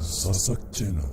Sasaksena.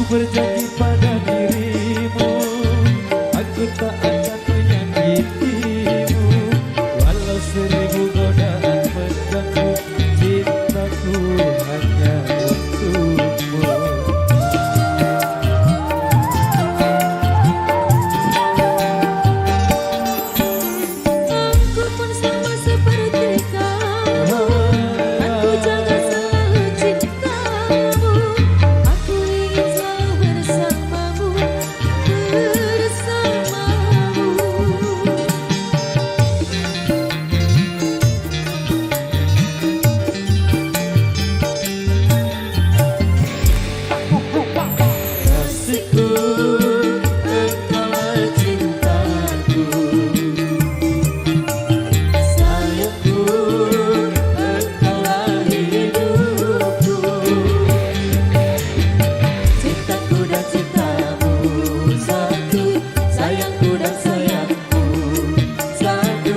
Berjanji pada dirimu, aku tak akan menyakitimu, walau seribu godaan mengganggu, cintaku hanya untukmu. Aku pun sama seperti kamu, aku jangan selalu cintamu, aku ingin selalu bersamamu, bersamamu. Kasihku, engkaulah cintaku, sayangku, engkaulah hidupku, cintaku dan cintamu satu, sayangku dan sayangku satu.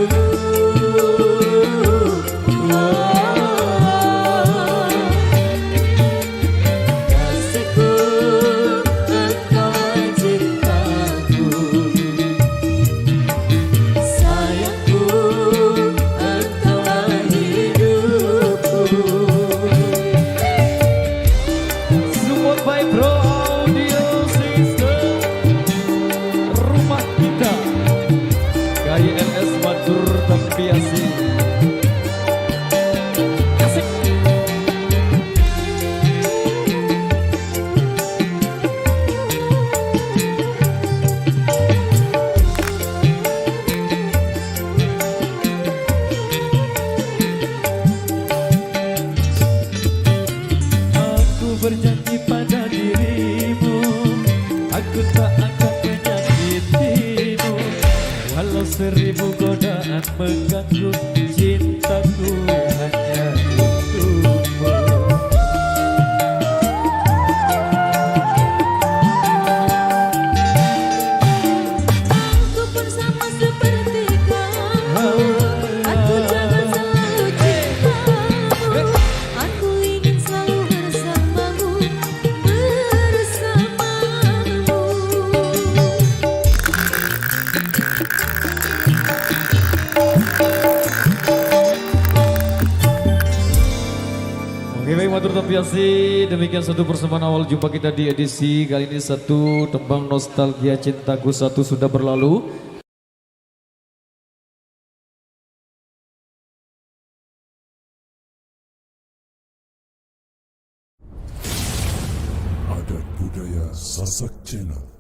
Kasihku, engkaulah cintaku, sayangku, engkaulah hidupku. Support by Bro Audio System, rumah kita, KYLS Matur Tempiasi. Asik. Aku berjanji pada dirimu, aku tak akan menyakitimu, walau seribu godaan mengganggu, cintaku hanya untukmu. Aku pun sama seperti kamu, aku jangan selalu cintamu, aku ingin selalu bersamamu, bersamamu. Sobat Biasi, demikian satu persembahan awal jumpa kita di edisi kali ini. Satu tembang nostalgia cintaku satu sudah berlalu. Adat Budaya Sasak Channel.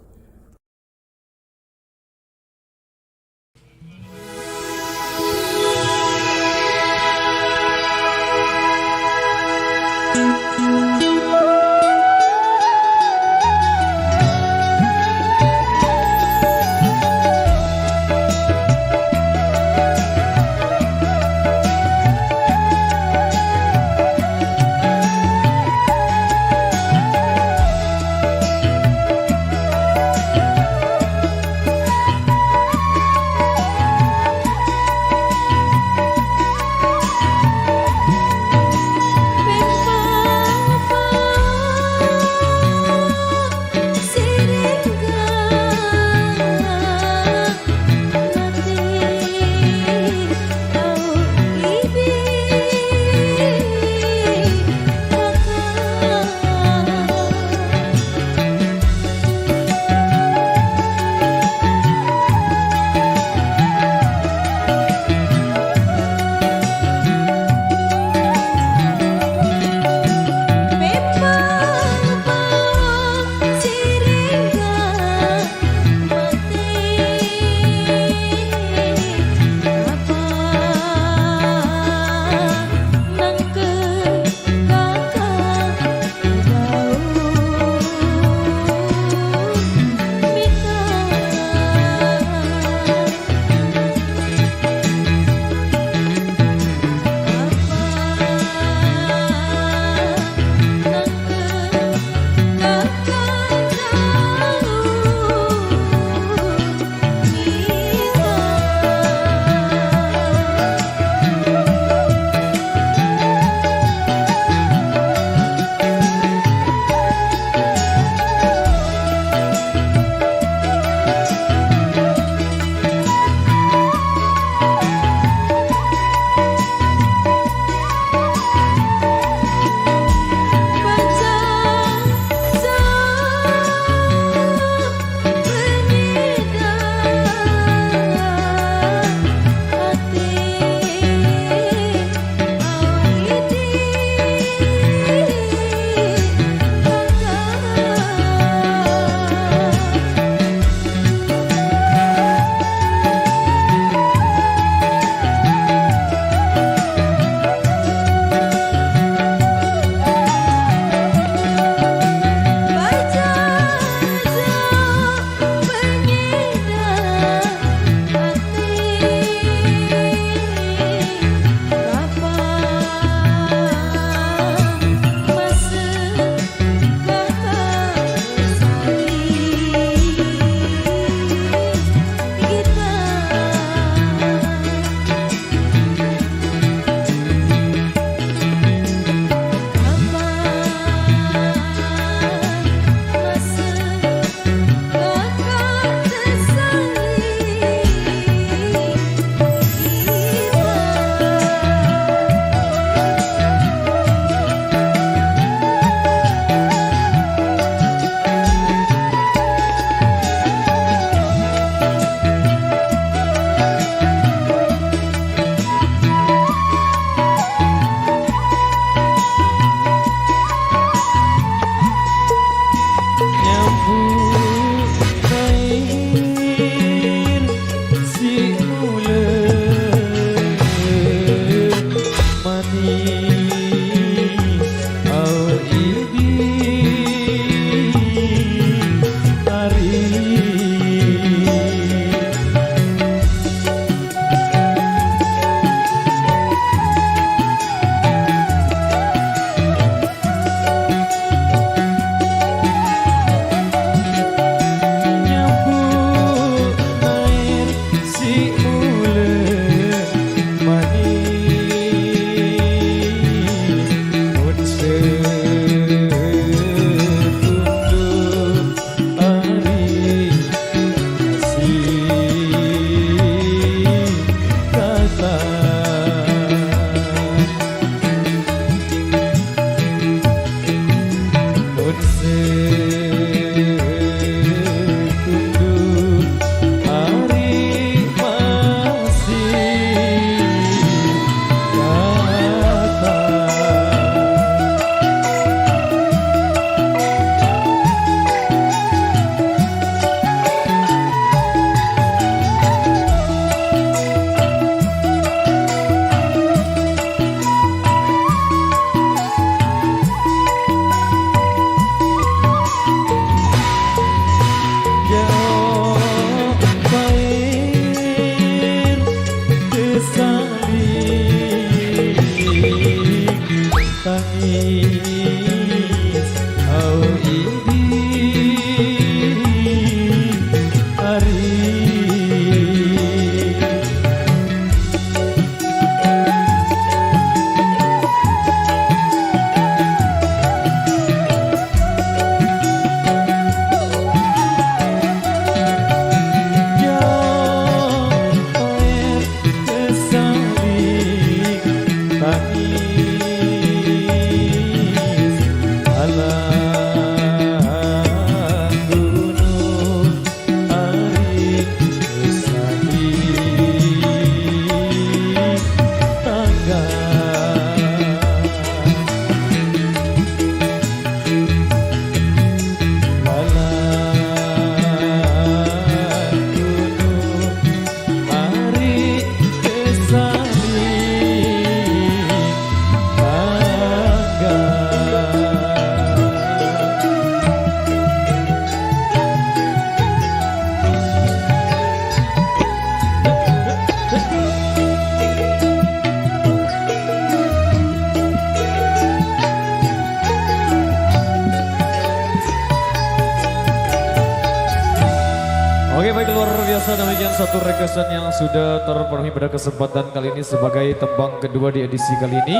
Oke, baik, luar biasa, demikian satu requestan yang sudah terpenuhi pada kesempatan kali ini sebagai tembang kedua di edisi kali ini.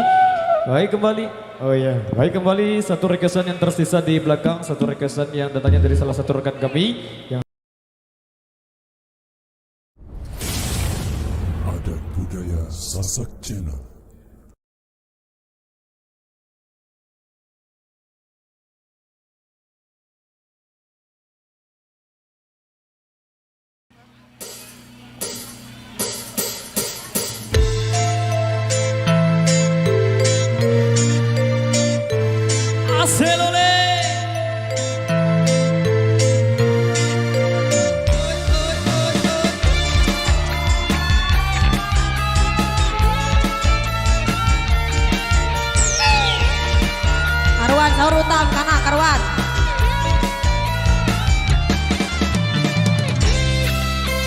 Baik kembali, baik kembali satu requestan yang tersisa di belakang, satu requestan yang datangnya dari salah satu rekan kami yang Adat budaya Sasak Channel. Aselole. Karuan sahur utam kana karuan.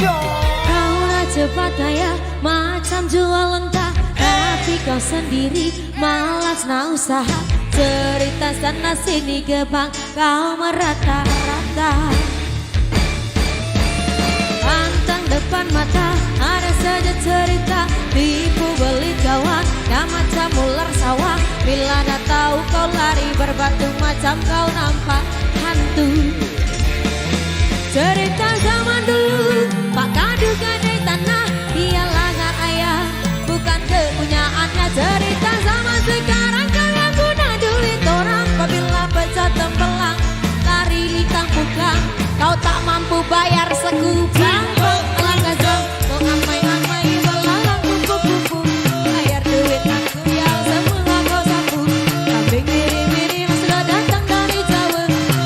Kau cepat kaya macam jual lentah, tapi kau sendiri malas na usaha. Cerita sana sini gebang kau merata-rata. Pantang depan mata ada saja cerita, tipu beli kawan gak macam ular sawah. Bila dah tahu kau lari berbatu macam kau nampak hantu. Cerita zaman dulu Pak Kadu gadai tanah, dia lagar ayah bukan kepunyaannya. Cerita zaman sekarang kaya guna duit orang. Apabila pecah tembelang lari likang pukang, kau tak mampu bayar sekupang. Telah gajah kau amai-amai belalang kupu-kupu, bayar duit aku yang semua kau sapu. Kambing miri-miri sudah datang dari Jawa,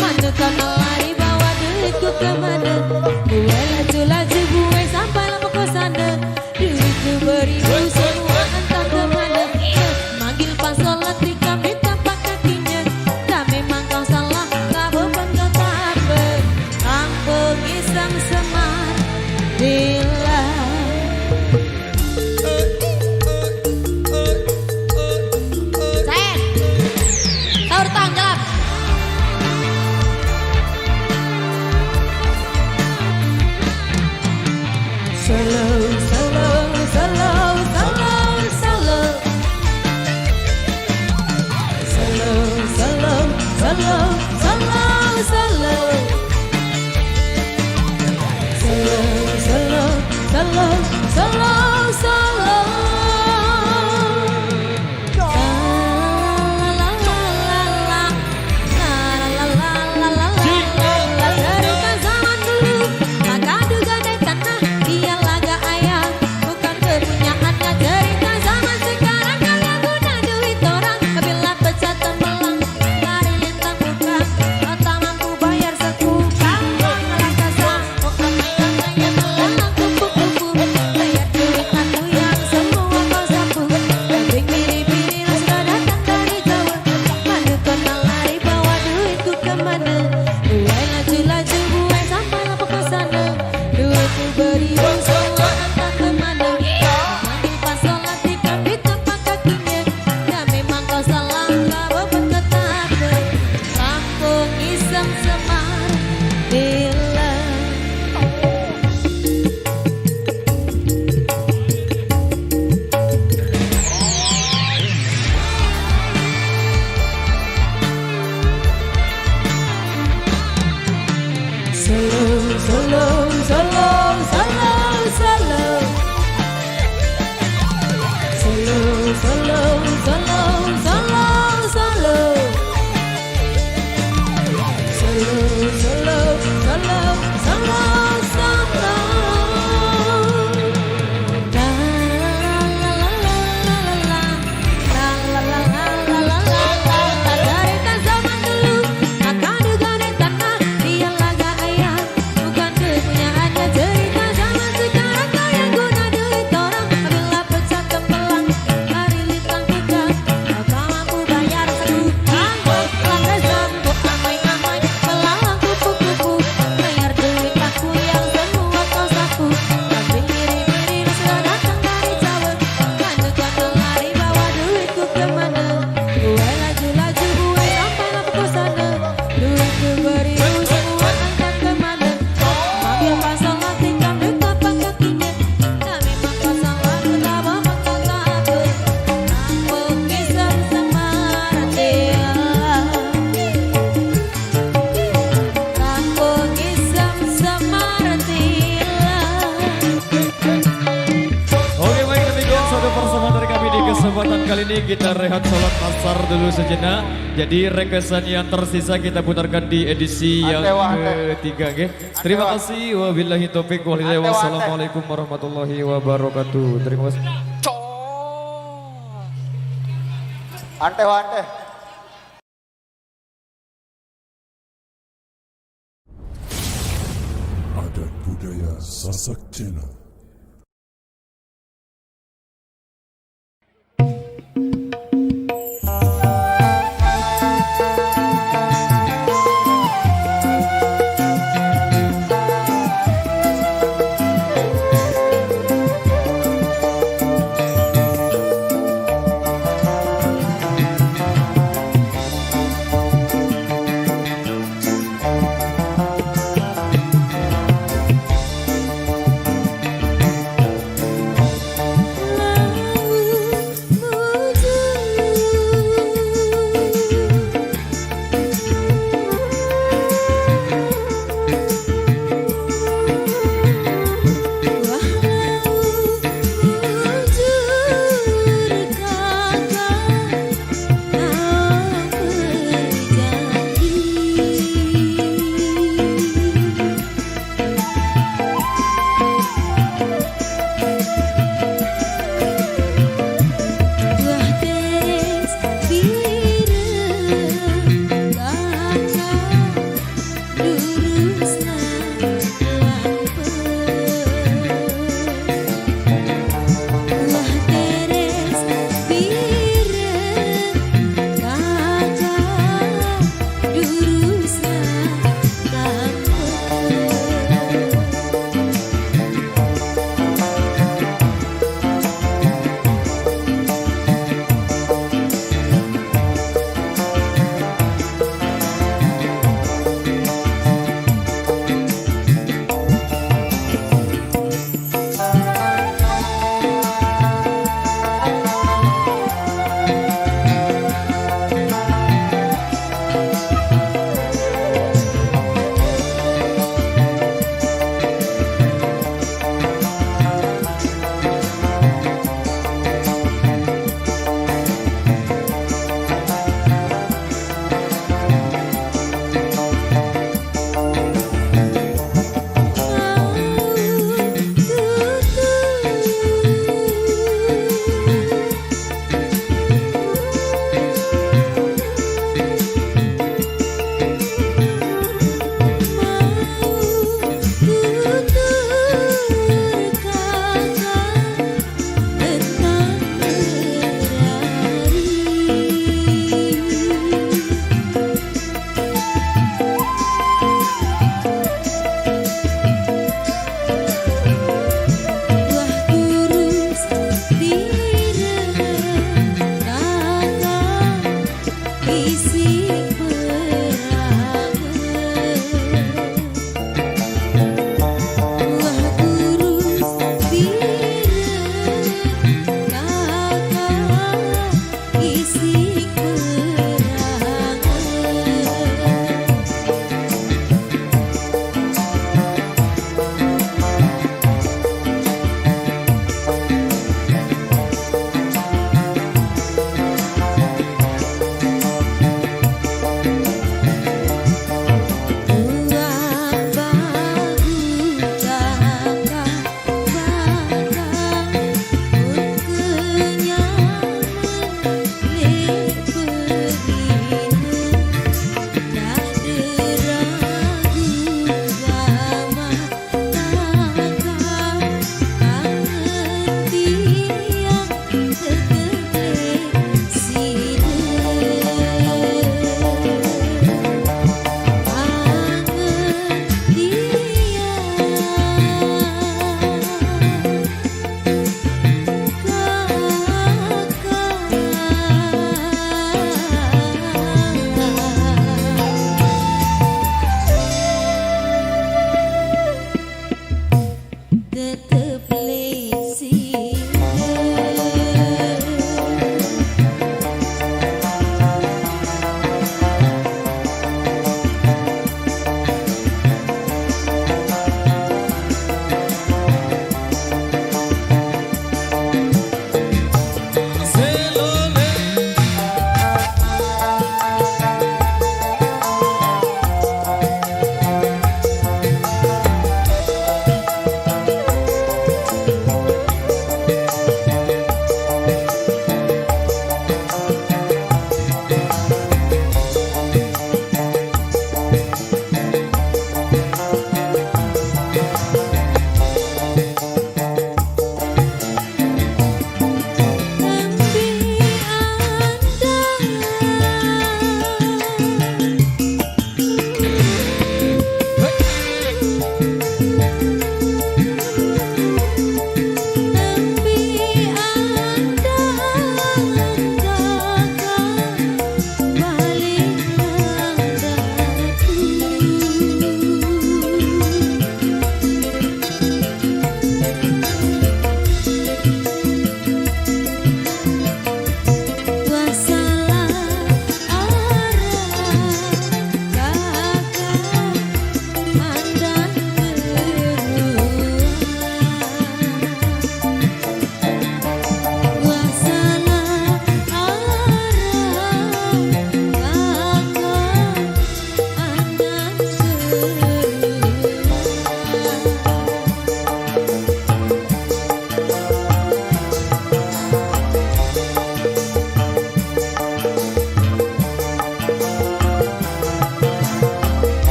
mana kau lari bawa duitku kemana? Gue laju-laju gue sampai lama kau sana, duitku beribu semua entah kemana. Manggil pasal letri kami tapak kakinya, tak memang kau salah, tak beban kau tak ber. Kampung Iseng Semar bila Sayang sahur tanggalap. Slow, slow, slow, slow, slow. Slow, slow, slow, slow, slow. Slow, slow, slow, slow, slow. La la la la la, la la la la la. Cerita zaman dulu, Pak Kadu gadai tanah, dia laga ayah bukan kepunyaannya. Cerita zaman sekarang kaya guna duit orang. Bila pecah tembelang lari lintang bukan, kau tak mampu bayar. kali ini kita rehat sholat asar dulu sejenak. Jadi requestan yang tersisa kita putarkan di edisi yang ketiga. Terima kasih. Wabillahi taufiq wal hidayah. Wassalamualaikum warahmatullahi wabarakatuh. Terima kasih. Ante. Adat budaya Sasak Channel.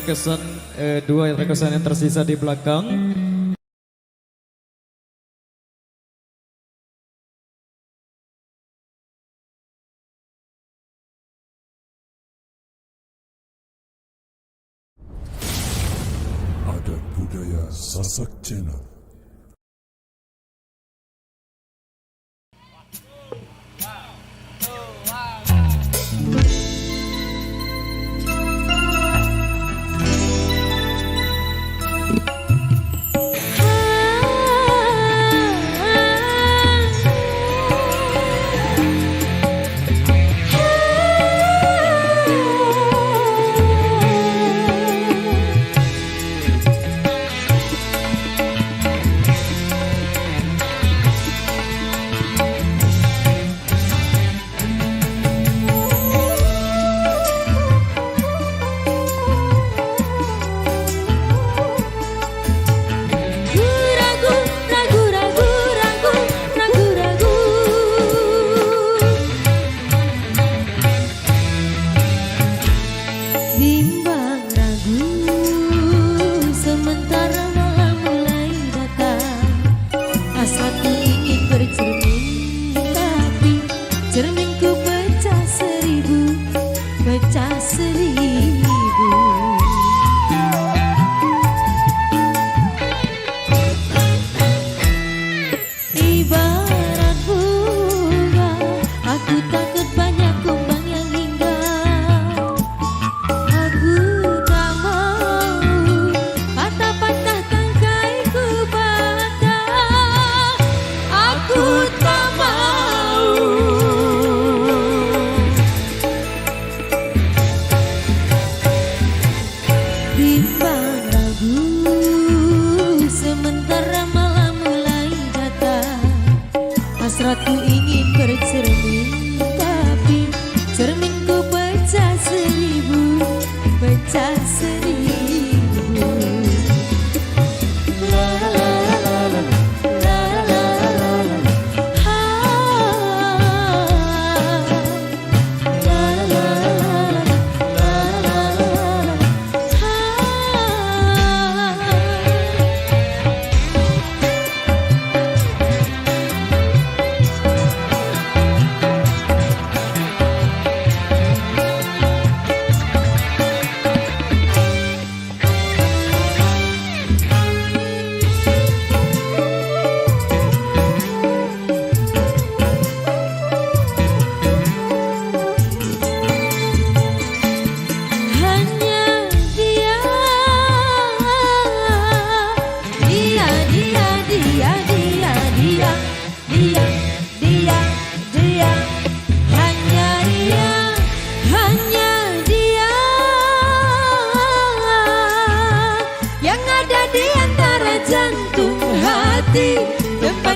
rekesan dua rekesan yang tersisa di belakang. Adat budaya Sasak Channel.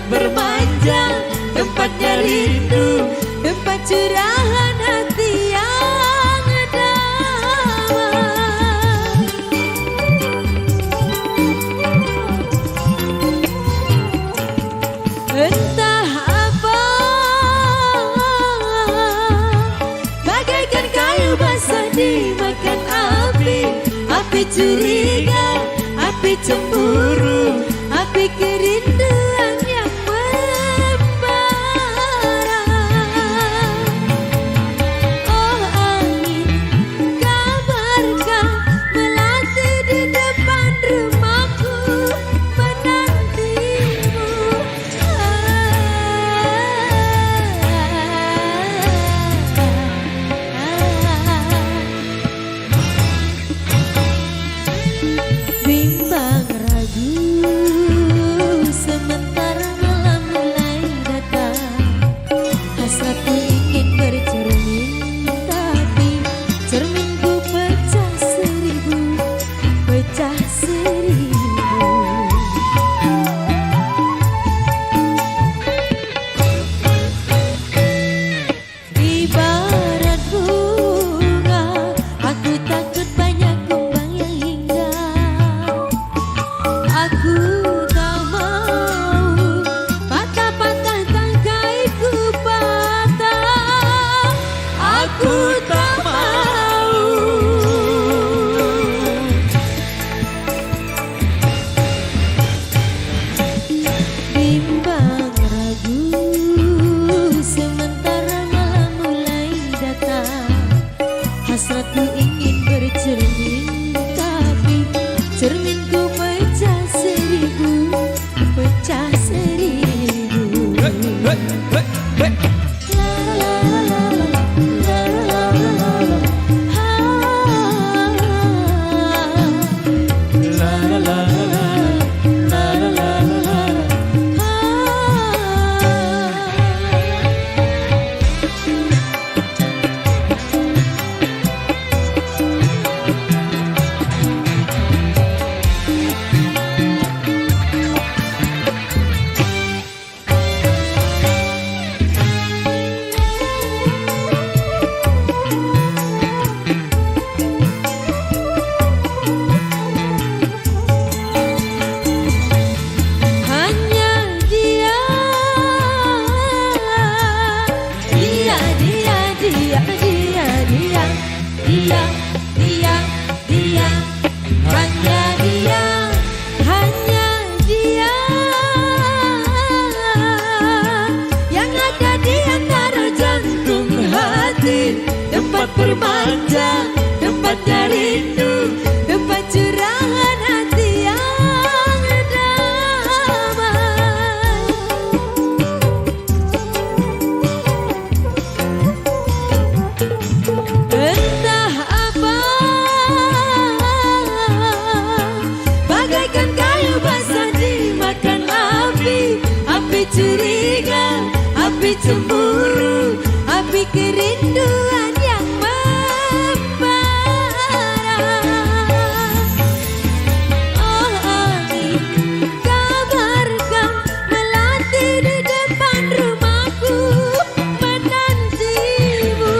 bermanja, tempatnya rindu, tempat curahan hati yang damai. Entah apa, bagaikan kayu basah dimakan api, api curiga, api cemburu, api kerinduan yang membara. Oh angin, kabarkan melati di depan rumahku menantimu. Bimbang ragu sementara malam mulai datang, hasratku ingin bercermin, tapi cerminku pecah seribu, pecah seribu. Ibarat bunga, aku takut banyak kumbang yang hinggap. Aku tak mau patah-patah tangkaiku patah. Aku tak mau. Bimbang ragu sementara malam mulai datang, hasratku ingin bercermin, tapi cerminku pecah seribu, pecah seribu. Hanya dia, dia, dia, dia, dia, dia, dia, dia, dia, hanya dia, hanya dia yang ada di antara jantung hati, tempat bermanja, tempatnya rindu, tempat curahan hati yang damai. Entah apa, bagaikan kayu basah dimakan api, api curiga, api cemburu, api kerinduan yang membara. Oh angin, kabarkan melati di depan rumahku menantimu.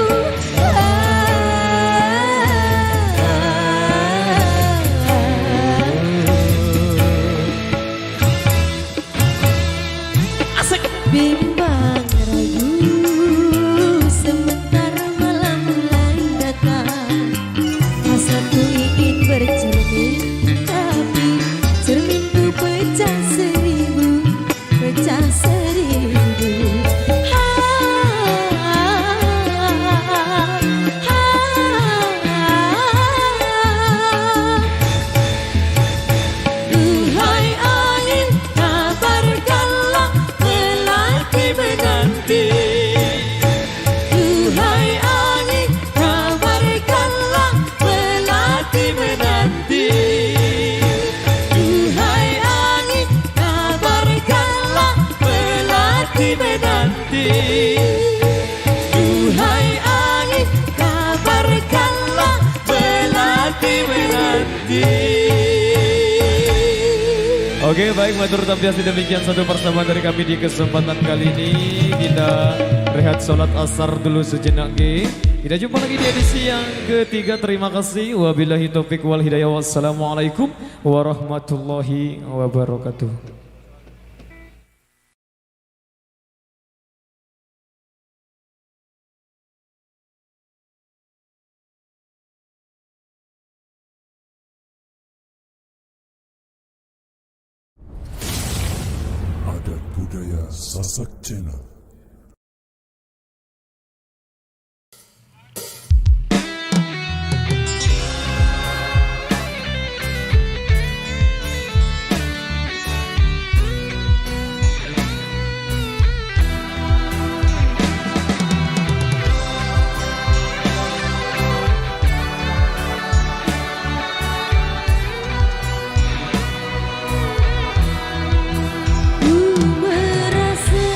Asik. Bimbang ragu Oke, baik, matur tampiasi demikian satu persamaan dari kami di kesempatan kali ini. Kita rehat sholat asar dulu sejenak. Kita jumpa lagi di edisi yang ketiga. Terima kasih. Wabillahi taufiq wal hidayah. Wassalamualaikum warahmatullahi wabarakatuh. Adat budaya Sasak Channel. Merasa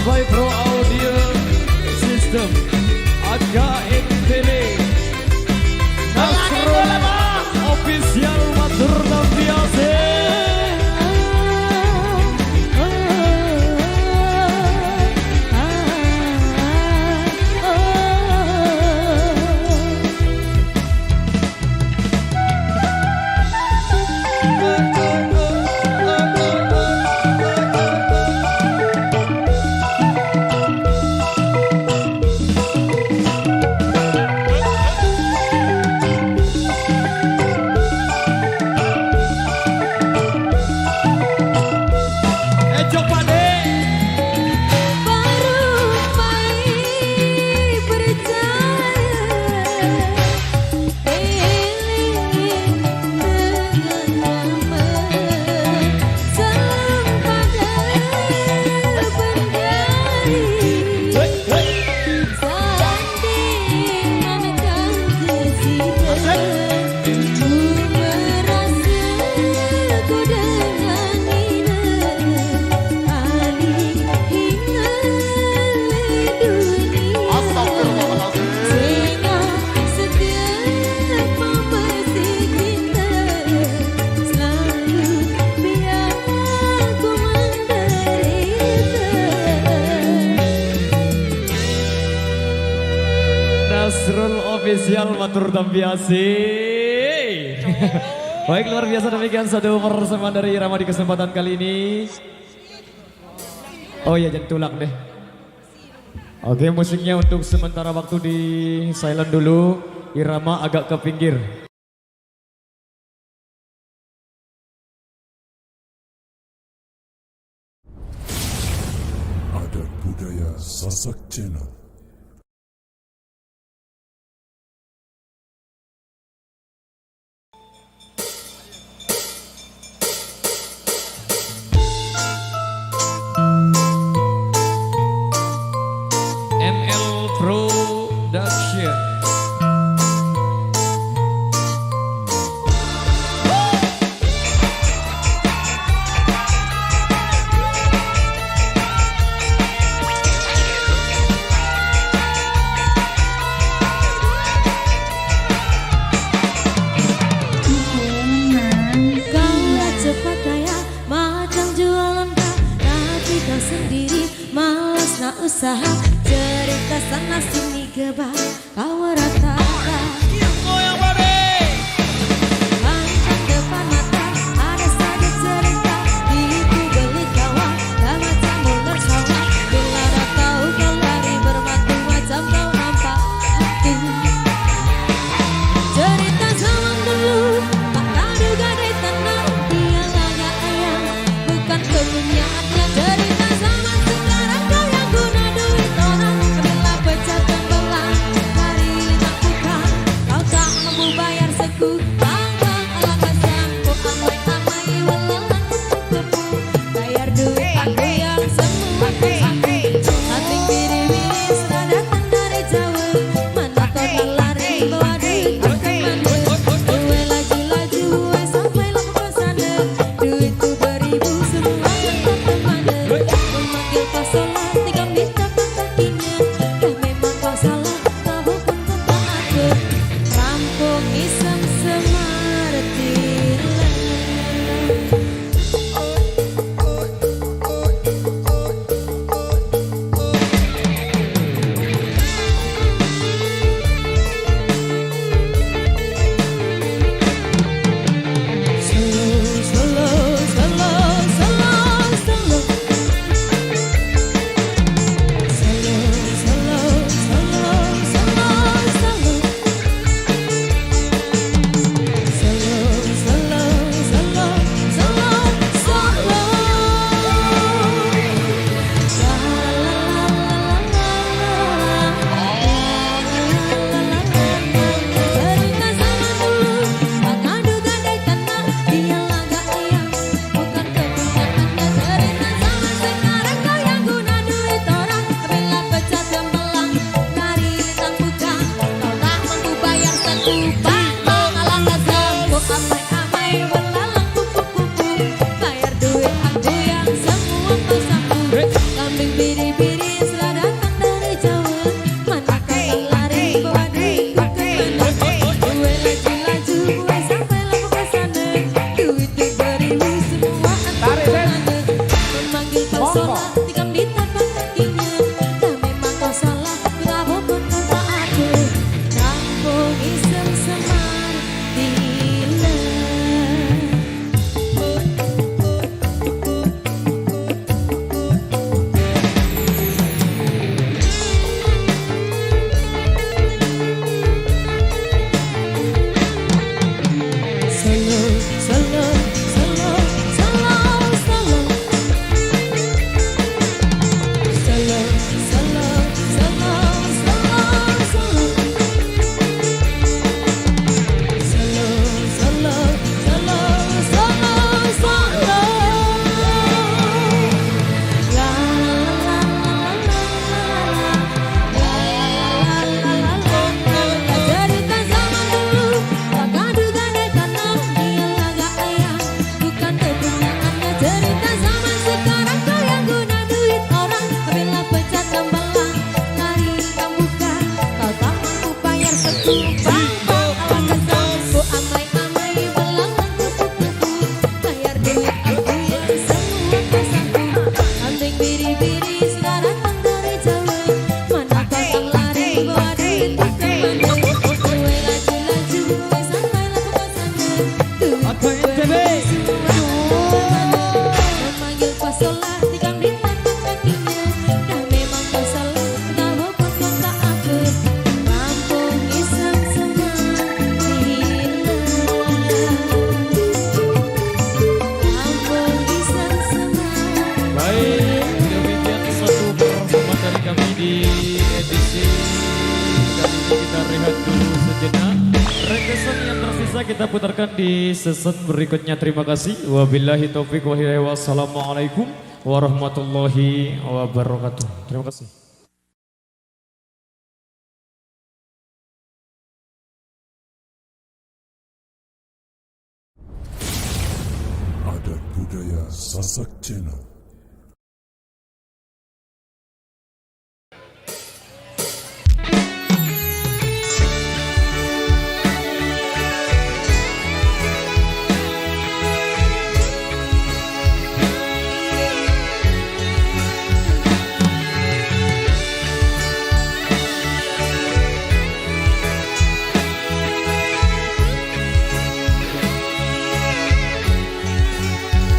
by Pro Audio System AKNTD Nasrul Official Matur dan biasa. Nasrul Official Matur Tambiasi. Baik, luar biasa demikian satu persembahan dari Irama di kesempatan kali ini. Oh iya, jangan tulak deh. Oke, musiknya untuk sementara waktu di silent dulu. Irama agak ke pinggir. Adat Budaya Sasak Channel. ML Production. Kaulah cepat kaya macam jualan kau, tapi kau sendiri malas nak usaha. Cerita sana sini gebah kau rata-rata. Pantang depan mata ada saja cerita, itu beli kawan tak macam mulut sawah. Bila dah tahu kau lari berbatu macam kau nampak hantu. Cerita zaman dulu tak duga di tanah, dia laga ayam bukan kepunyaannya. Cerita zaman sekarang kau yang guna duit orang, bila pecah tembelang hari kita putarkan di season berikutnya. Terima kasih. Wabillahi taufiq wal hidayah. Wassalamualaikum warahmatullahi wabarakatuh. Terima kasih. Adat Budaya Sasak Channel.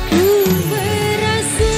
Ku merasa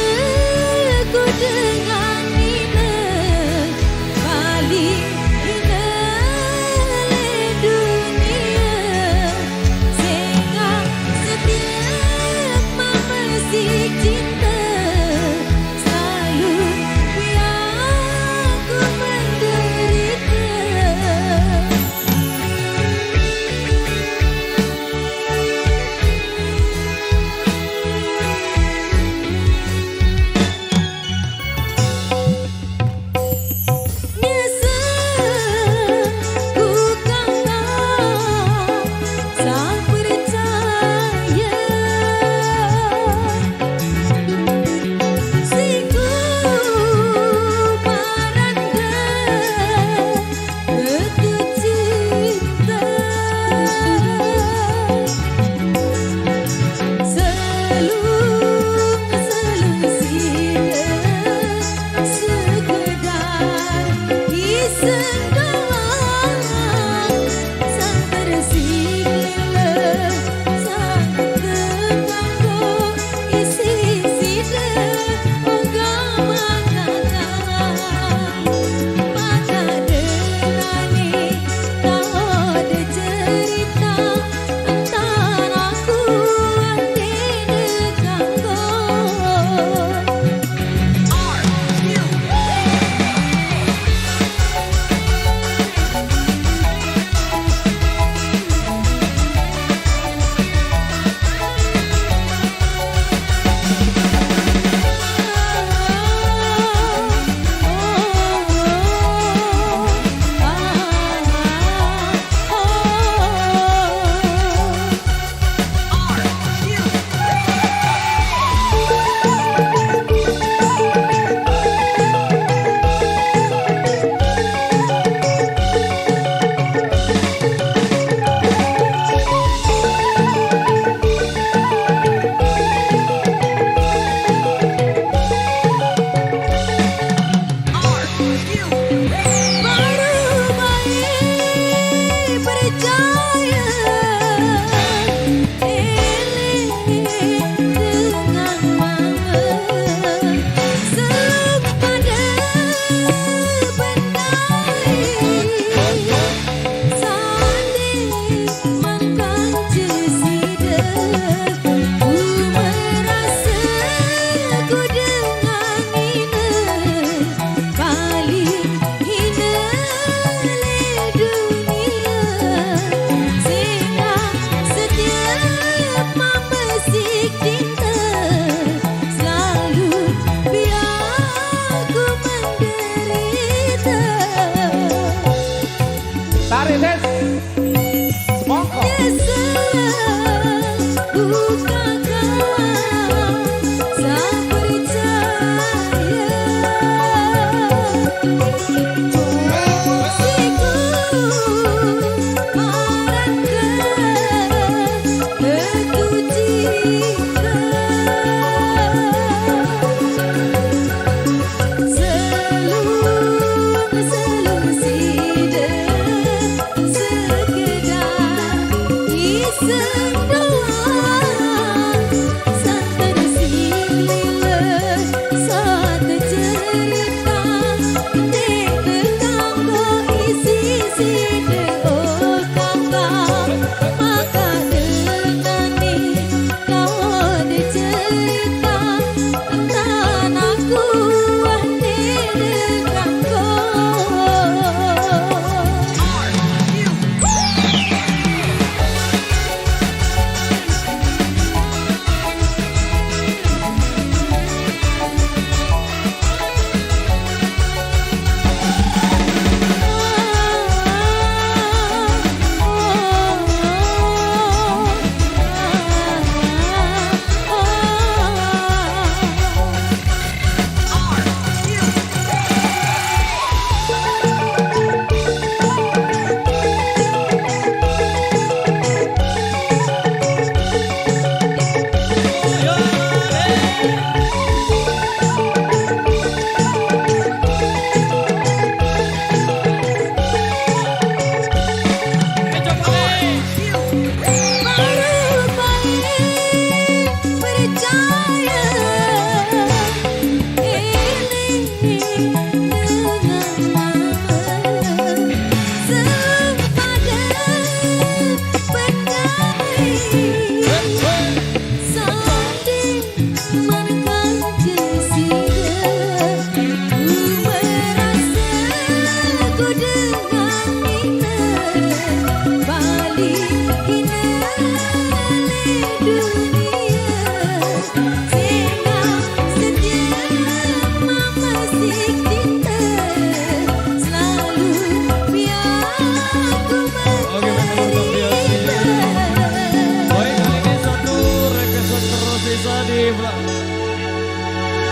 belakang.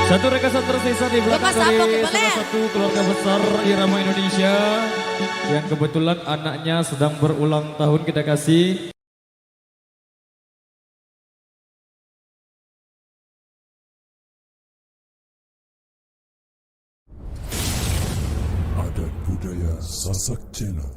Satu rekasan tersisa di belakang Lepas apa, dari Kepala? salah satu keluarga besar Irama Indonesia yang kebetulan anaknya sedang berulang tahun. Kita kasih Adat budaya Sasak Channel.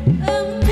Engkau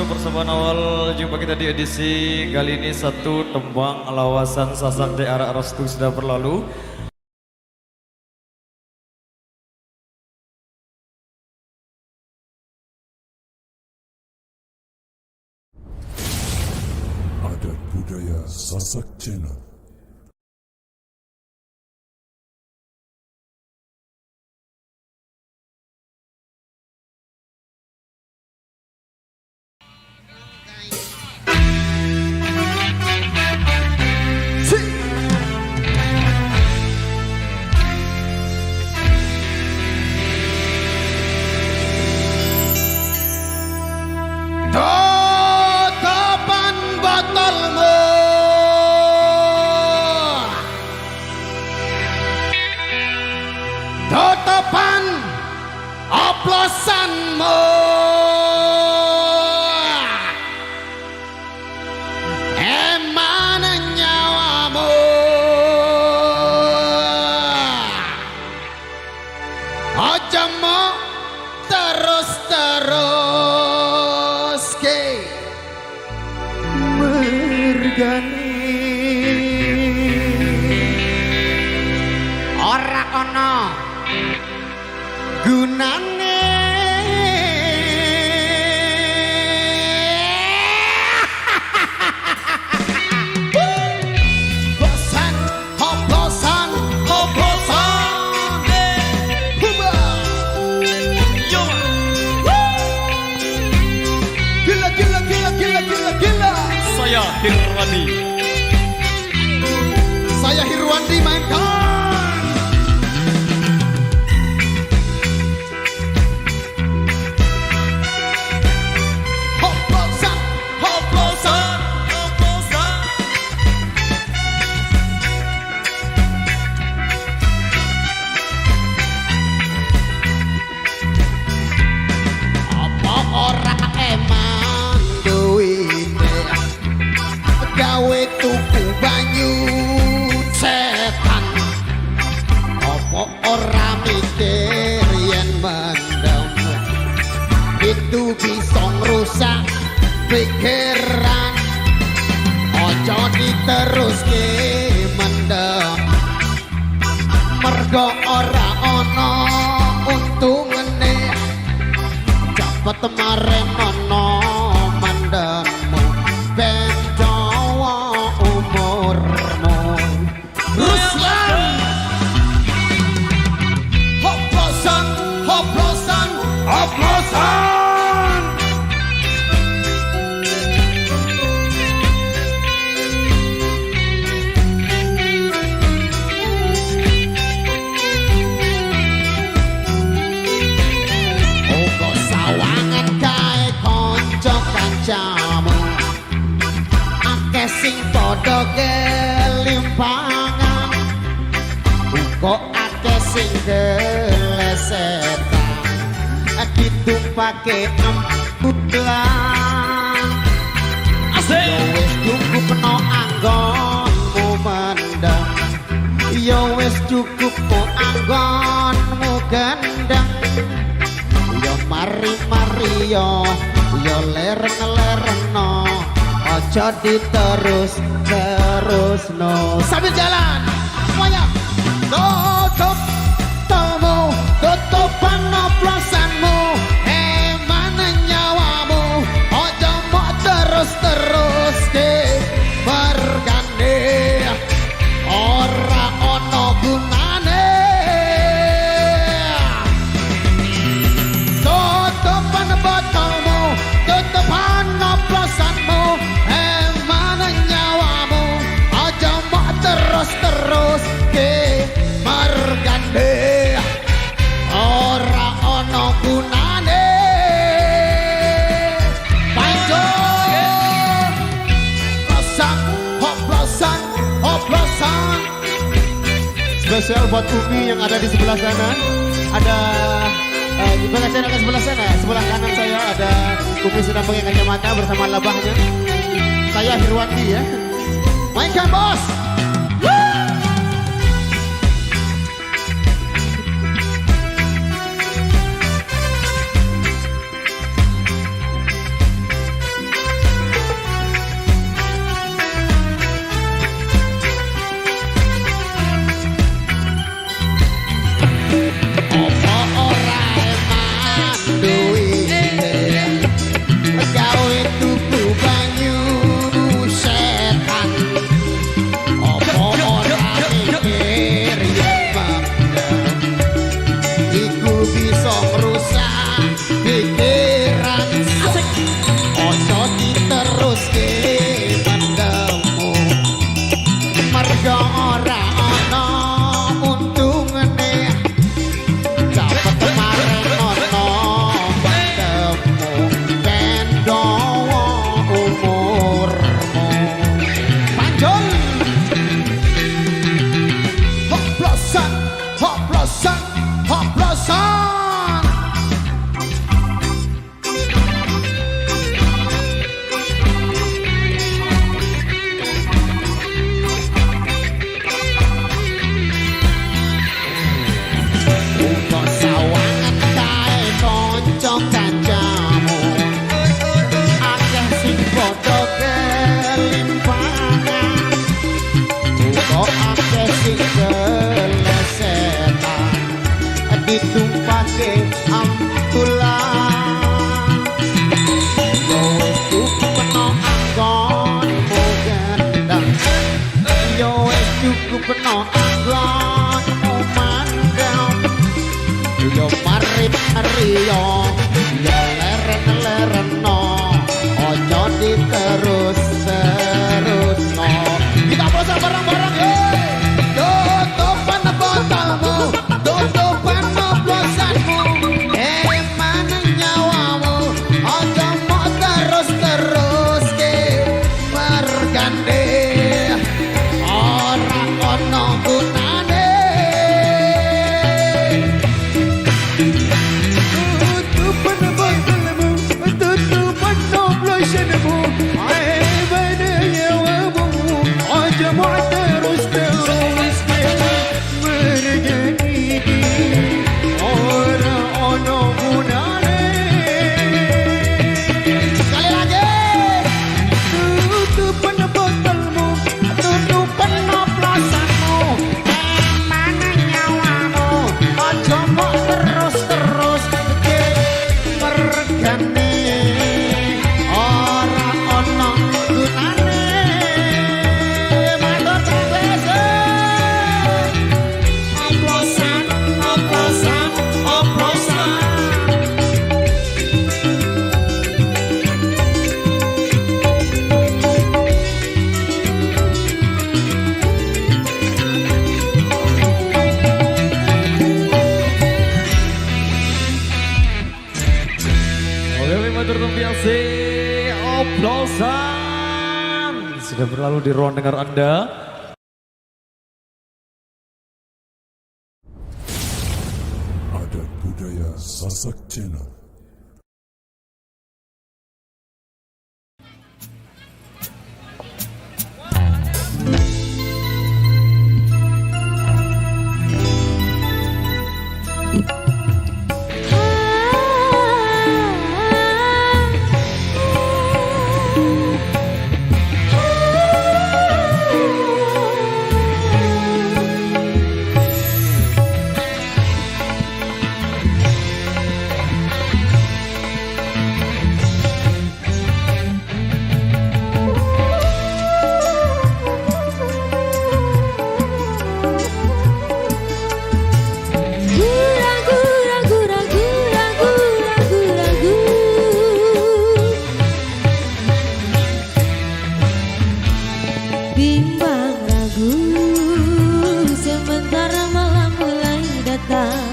untuk persembahan awal jumpa kita di edisi kali ini. Satu tembang lawasan Sasak de Arak Restu sudah berlalu. Adat budaya Sasak Channel. Tutupan botolmu, tutupan oplosanmu, emana nyawamu, ojo mau terus mergani ora ana gunane bosan hoplosan hoplosan huba yo gila gila gila gila gila gila. Saya Hirwandi. Saya Hirwandi mainkan. Hoplosan, hoplosan, hoplosan. Apa ora emang duwite gawe tuku banyu setan, opo ora mikir yen mendem itu bisa ngerusak pikiran, ojo diteruske mendem mergo ora ono untungane, cepet marenono mendemmu ben dawa umurmu. Ruslan hoplosan hoplosan hoplosan. Uga sawangan kae kanca kancamu, akeh sing padha kelimpangan, uga akeh sing gelesetan, ditumpake emputlan. Yo wis cukup no anggonmu mendem, yo wis cukup no anggonmu gendeng. Yo mari-mari yo leren-lereno, ojo diterus no. Sambil jalan semuanya. Tutup tomu, tutupan oplosanmu, emana nyawamu, ojo mau terus ke mergane, ora ono gunane. Tutupan botolmu, tutupan oplosanmu, emana nyawamu, ojo mau terus ke mergane, ora ono gunane. Panjo oplosan oplosan oplosan. Spesial buat Umi yang ada di sebelah sana. Ada di bagian ke sebelah sana, sebelah kanan saya ada Umi sedang pakai kacamata bersama labahnya. Saya Hirwandi ya. Mainkan bos. peno anggon umandang yo mari yo leren no ojo diterus no kita bosan bareng-bareng tutupan botolmu tutupan oplosanmu mana nyawamu ojo mau terus ke mergande orang ono gunane tutupan botolmu tutupan oplosanmu mana nyawamu ojo mau terus ke mergande orang ono gunane. Sekali lagi tutupan botolmu tutupan oplosanmu mana nyawamu ojo mau terus ke mergane orang ono gunane. Matur cewese oplosan Oke, matur nuwun biasa. Oplosan sudah berlalu di ruang dengar Anda. Adat budaya Sasak Channel. Bimbang ragu sementara malam mulai datang.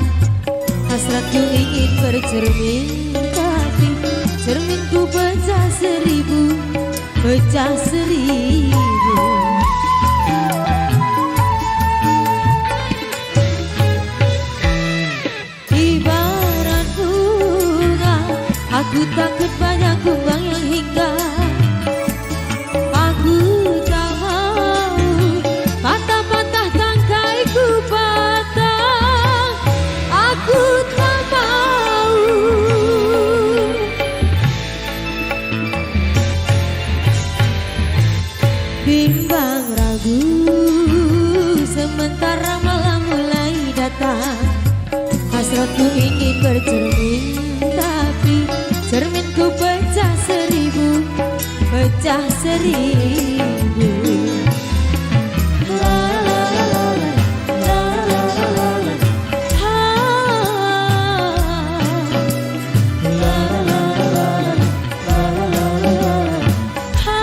Hasratku ingin bercermin, tapi cerminku pecah seribu. Ibarat bunga, aku takut banyak kumbang yang hinggap. Aku tak mau patah-patah tangkaiku patah. Aku tak mau. Bimbang ragu sementara malam mulai datang. Hasratku ingin bercermin, tapi cerminku pecah seribu. La la la la la la la la ha la la la la ha.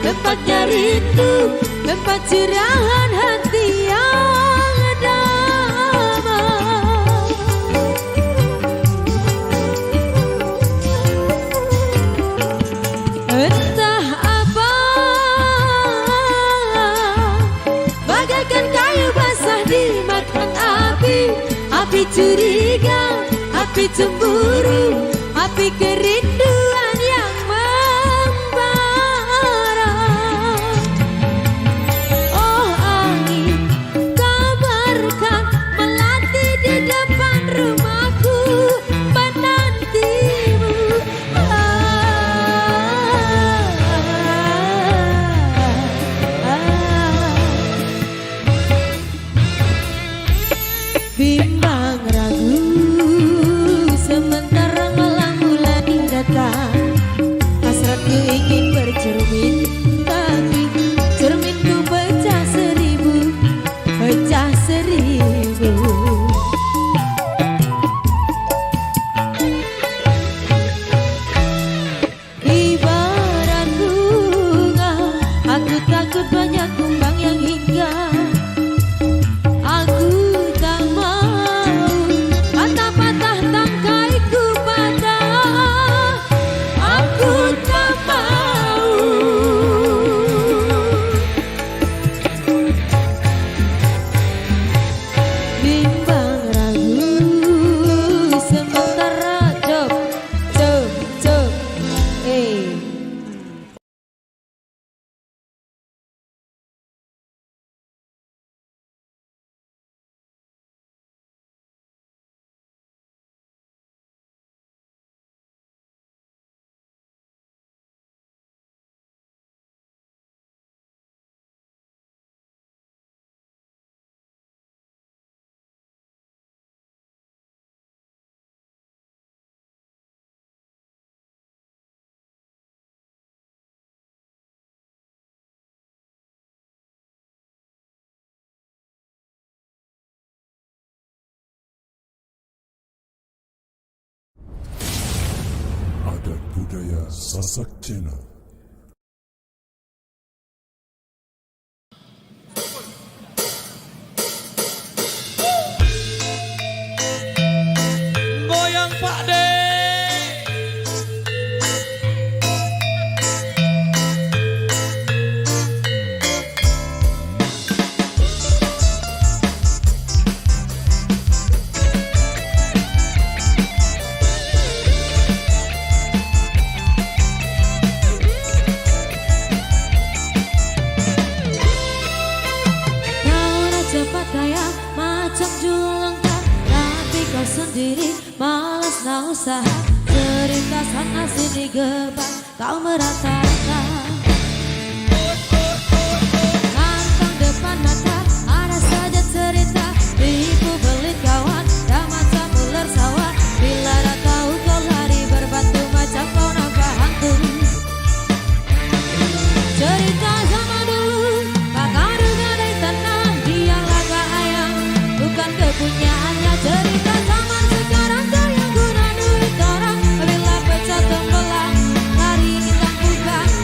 Tempatnya rindu, tempat curahan hati yang damai. Entah apa api curiga, api cemburu, api kerinduan yang membara. Oh angin, kabarkan melati di depan rumahku menantimu. Bimbang ragu sementara malam mulai datang. Hasratku ingin bercermin, tapi cerminku pecah seribu, pecah seribu. Ibarat bunga, aku takut banyak kumbang yang hinggap. Aku tak mau patah-patah tangkaiku patah. Aku tak mau. Bimbang ragu sementara cop. Adat budaya Sasak Channel. Goyang Pak De. Kau raja pakaian macam julang lengkap, tapi kau sendiri malas nak usaha. Cerita sana sini gebak, kau merata-rata. Kantong depan mata, ada saja cerita. Tipu belit kawan, dah macam ular sawah. Bila dah tahu kau lari berbatu macam kau nampak hantu. Cerita zaman dulu, kakak dengan dari tanah, dia laga ayam, bukan kepunyaannya. Cerita zaman sekarang, yang guna duit orang, bila pecah tembelang, lari ingin bukan.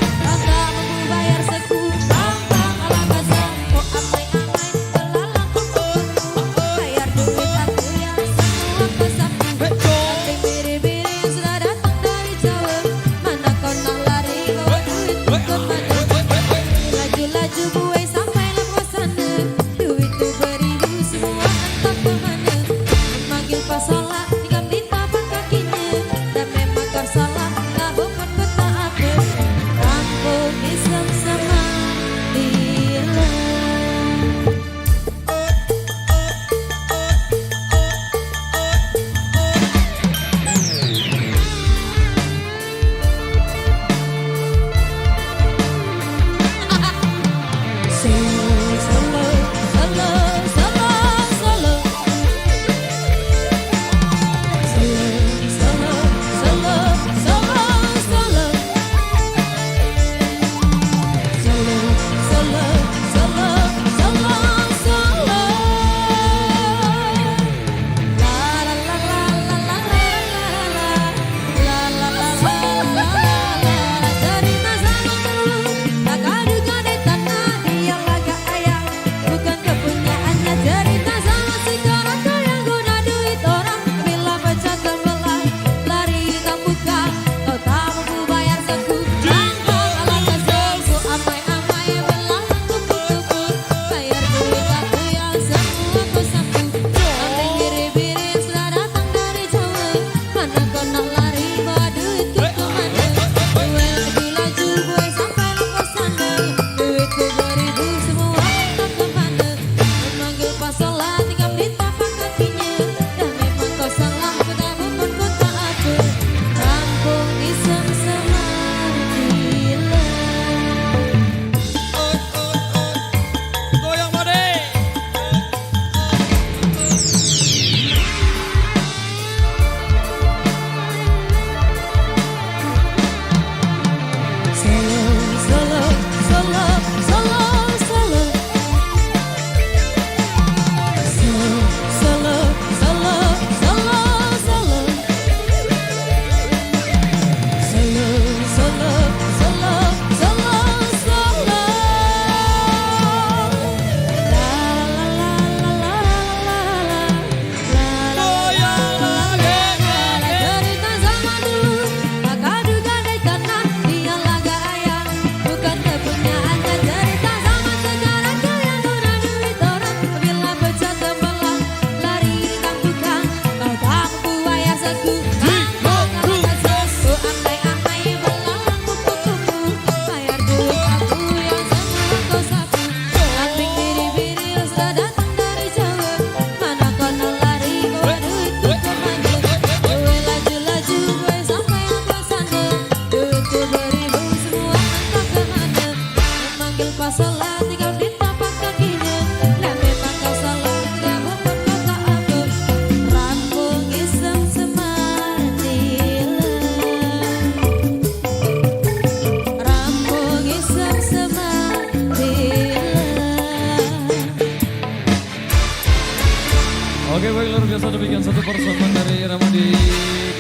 biasa demikian satu persembahan dari Rama di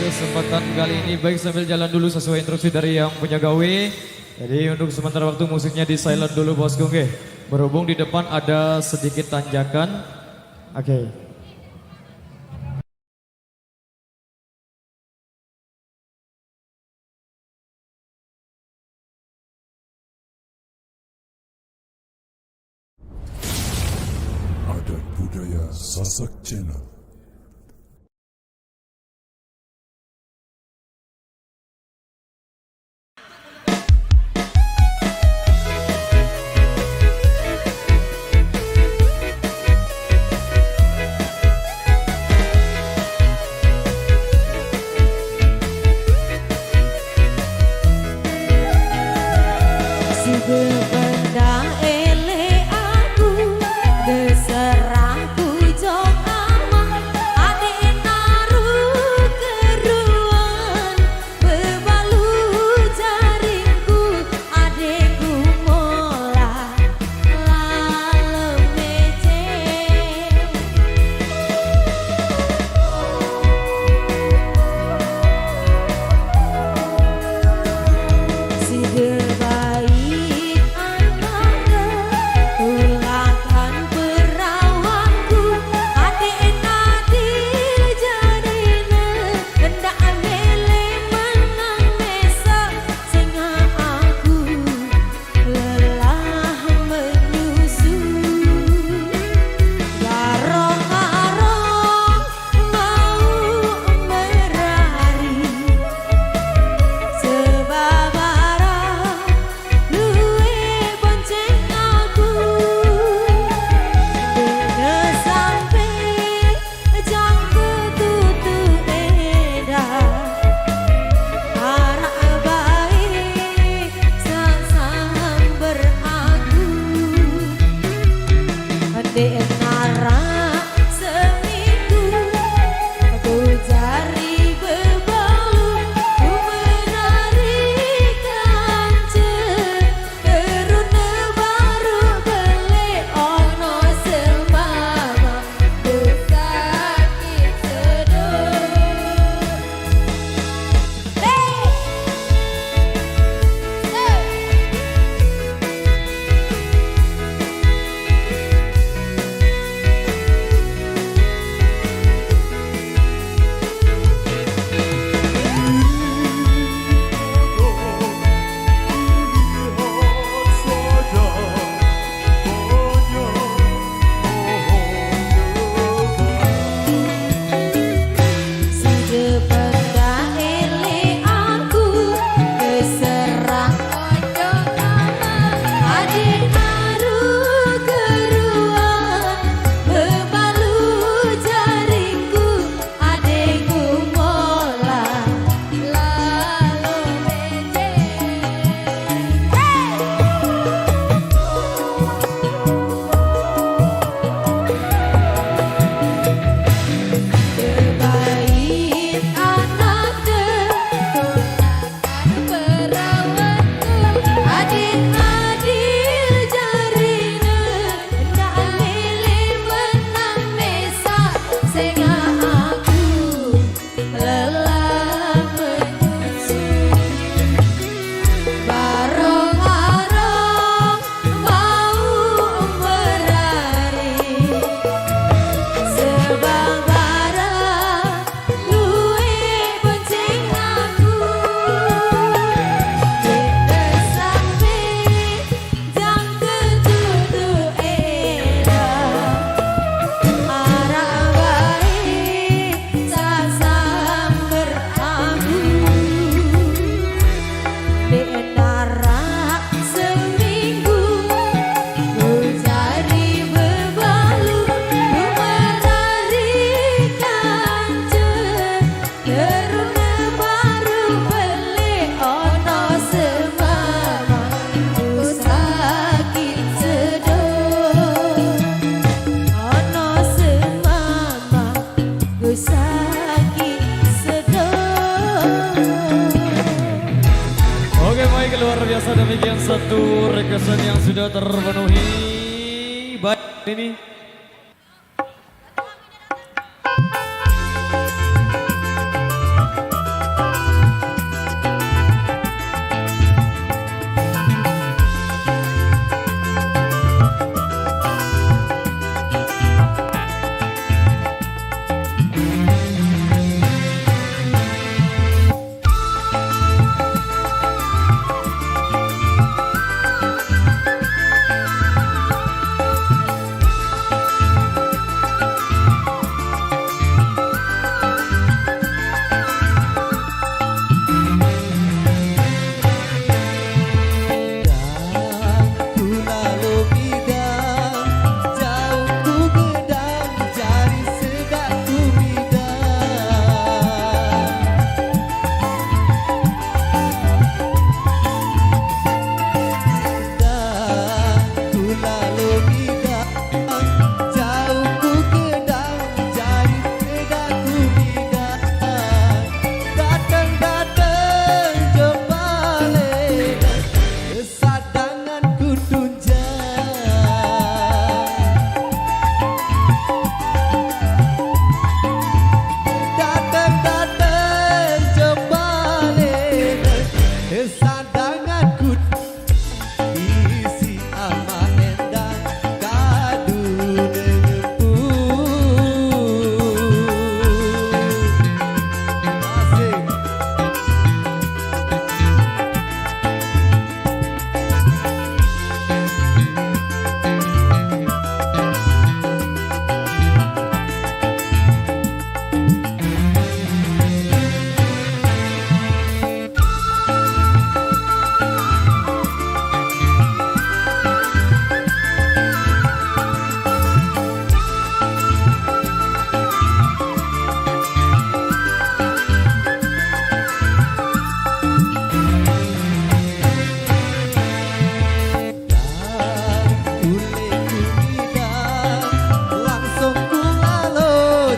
kesempatan kali ini. Baik, sambil jalan dulu sesuai instruksi dari yang punya gawe. Jadi untuk sementara waktu musiknya di silent dulu bosku. Oke. Berhubung di depan ada sedikit tanjakan. Oke. Adat budaya Sasak Channel. Benda ele aku deseraku jong amah adik naruh keruan bebalu jaringku adikku mola lalem mece si debai biasa demikian satu requestan yang sudah terpenuhi. Baik ini. undanganku isi ama endang kadu denganku. Asik. Langsung ku lalu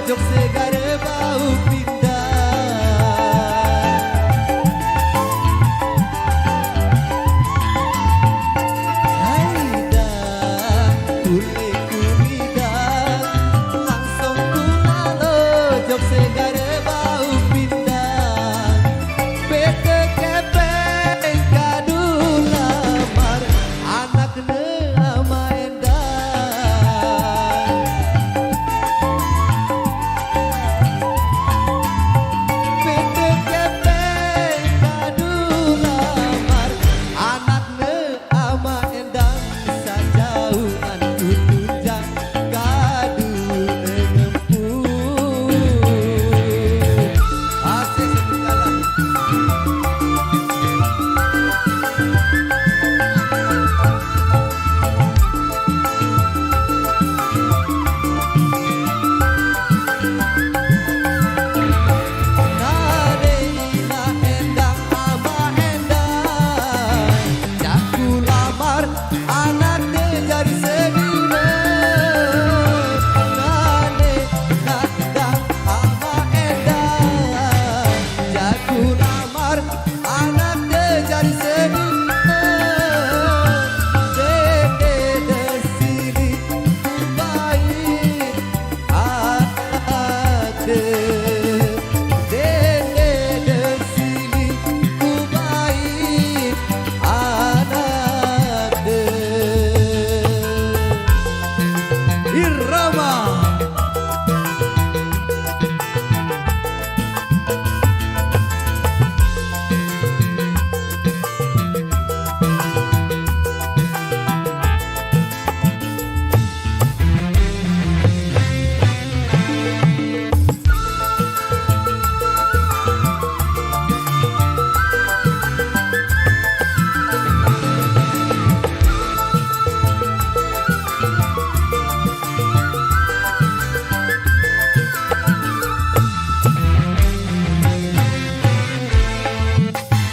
jok segare bau pindah. Haida ule ku lidah langsung ku lalu jok segare bau pindah. Bete kepeng kadu lamar anak ne ama endang. Bete kepeng kadu lamar anak ne ama endang. Sajauhan ku tunjang kadu denganku. Asik sekali. Nadeina endang ama endang jaku lamar anak de jadi sedina. Nadeina endang ama endang jaku lamar anak de jadi sedina. Dede desili baik ade. Dede desili ku baik anak de. Irama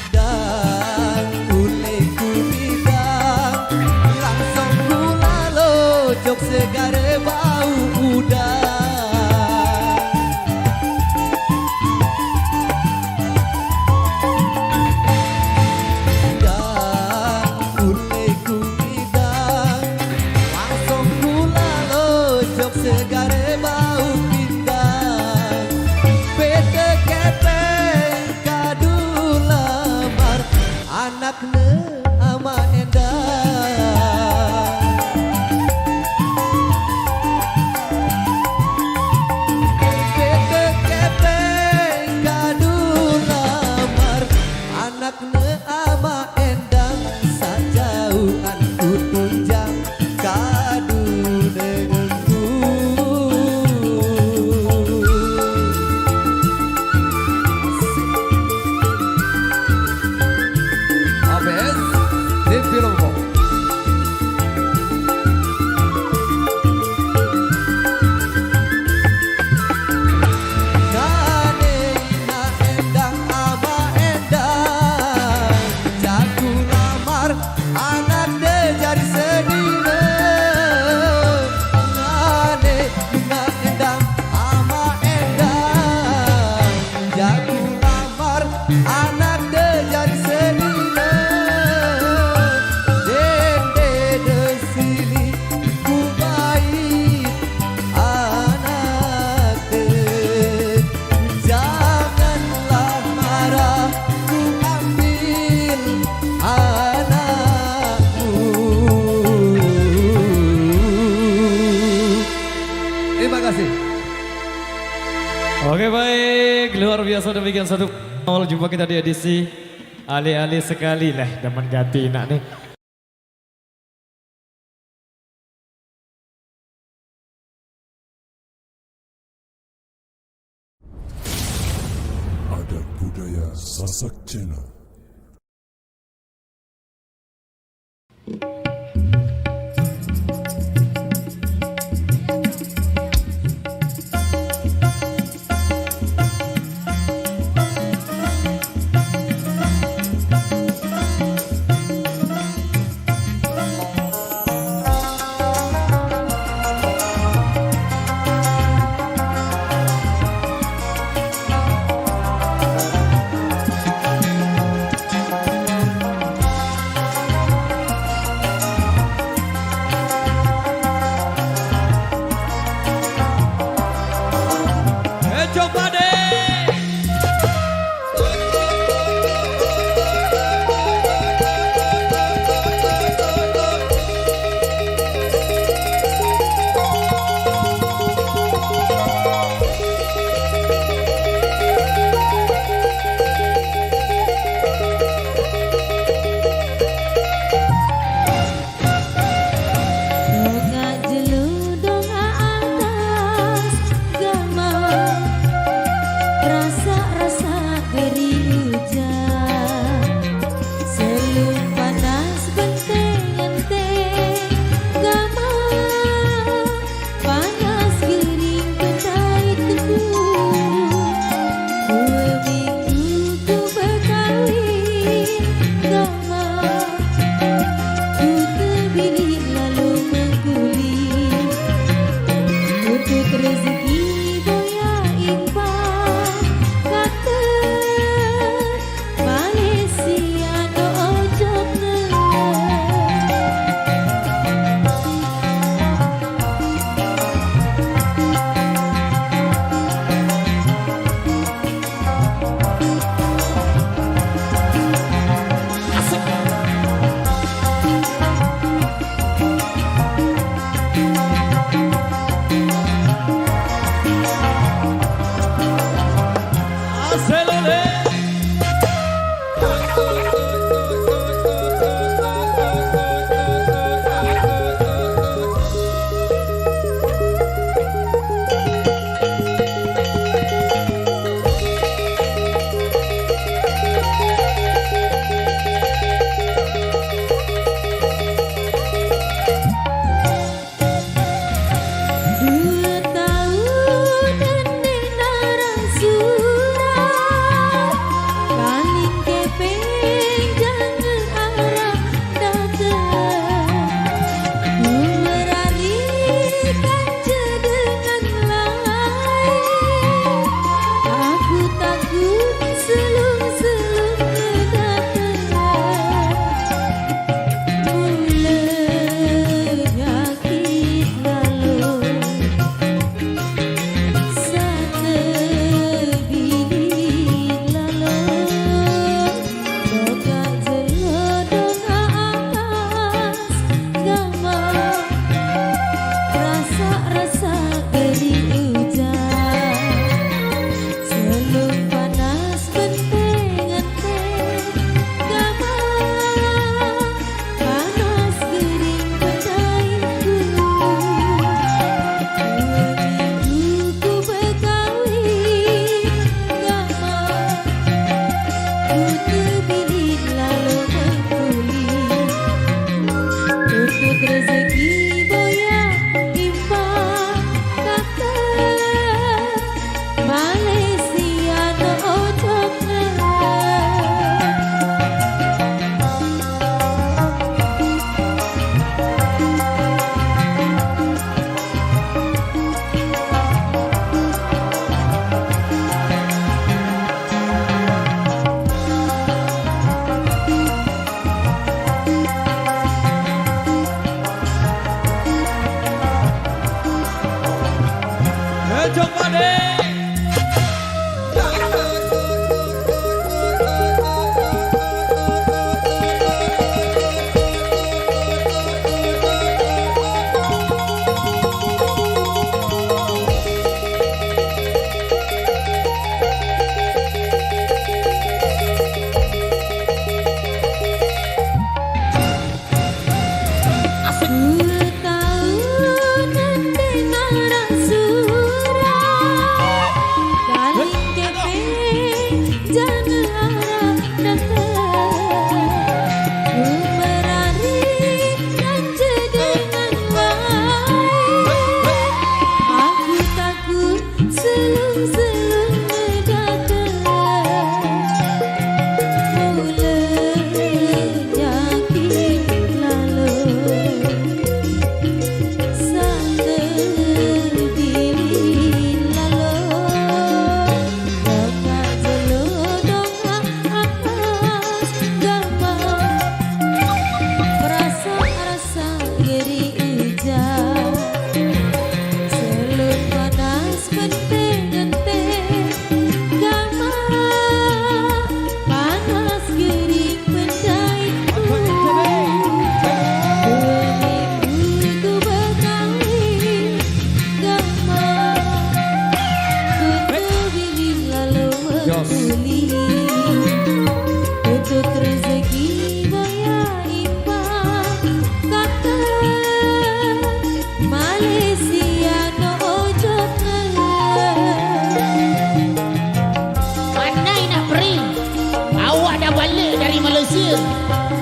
dan ule ku bidang langsung ku lalu jok segare bau udang. Dan ule ku bidang langsung ku lalu jok segare bau pindang. Bete kepeng kadu lamar anak ne ama endang. Bete kepeng kadu lamar anak ne ama endang. Sajauhan ku tunjang kadu denganku. Abes di film Oke baik, luar biasa demikian satu awal jumpa kita di edisi alih-alih sekali lah, teman ganti nak nih. Adat budaya Sasak Channel.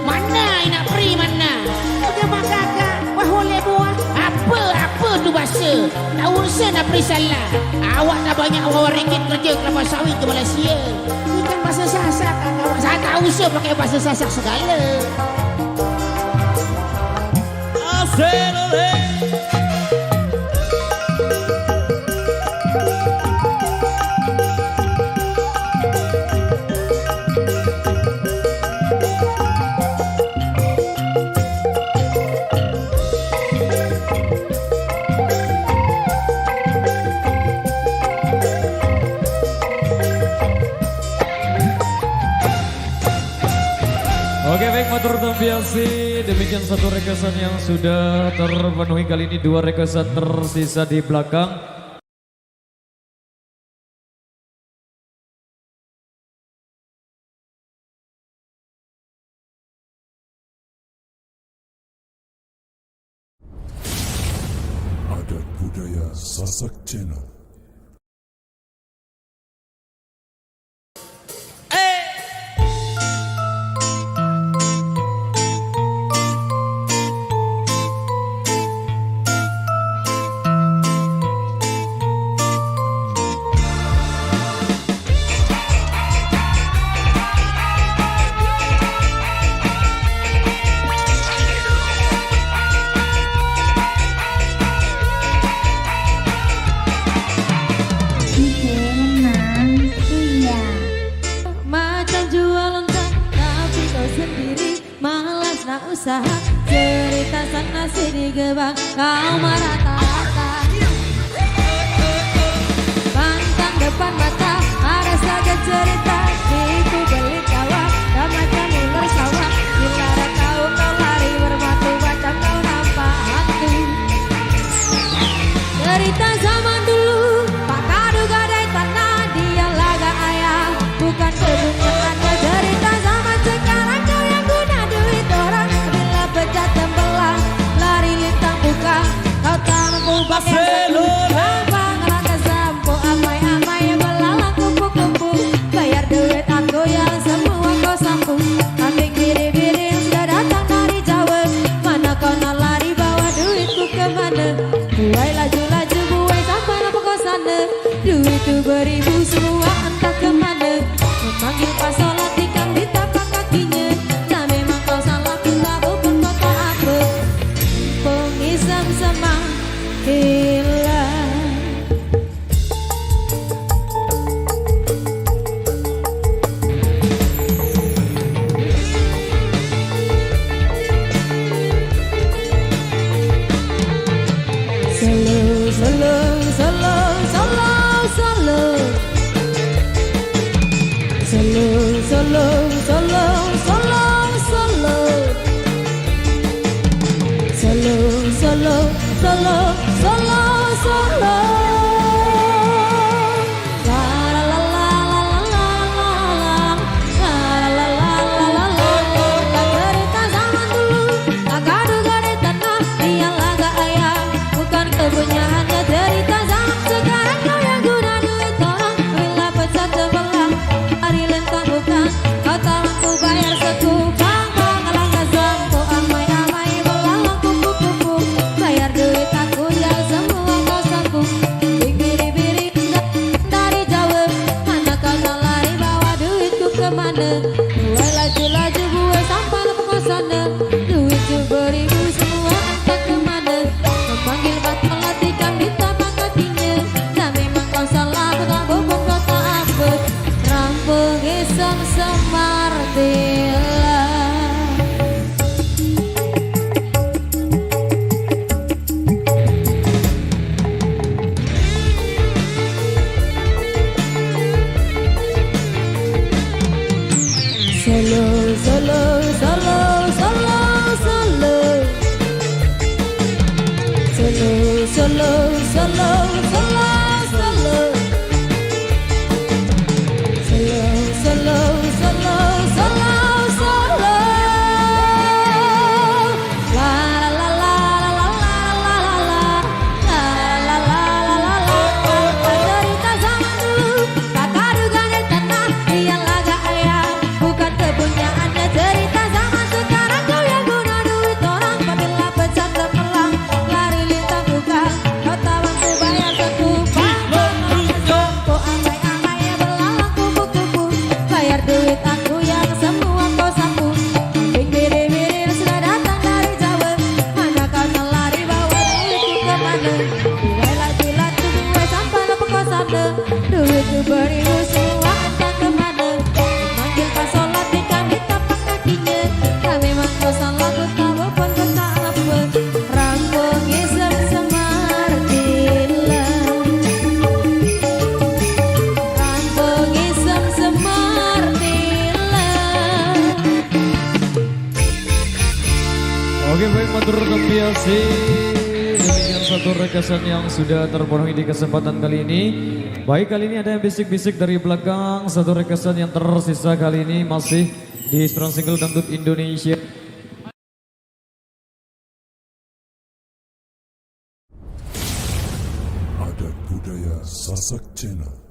Mana nak free mana? Udah makaka, wah boleh buah. Apa tu bahasa? Tak usah nak free salah. Awak dah banyak orang ringgit kerja kelapa sawit ke Malaysia. Ini kan bahasa Sasak kan awak. Saya tak usah pakai bahasa Sasak segala. Oke baik matur tampiasi, demikian satu requestan yang sudah terpenuhi kali ini, 2 requestan tersisa di belakang. Adat Budaya Sasak Channel. Macam jualan tak, tapi kau sendiri malas nak usaha. Cerita sana sini gebang, kau merata-rata. Pantang depan mata, ada saja cerita. Tipu beli kawan, dan macam ular sawah. Bila ada kau lari berbatu, macam kau nampak hantu. Cerita zaman dulu, Pak Kadu gadai tanah, dia laga ayah, bukan kebunyaan. Cerita zaman sekarang, kau yang guna duit orang. Bila pecat tembelang, lari lintang buka. Kau tak mampu pakai seluruh. Gampang rata sampo, amai-amai belalang kupu-kupu. Bayar dulu Oke baik matur kambiasi. Demikian satu rekasan yang sudah terpenuhi di kesempatan kali ini. Baik kali ini ada yang bisik-bisik dari belakang. Satu rekasan yang tersisa kali ini masih di Strong Single Dangdut Indonesia. Adat budaya Sasak Channel.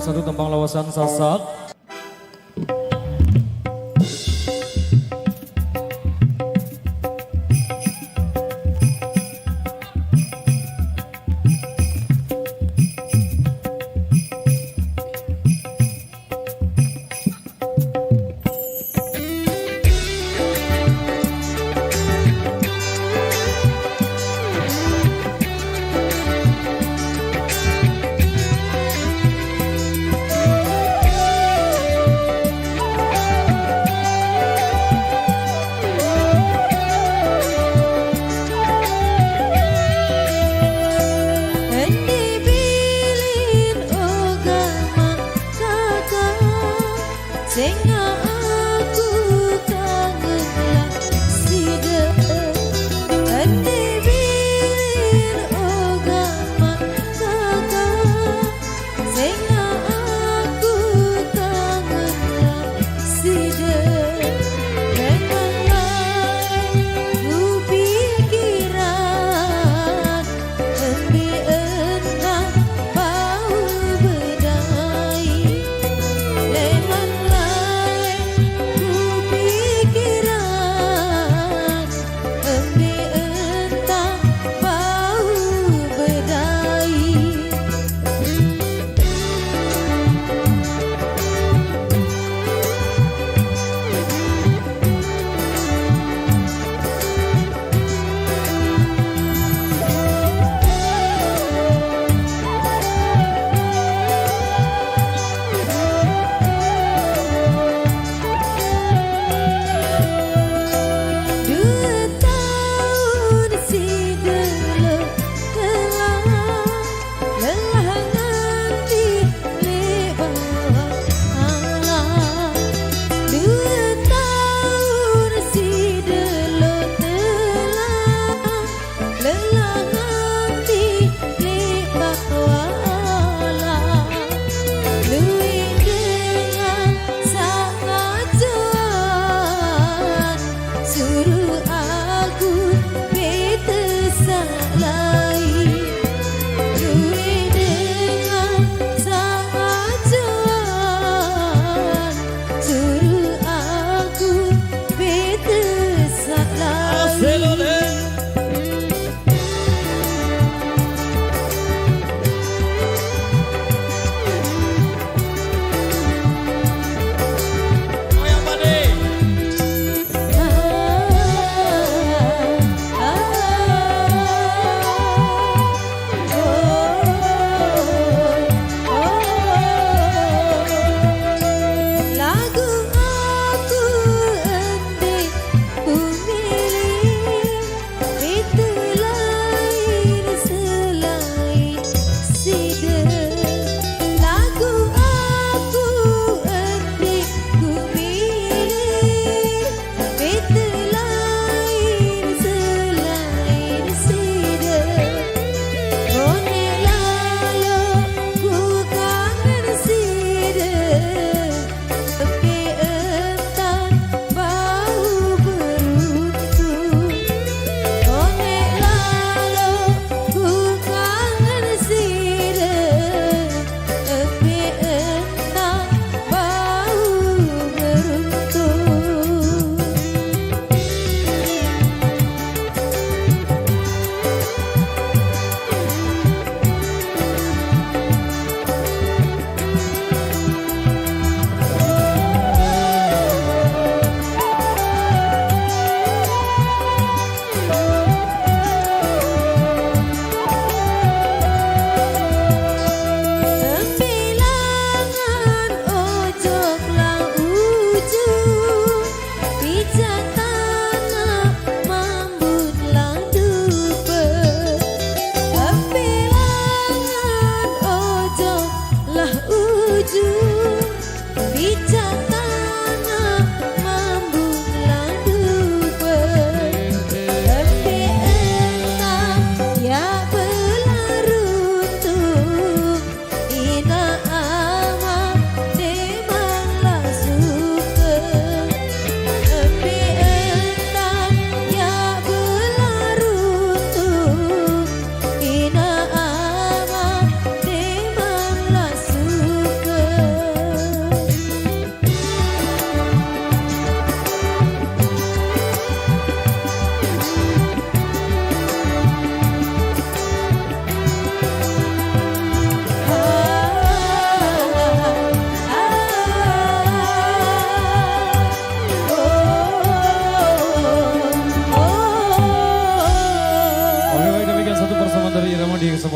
satu tembang lawasan Sasak.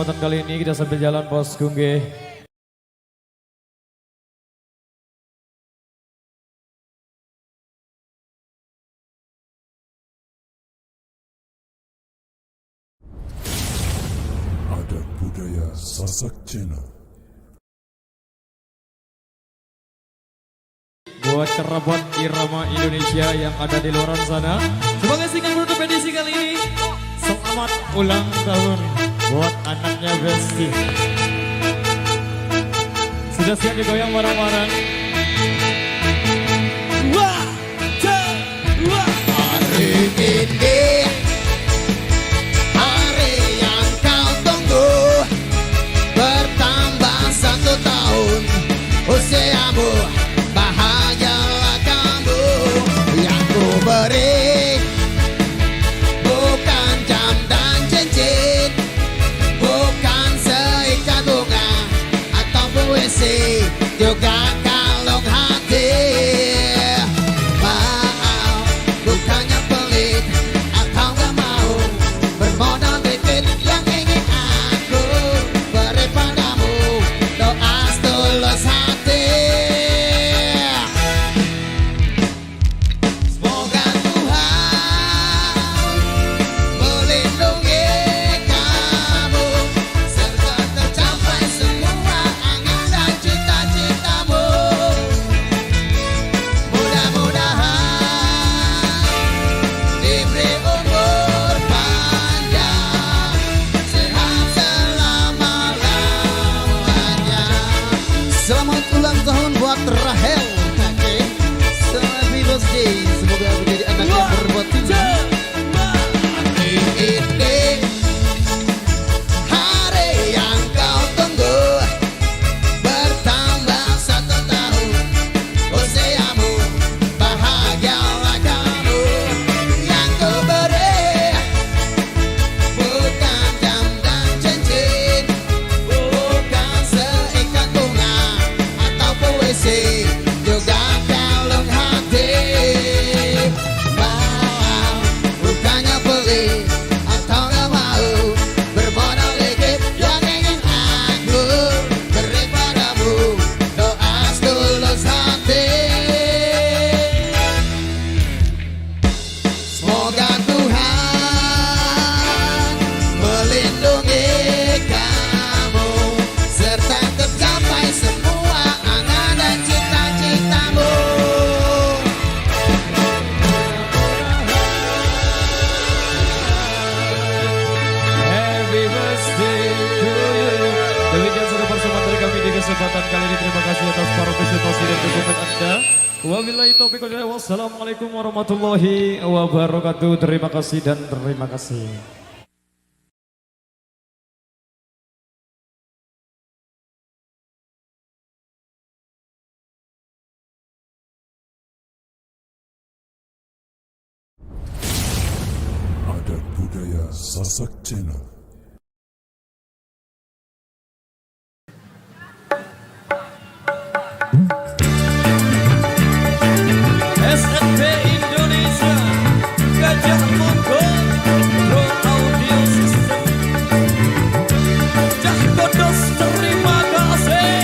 kesempatan kali ini kita sambil jalan bosku nggih. Adat budaya Sasak Cina. Buat kerabat irama Indonesia yang ada di luar sana, sebagai single penutup edisi kali ini, selamat ulang tahun buat anaknya Besti. Sudah siap digoyang bareng-bareng? Wah, wah. Hari ini hari yang kau tunggu, bertambah 1 tahun usiamu, bahagialah kamu. Yang ku beri bukan jam dan cincin, bukan seikat bunga atau puisi, juga kalung hati. Maaf, bukannya pelit atau gak mau bermodal dikit, yang ingin aku beri padamu doa setulus hati. Semoga Tuhan melindungi kamu, serta tercapai semua angan dan cita-citamu. Mudah-mudahan diberi umur panjang, sehat selama-lamanya. Selamat ulang tahun buat Rahel. Selamat happy birthday. Semoga menjadi anak yang berbakti. Ini hari yang kau tunggu, bertambah 1 tahun usiamu, bahagialah kamu. Yang ku beri bukan jam dan cincin, bukan seikat bunga atau puisi, juga kalung hati. Maaf, bukannya pelit atau gak mau bermodal dikit, yang ingin aku beri padamu doa setulus hati. Semoga Tuhan melindungi kamu, serta tercapai semua angan dan cita-citamu. Happy birthday to you. Demikian sudah persembahan dari kami di kesempatan kali ini. Terima kasih atas partisipasi dan dukungan Anda. Wabillahi taufiq wal hidayah. Wassalamualaikum warahmatullahi wabarakatuh. Terima kasih dan terima kasih. Adat budaya Sasak Cina. SNP Indonesia Gajah Munggo Pro Audio System Cah Kodos terima kasih.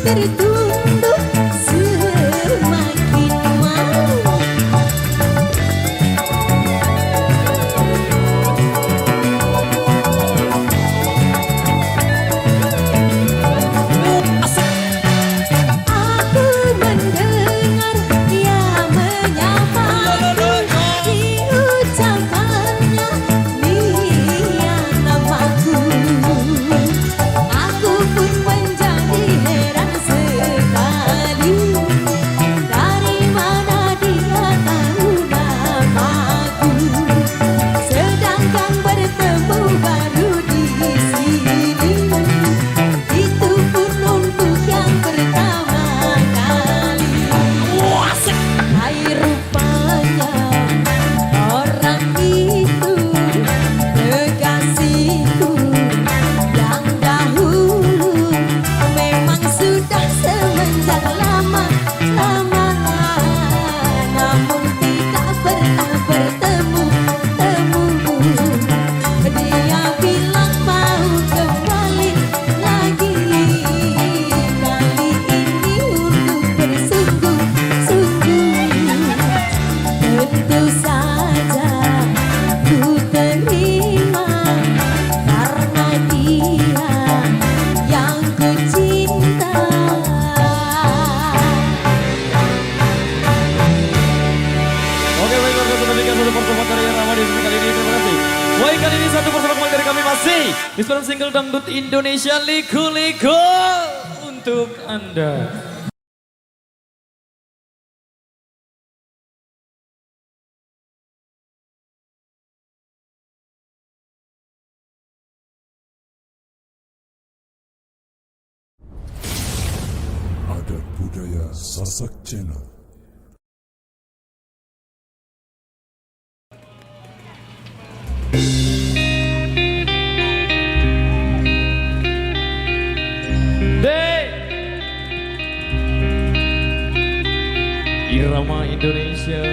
tertunduk semakin malu. Aku mendengar dia menyapa, diucapannya dia namaku. Aku pun menjadi heran sekali, dari mana dia tahu namaku, sedangkan bertemu baru di sini. Itu pun untuk yang pertama kali. Hai rupanya orang itu kekasihku yang dahulu, memang sudah semenjak lama, namun tidak pernah bertemu. Dia bilang mau kembali lagi, kali ini untuk bersungguh-sungguh. Tentu saja ku terima, karena dia yang ku cinta. Oke, baik, warga demikian satu pertemuan dari Rama di sini kali ini. Terima kasih. Baik, kali ini satu pertemuan dari kami masih di film single Dangdut Indonesia Liku-Liku untuk Anda. Adat Budaya Sasak Channel. Irama Indonesia.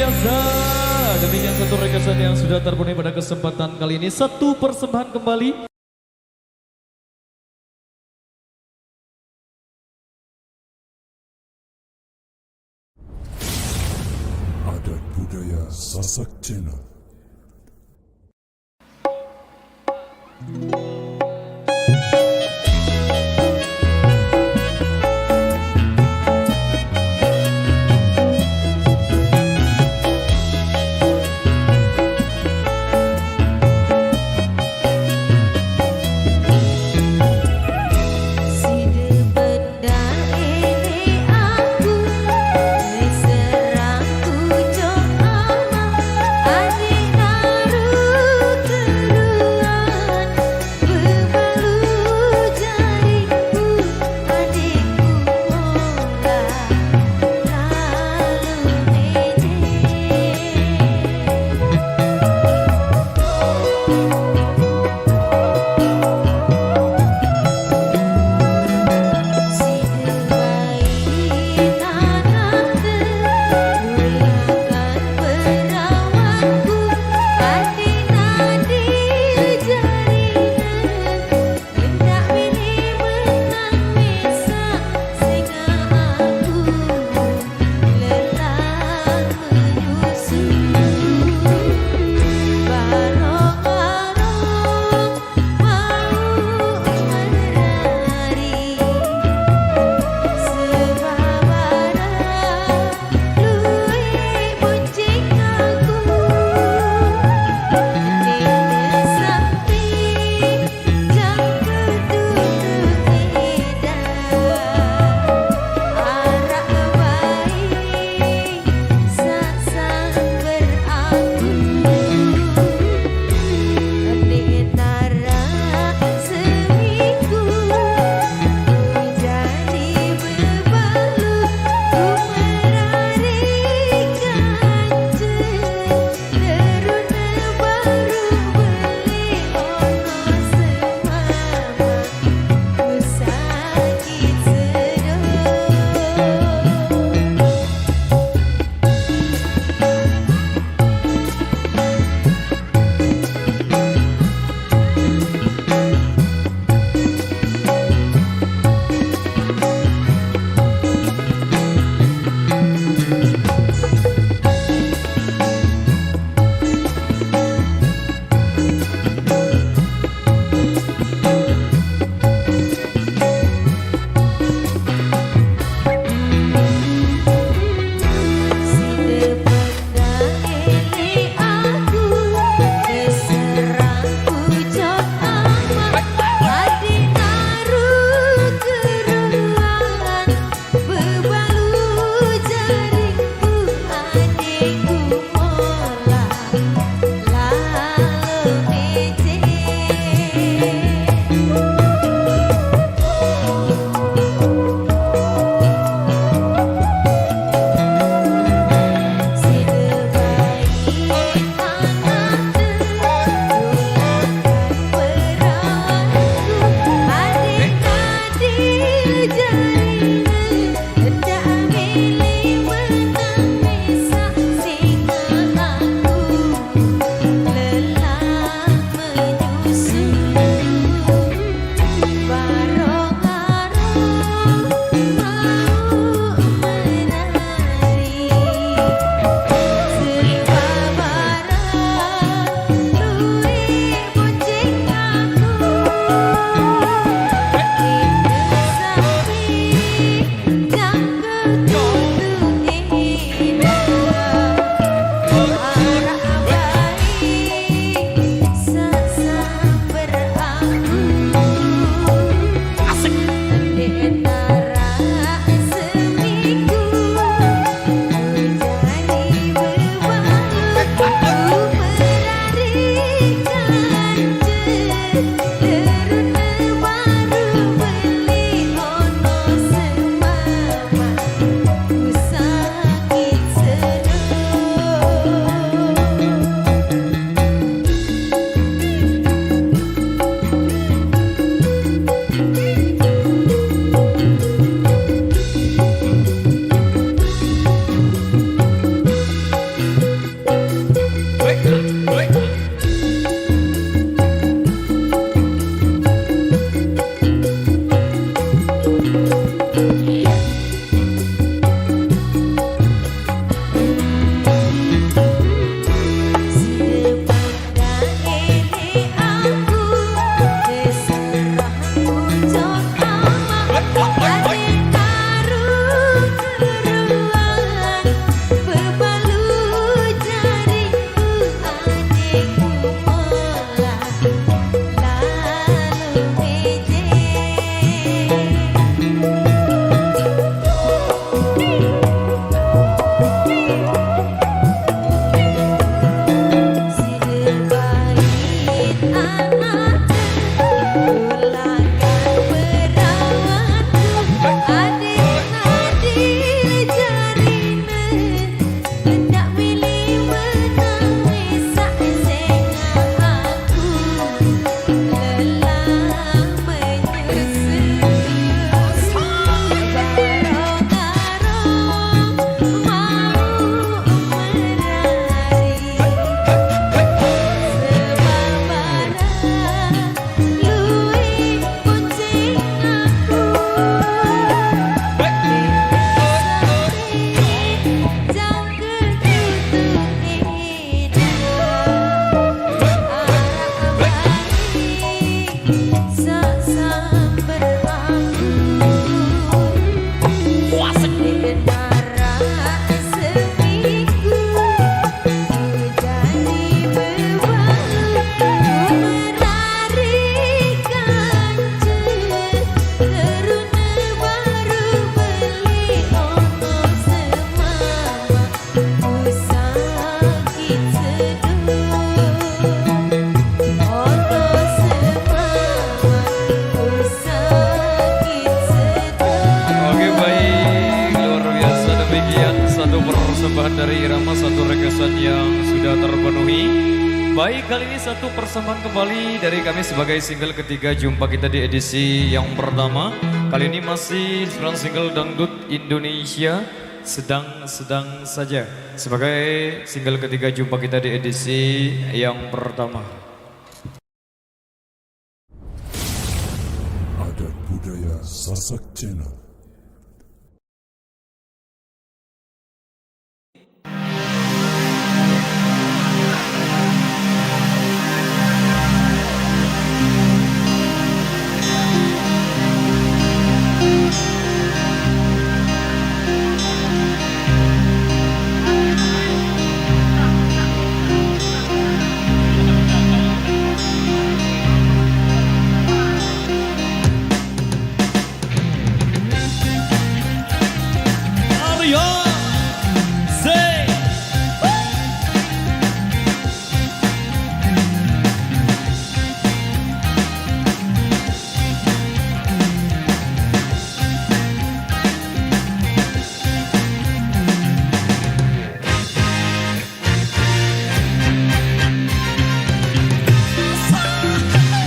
biasa. Demikian satu rekesan yang sudah terpenuhi pada kesempatan kali ini. Satu persembahan kembali. Adat budaya Sasak Channel. Adik naruh keruan persembahan dari Irama, satu requestan yang sudah terpenuhi. Baik, kali ini satu persembahan kembali dari kami sebagai single ketiga. Jumpa kita di edisi yang pertama. Kali ini masih single dangdut Indonesia sedang saja. Sebagai single ketiga, jumpa kita di edisi yang pertama. Adat Budaya Sasak Channel.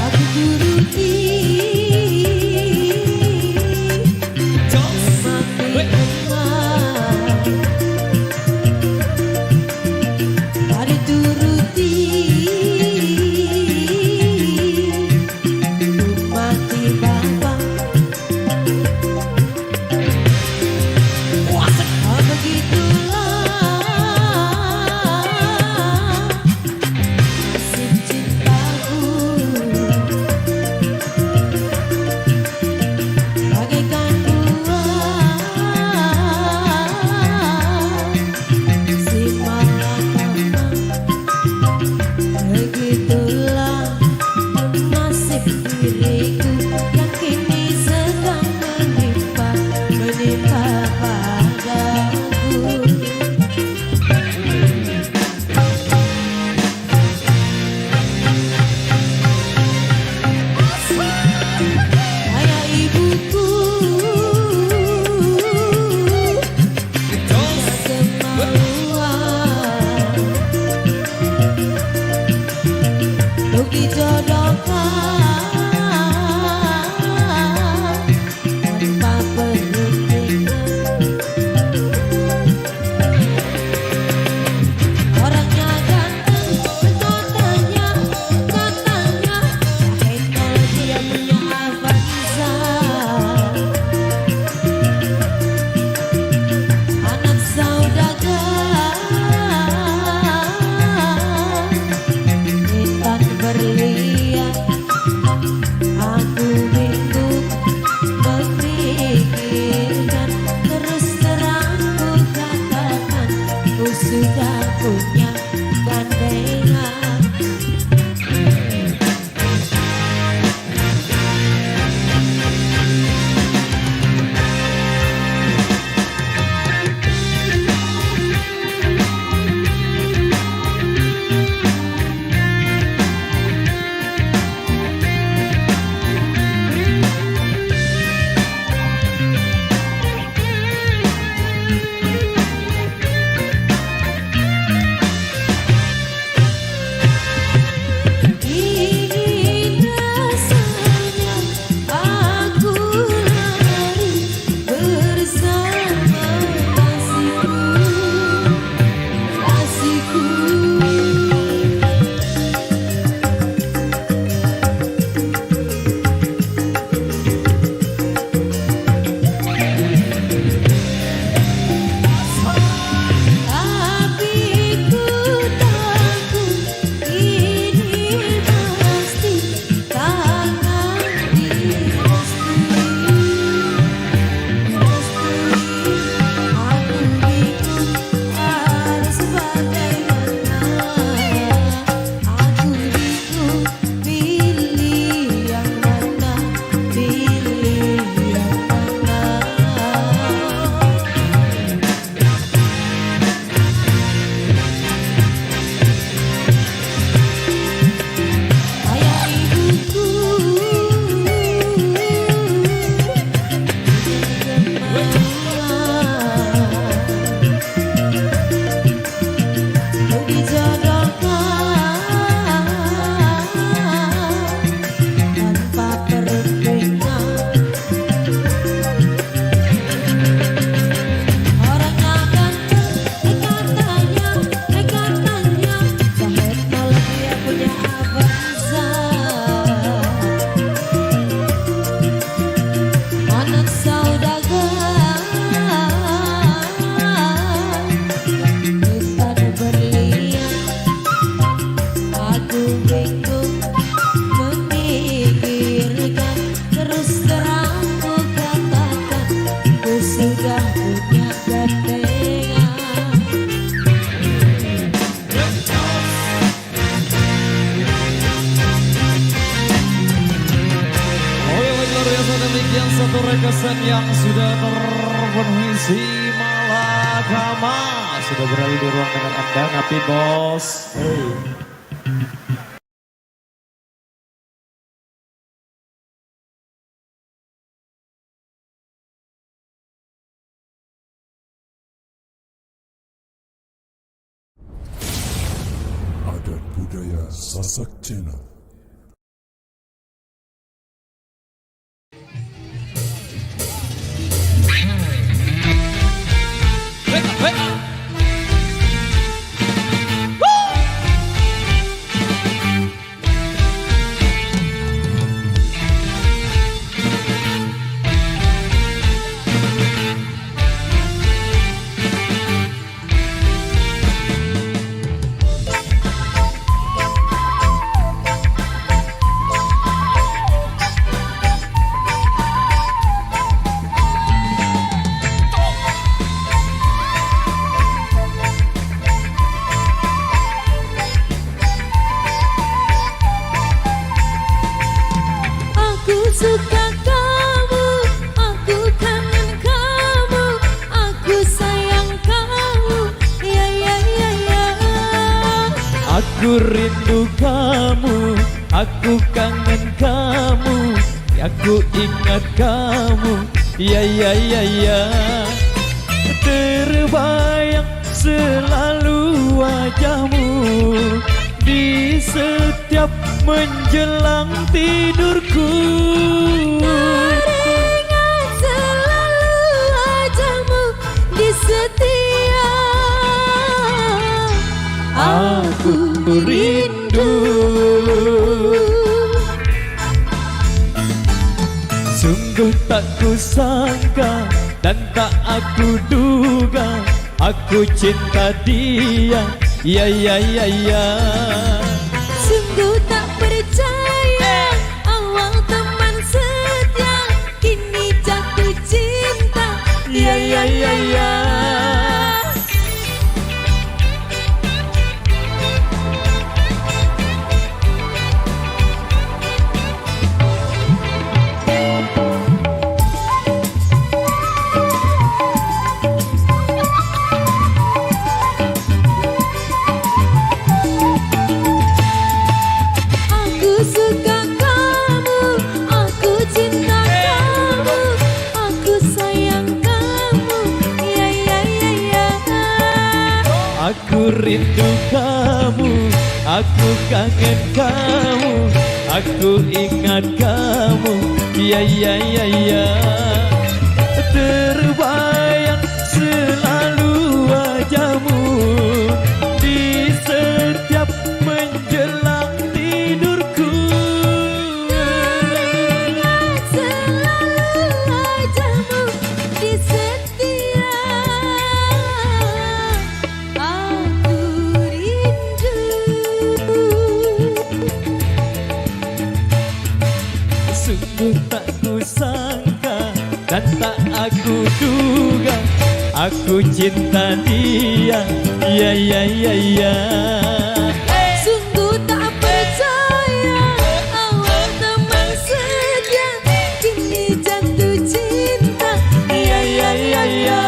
Aku turuti Sampai kemana yang sudah terpenuhi si malakama sudah berada di ruang dengan Anda, Napi Bos. Hey. Adat budaya Sasak Channel. Suka kamu, aku kangen kamu, aku sayang kamu, ya ya ya ya. Aku rindu kamu, aku kangen kamu, aku ingat kamu, ya ya ya ya. Terbayang selalu wajahmu di setiap menjelang tidurku. Teringat selalu wajahmu di setiap Aku rindu. Sungguh tak kusangka dan tak aku duga, aku cinta dia, ya ya ya ya. Sungguh tak percaya, awal teman setia, kini jatuh cinta, Ya ya ya ya. Aku suka kamu, aku cinta kamu, aku sayang kamu, ya ya ya ya. Aku rindu kamu, aku kangen kamu, aku ingat kamu, ya ya ya ya. Terbayang selalu wajahmu di setiap menjelang tidurku. Teringat selalu wajahmu di setiap aku rindu. Sungguh tak kusangka dan tak aku duga, aku cinta dia, ya ya ya ya. Sungguh tak percaya, awal teman setia, kini jatuh cinta, Ya ya ya ya.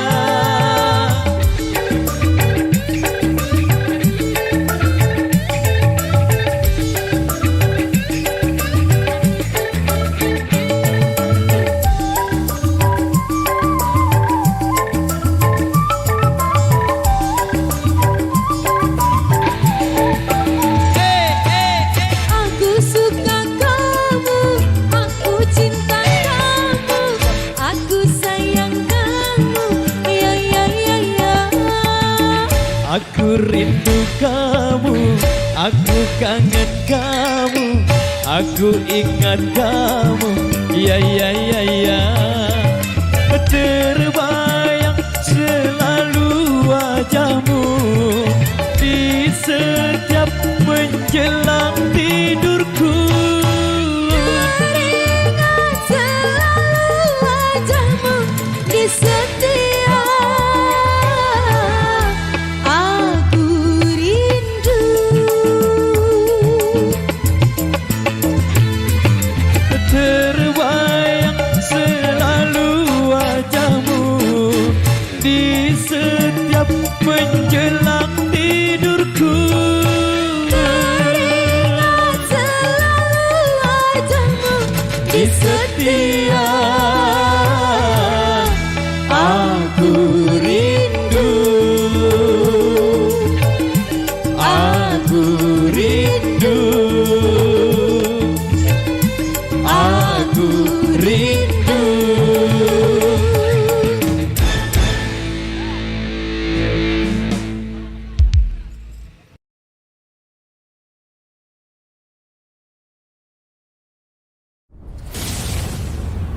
Aku suka kamu, aku cinta kamu, aku sayang kamu, ya ya ya ya. Aku rindu kamu, aku kangen kamu, aku ingat kamu, ya ya ya ya. Terbayang selalu wajahmu di setiap menjelang tidurku. Teringat selalu wajahmu di setiap aku rindu. Terbayang selalu menjelang tidurku. Teringat selalu wajahmu di setiap aku rindu, aku rindu, aku rindu.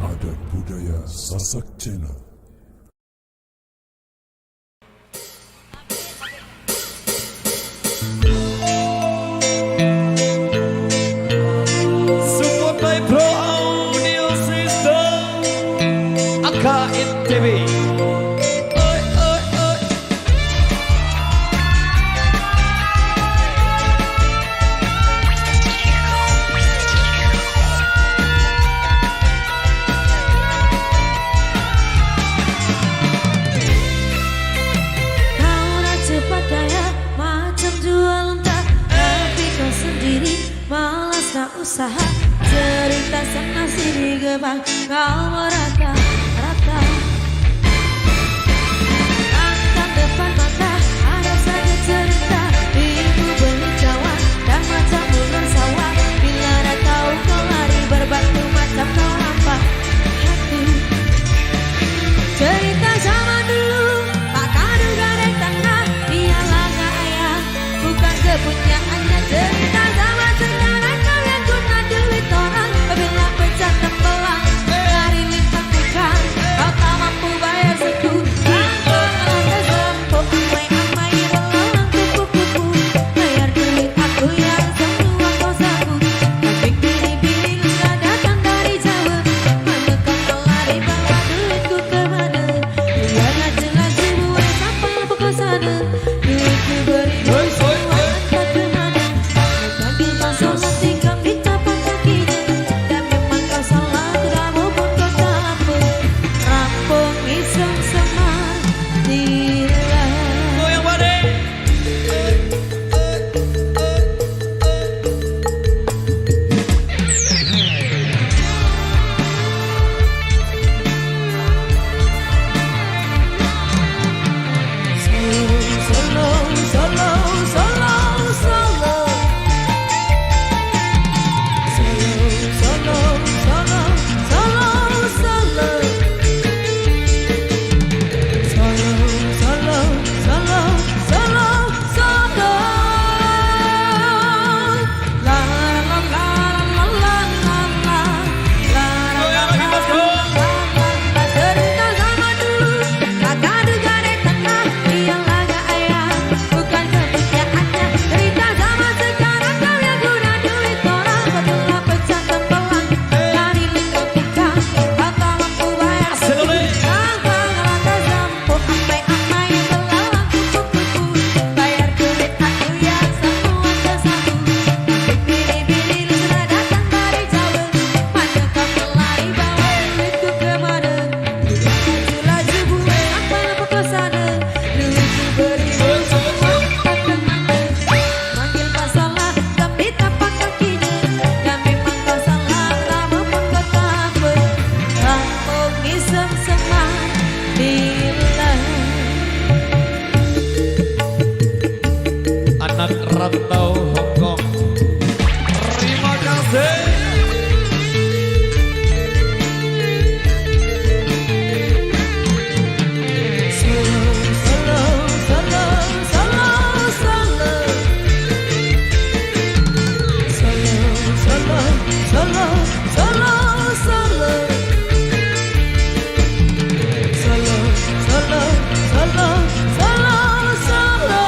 Adat budaya Sasak Channel. Support by Pro Audio System AKNTV. Oi, oi, oi. Kau nak cepat kaya macam jual unta, tapi kau sendiri malas nak usaha. Cerita sana sini gebang kau merata-rata. Angkat depan mata ada saja cerita, ibu beli cawan dan macam ular sawah. Bila dah tahu kau lari berbatu macam kau hampa hati. Cerita zaman dulu, Pak Kadu gadai tanah, dia laga ayah, bukan kepunyaannya. Cerita zaman sekarang, kalian guna duit orang, bila pecah tembelang, dari lipat bukan, kau tak mampu bayar suku. Rangkong lantai sempuk, amai-amai belalang kupu-kupu, bayar duit aku yang semua kau sapu. Tapi bini-bini lu sudah datang dari Jawa, mana kau lari bawa duitku kemana? Biarlah jelas buat sampai pokok sana, duitku beri semua entah kemana. Panggil masuk tinggal di tapak kakinya, dan memang kau salah kamu pun kau tak apa. Rampung iseng semar dilah. Goyang badai. Solo, solo, solo, solo. Solo, solo, solo, solo, solo. Solo, solo, solo, solo, solo. La la la la la la la. La la la la la la. Cerita zaman dulu, Pak Kadu gadai tanah, dia laga ayah, bukan kepunyaannya. Cerita zaman sekarang, kalian guna duit orang, betulah pecah tembelang, dari lingkar tikar, kau tak mampu bayar suku. Rangkong lantai sempuk, amai-amai belalang kupu-kupu, bayar duit aku yang semua tersapu. Tapi bini-bini lu sudah datang dari Jawa, mana kau kelari bawa duitku kemana? Laju-laju buat apa pokok sana, duitku beri semua tak kemana. Panggil masalah tapi tapak kakinya, dan memang kau salah kamu pun kau tak apa. Rampung iseng semar dilah. Anak rantau Hong Kong. Terima kasih. Solo, solo, solo, solo, solo. Solo, solo, solo, solo. Solo, solo, solo, solo, solo.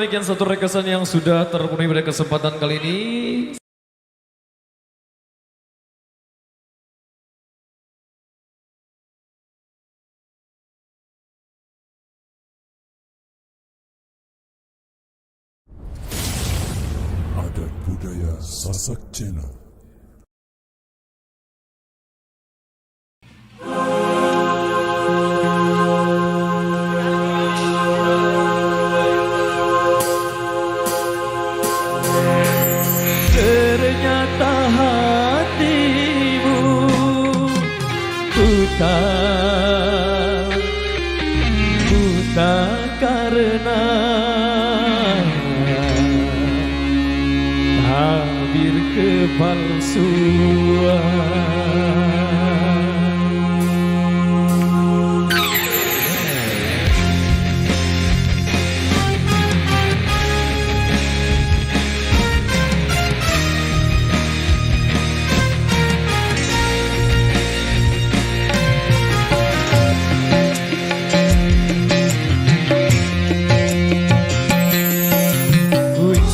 demikian satu requestan yang sudah terpenuhi pada kesempatan kali ini. Adat budaya Sasak Channel. Ternyata hatimu buta, buta karena tabir kepalsuan.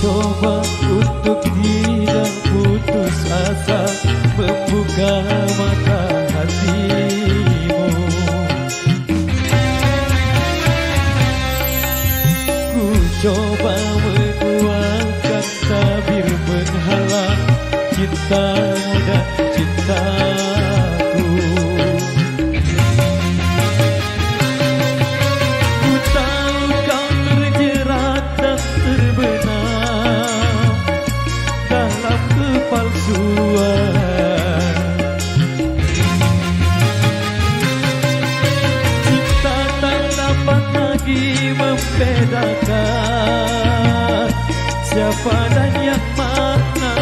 Coba untuk tidak putus asa, membuka mata hatimu. Ku coba menguatkan tabir menghalang cintamu dan cintaku. Ku tahu kau terjerat dan terbenam dalam kepalsuan. Cinta tak dapat lagi membedakan siapa dan yang mana.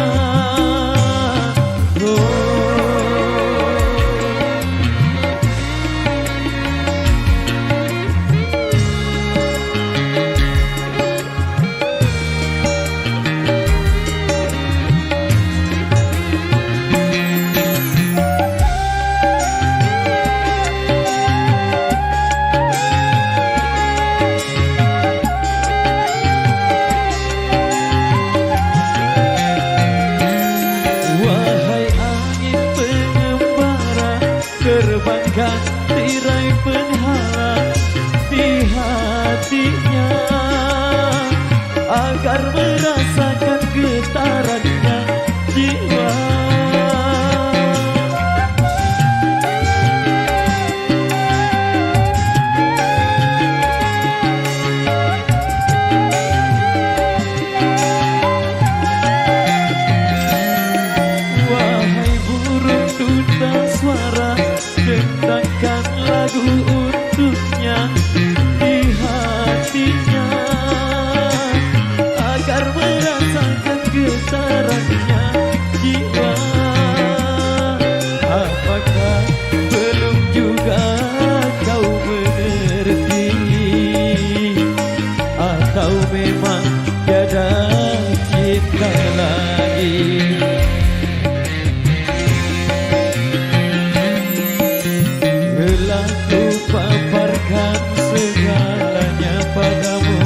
Wahai angin pengembara, terbangkan tirai penghalang di hatinya, agar merasakan getarannya jiwa. Wahai burung duta suara, dendangkan lagu untuknya di hatinya, agar merasakan getarannya jiwa. Apakah belum juga kau mengerti, atau memang tiada cinta lagi? Telah ku paparkan segalanya padamu,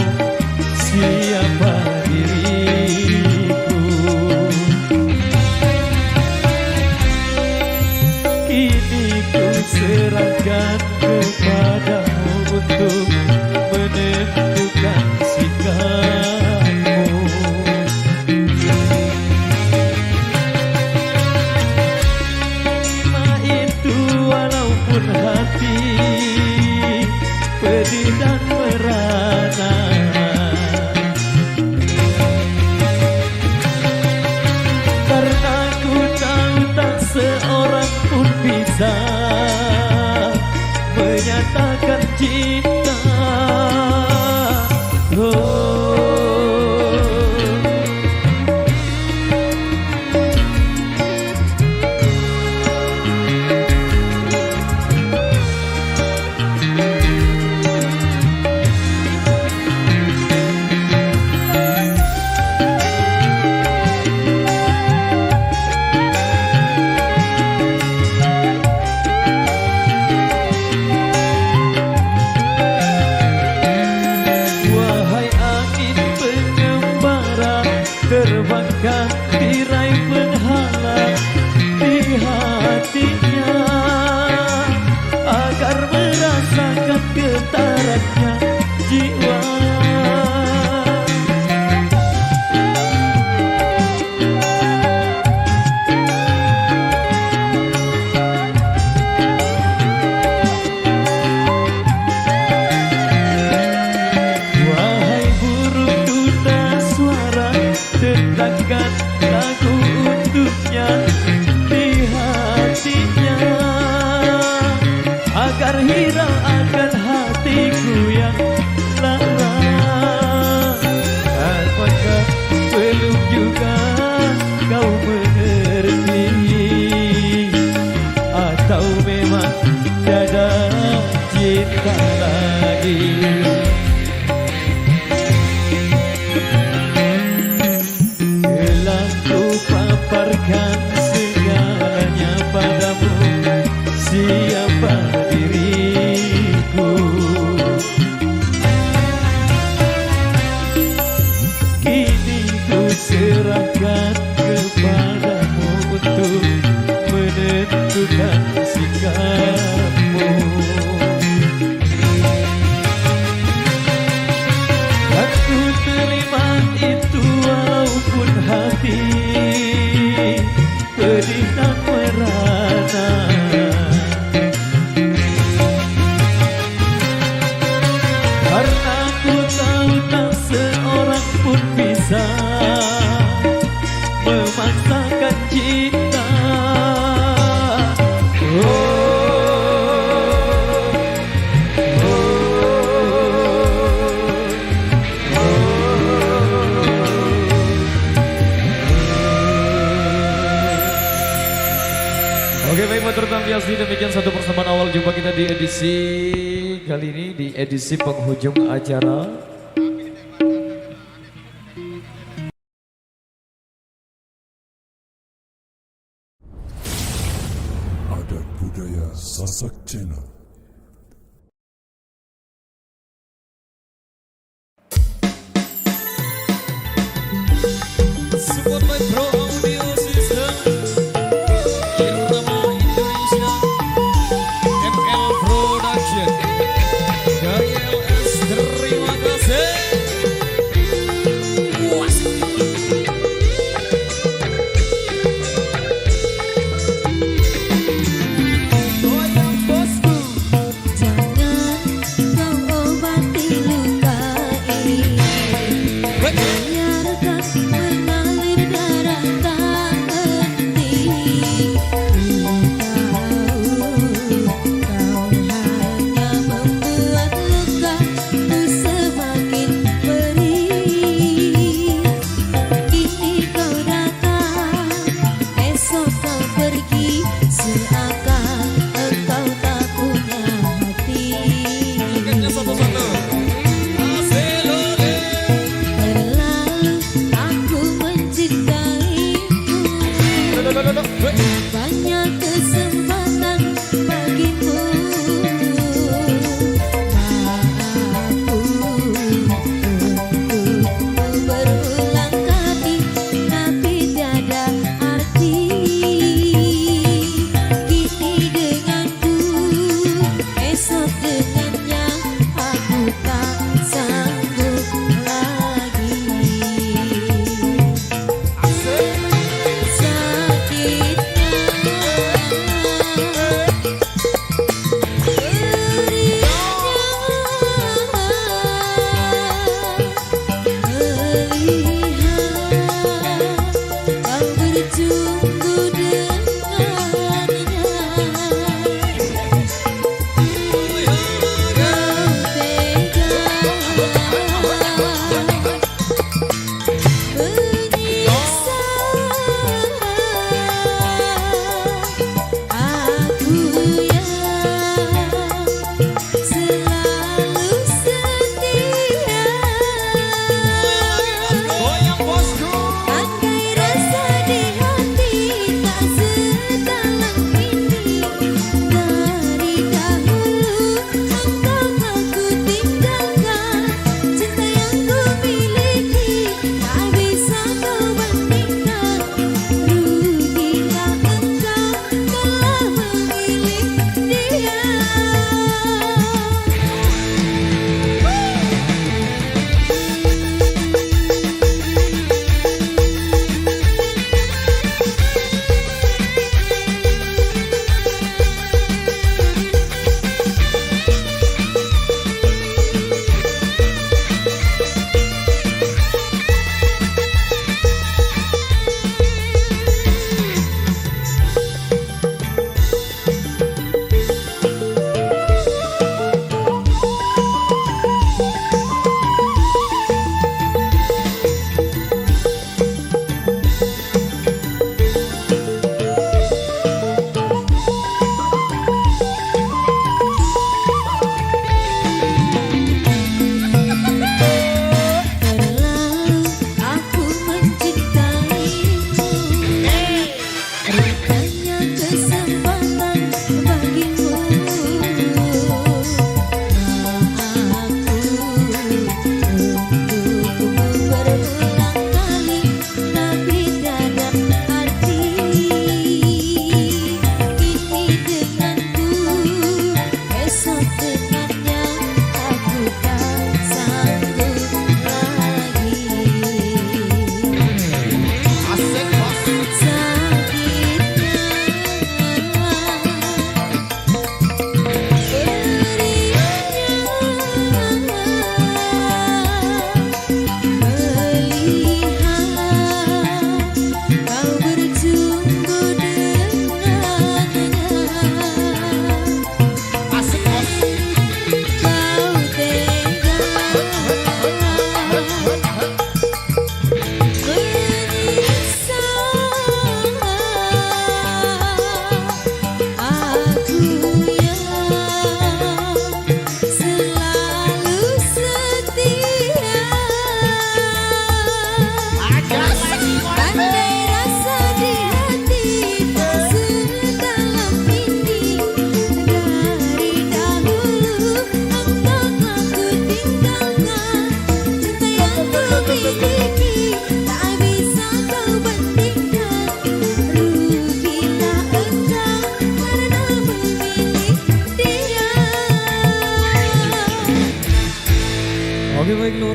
siapa diriku. Kini ku serahkan kepadamu untuk menentukan sikapmu. lagu untuknya di hatinya, agar hirau akan hatiku yang lara. Apakah belum juga kau mengerti, atau memang tiada cinta lagi? Telah ku paparkan segalanya padamu, siapa diriku. Kini ku serahkan kepadamu untuk menentukan sikapmu. Dan ku terima itu walaupun hati pedih dan merana. Karena ku tahu tak seorang pun bisa memaksakan cinta. Oke, baik motor tampiasi, demikian satu persembahan awal jumpa kita di edisi kali ini, di edisi penghujung acara. Adat budaya Sasak Channel. Support by Pro Audio System, Irama Indonesia, ML Production, dari LS, terima kasih. Goyang bosku. Jangan kau obati luka ini, biarkan mengalir darah tak henti. Ku tahu kau hanya membuat lukaku semakin perih. Kini kau datang, esok kau pergi, seakan engkau tak punya hati. Terlalu aku mencintaimu, banyak kesempatan bagimu. Maafku untuk berulang kali, tapi tiada arti. Kini denganku, esok dengannya, aku tak sanggup lagi. Sakitnya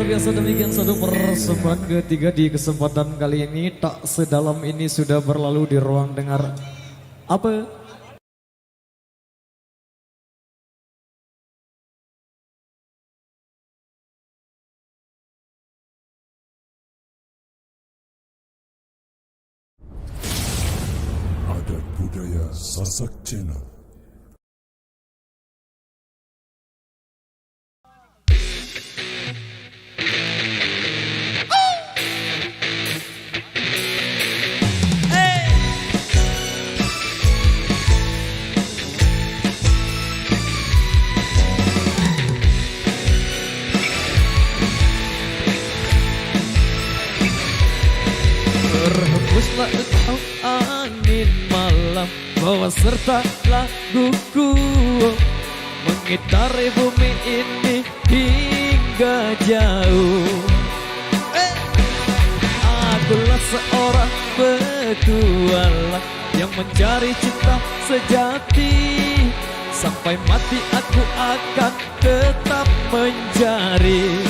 luar biasa, demikian satu persembahan ketiga di kesempatan kali ini. Tak sedalam ini sudah berlalu di ruang dengar. Apa? Adat budaya Sasak Channel. Berhembuslah engkau angin malam, bawa serta laguku mengitari bumi ini hingga jauh. Akulah seorang petualang yang mencari cinta sejati. Sampai mati aku akan tetap mencari.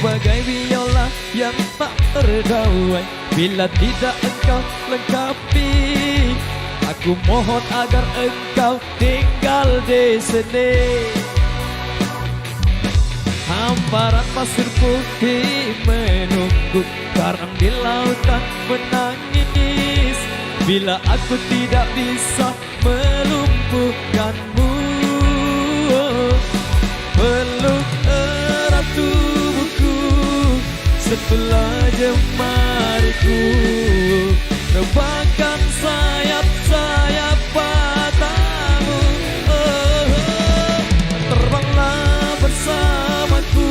Bagai biola yang tak terdauai, bila tidak engkau lengkapi. Aku mohon agar engkau tinggal di sini. Hamparan pasir putih menunggu, karang di lautan menangis. Bila aku tidak bisa melumpuhkanmu, peluk erat tubuhku, sentuhlah jemariku, rebahkan sayap-sayap matamu. Terbanglah bersamaku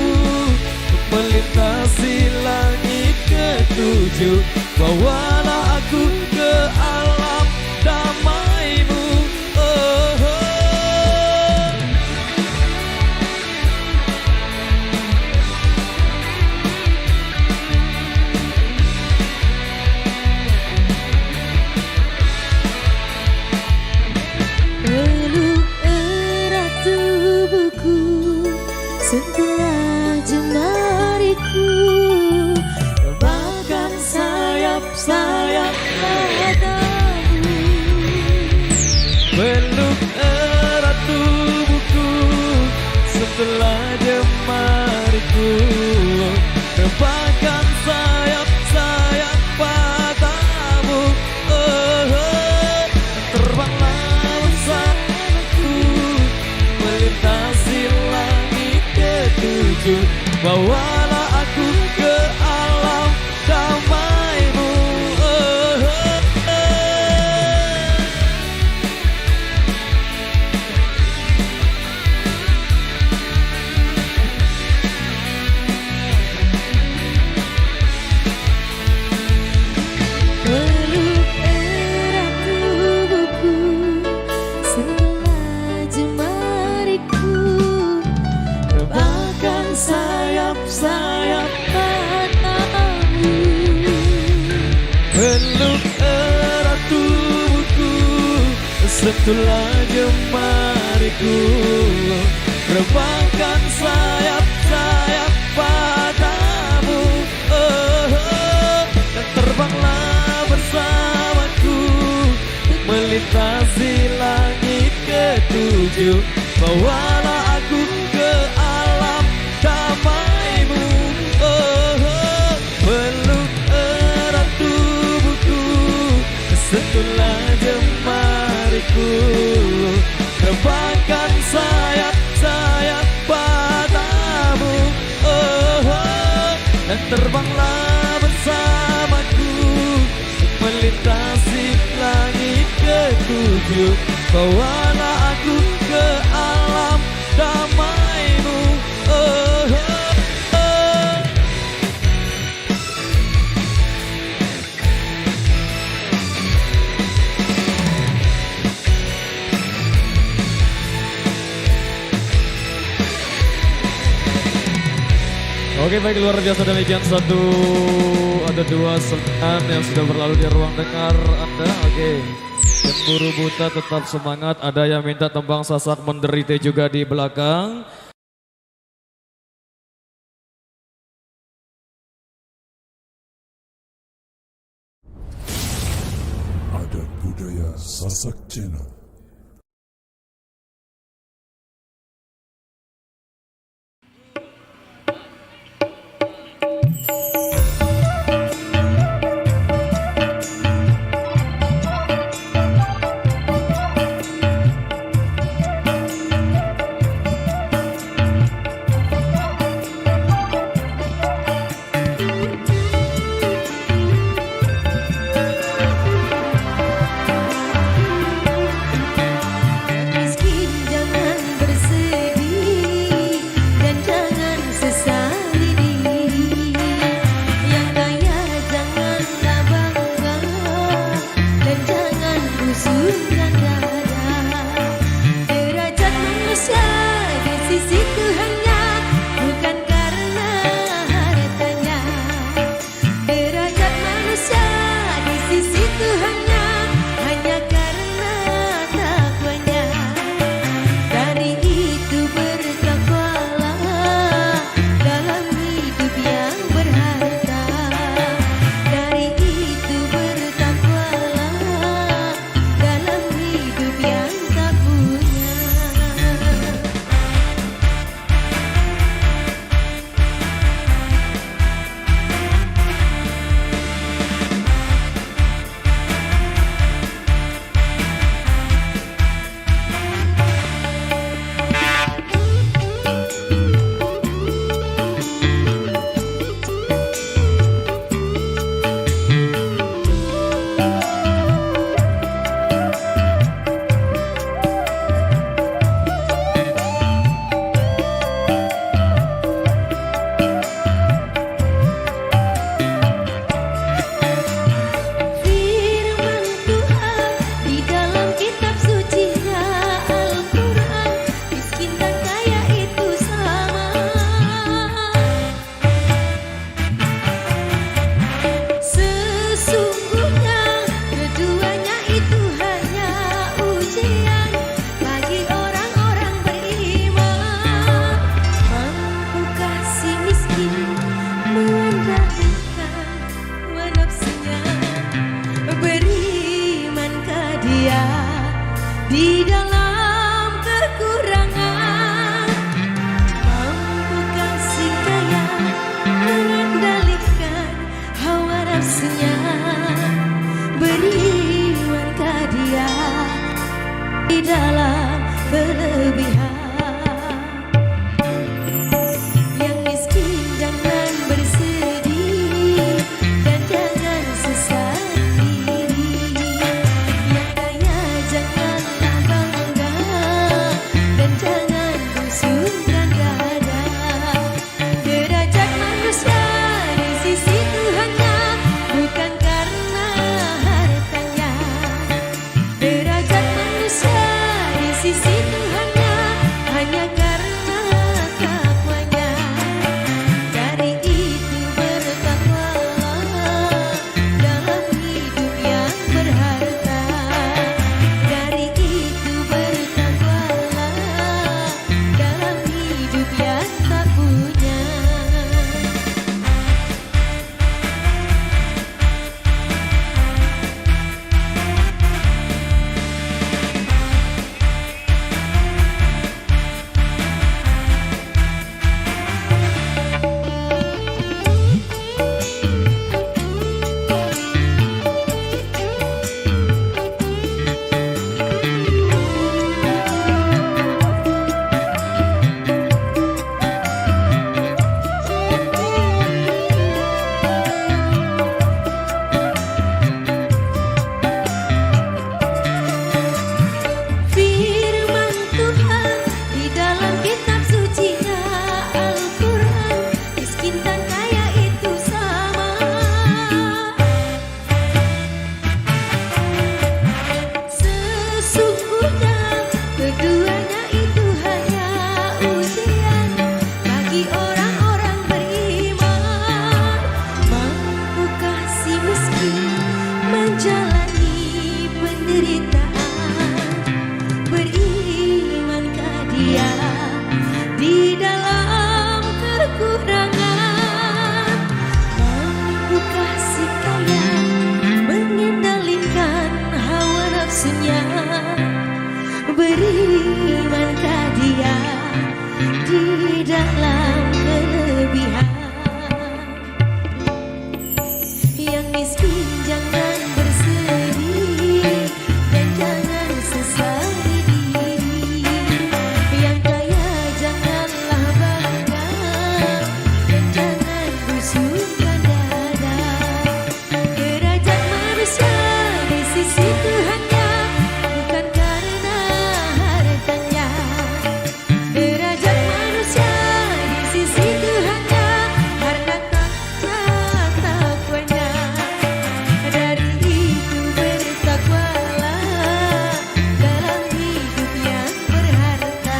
melintasi langit ketujuh. Bawalah aku ke alam damaimu. Peluk erat tubuhku, sentuhlah jemariku, rebahkan sayap-sayap matamu. Peluk erat tubuhku, sentuhlah jemariku, rebahkan sayap-sayap matamu. Terbanglah bersamaku melintasi langit ketujuh. Bawalah aku ke alam damaimu. Peluk erat tubuhku, sentuhlah jemariku, rebahkan sayap-sayap matamu. Peluk erat tubuhku, sentuhlah jemariku, rebahkan sayap-sayap matamu. Dan terbanglah bersamaku melintasi langit ketujuh. Bawalah aku ke alam damaimu. Peluk erat tubuhku, sentuhlah jemariku, rebahkan sayap-sayap matamu. Dan terbanglah bersamaku melintasi langit ketujuh. Bawalah aku ke alam damaimu. Oke baik, luar biasa demikian ada dua senan yang sudah berlalu di ruang dengar Anda. Oke, yang buru buta tetap semangat. Ada yang minta tembang Sasak Menderita juga di belakang. Adat budaya Sasak Cina. dalam kelebihan. Yang miskin jangan bersedih dan jangan sesali diri. Yang kaya janganlah bangga dan jangan busukkan dada. Derajat manusia di sisi Tuhannya bukan karena hartanya. Derajat manusia di sisi Tuhannya harta takwanya. Dari itu bertakwalah dalam hidup yang berharta.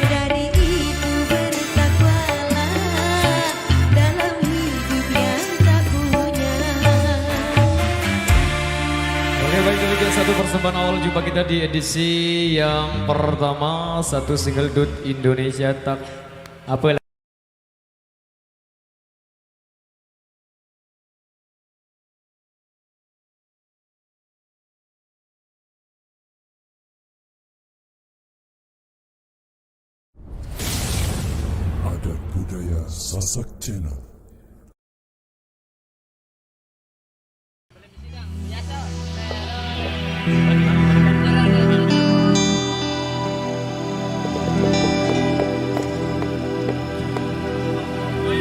Dari itu bertakwalah dalam hidup yang tak punya. Oke, baik, demikian satu persembahan awal jumpa kita di edisi yang pertama, satu single Dut Indonesia tak apa. Adat budaya Sasak Channel.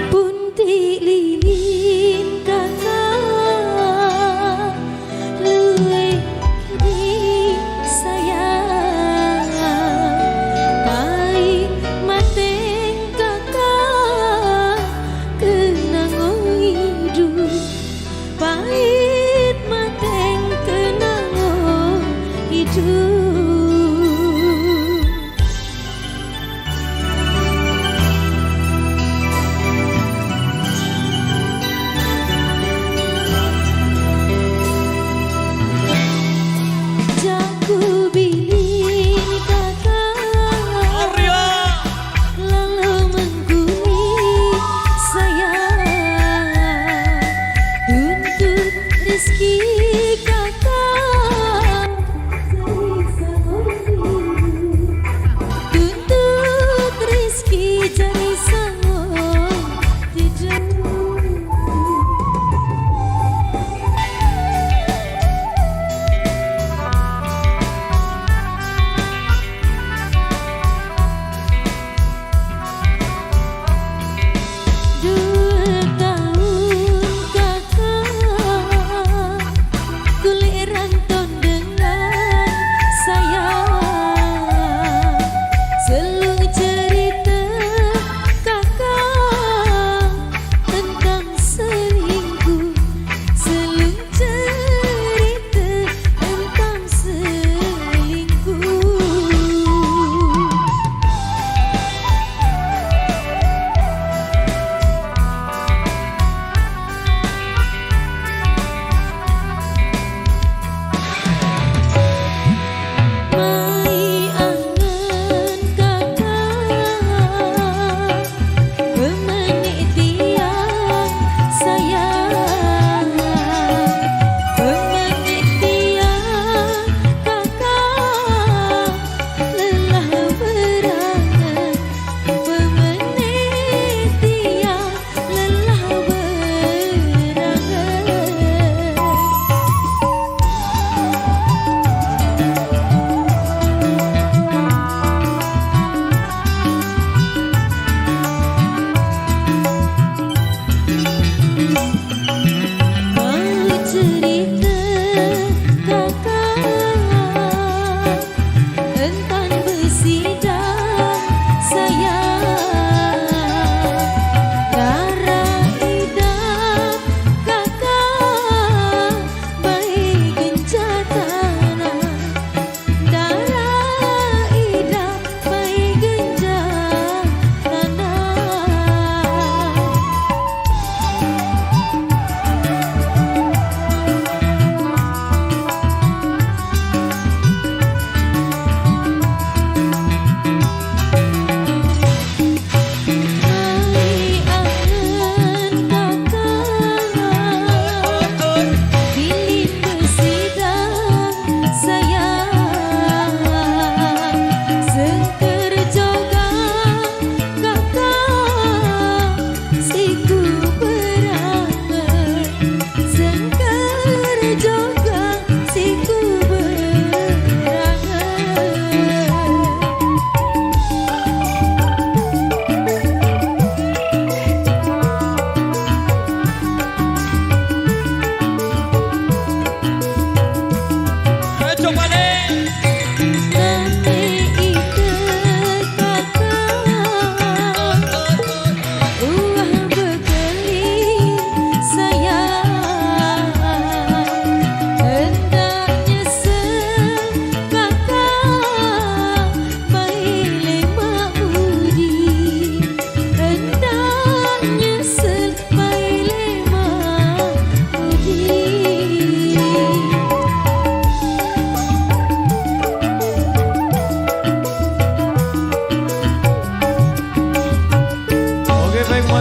Punti lilin kakak luwe di sayang. Pai mateng kakak ke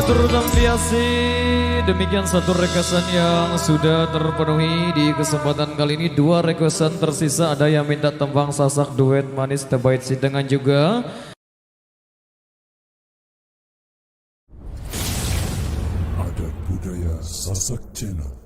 Matur tampiasi, demikian satu requestan yang sudah terpenuhi di kesempatan kali ini. Dua requestan tersisa, ada yang minta tembang sasak duet manis terbaik sidengan juga. Adat budaya Sasak Channel.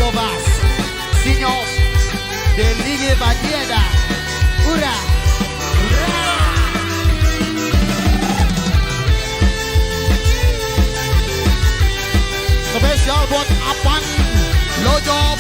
Gobas, Sinyos, Delige Badieda, Ura, spesial buat Apan Lojob.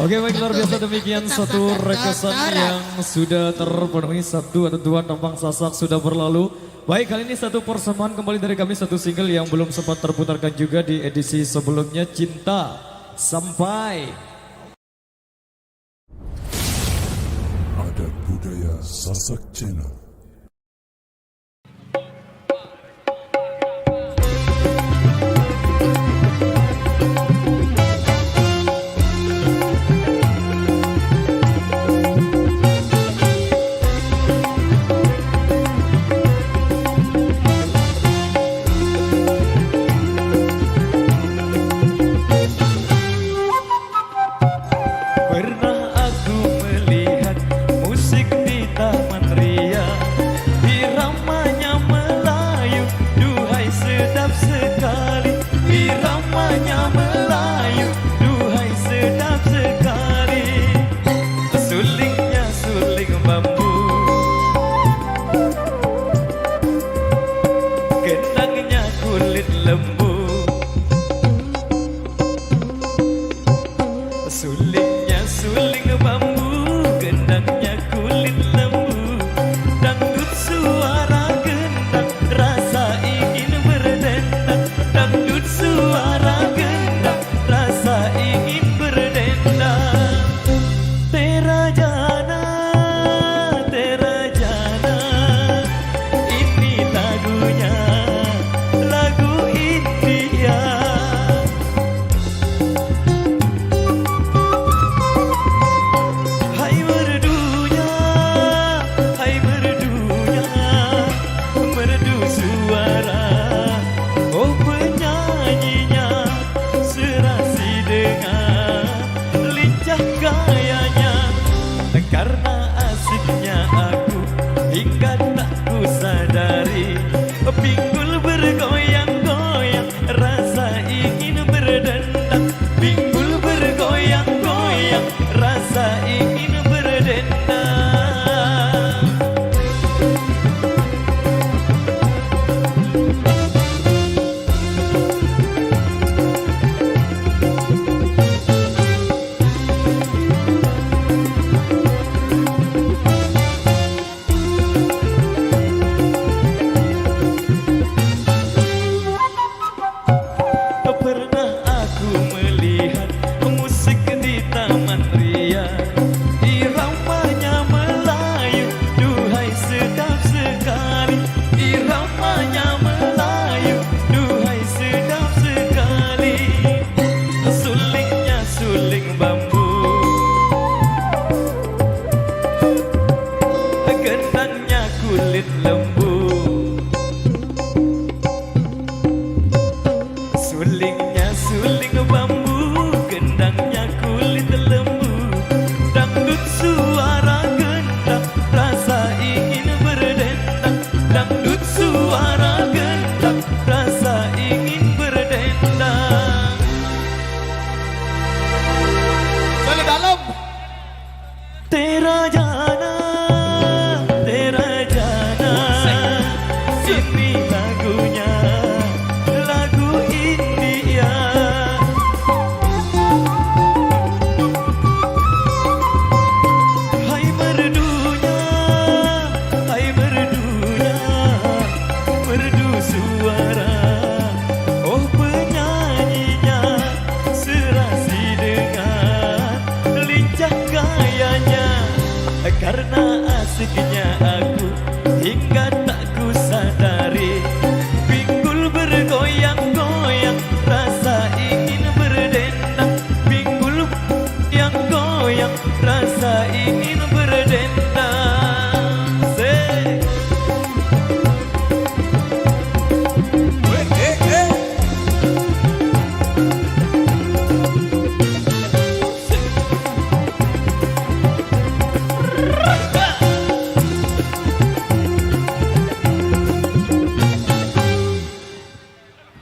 Oke baik, luar biasa demikian satu rekesan yang sudah terpenuhi. Satu atau dua tampang sasak sudah berlalu. Baik, kali ini satu persembahan kembali dari kami, satu single yang belum sempat terputarkan juga di edisi sebelumnya, Cinta Sampai. Adat budaya Sasak Channel. Pernah aku melihat musik di Taman Ria, iramanya Melayu, duhai sedap sekali. Iramanya Melayu, duhai sedap sekali. Sulingnya suling bambu, kenangnya kulit lembu. Sulingnya suling bambu, gendangnya kulit lembu. Dangdut suara gendang, rasa ingin berdendang. Dangdut suara gendang, rasa ingin berdendang. Terajana, terajana, ini lagunya, lagu India. Hai merdunya, merdu suara. Oh penyanyinya, serasi dengan lincah gayanya. Karena asiknya aku, hingga tak ku sadari. Pinggul bergoyang-goyang, rasa ingin berdendang. Pinggul bergoyang-goyang, rasa ingin berdendang. Pernah aku melihat musik di Taman Ria, iramanya Melayu, duhai sedap sekali. Iramanya Melayu, duhai sedap sekali. Sulingnya suling bambu, gendangnya kulit lembu. Sulingnya suling bambu, gendangnya kulit lembu. Dangdut suara gendang, rasa ingin berdendang. Dangdut suara gendang, rasa ingin berdendang. Balik dalam. Terajana, terajana, ini lagunya, lagu India. Hai merdunya, merdu suara. Oh penyanyinya, serasi dengan lincah gayanya. Karena asiknya aku, hingga tak ku sadari. Pinggul bergoyang-goyang, rasa ingin berdendang. Pinggul yang goyang, rasa ingin berdendang. Say.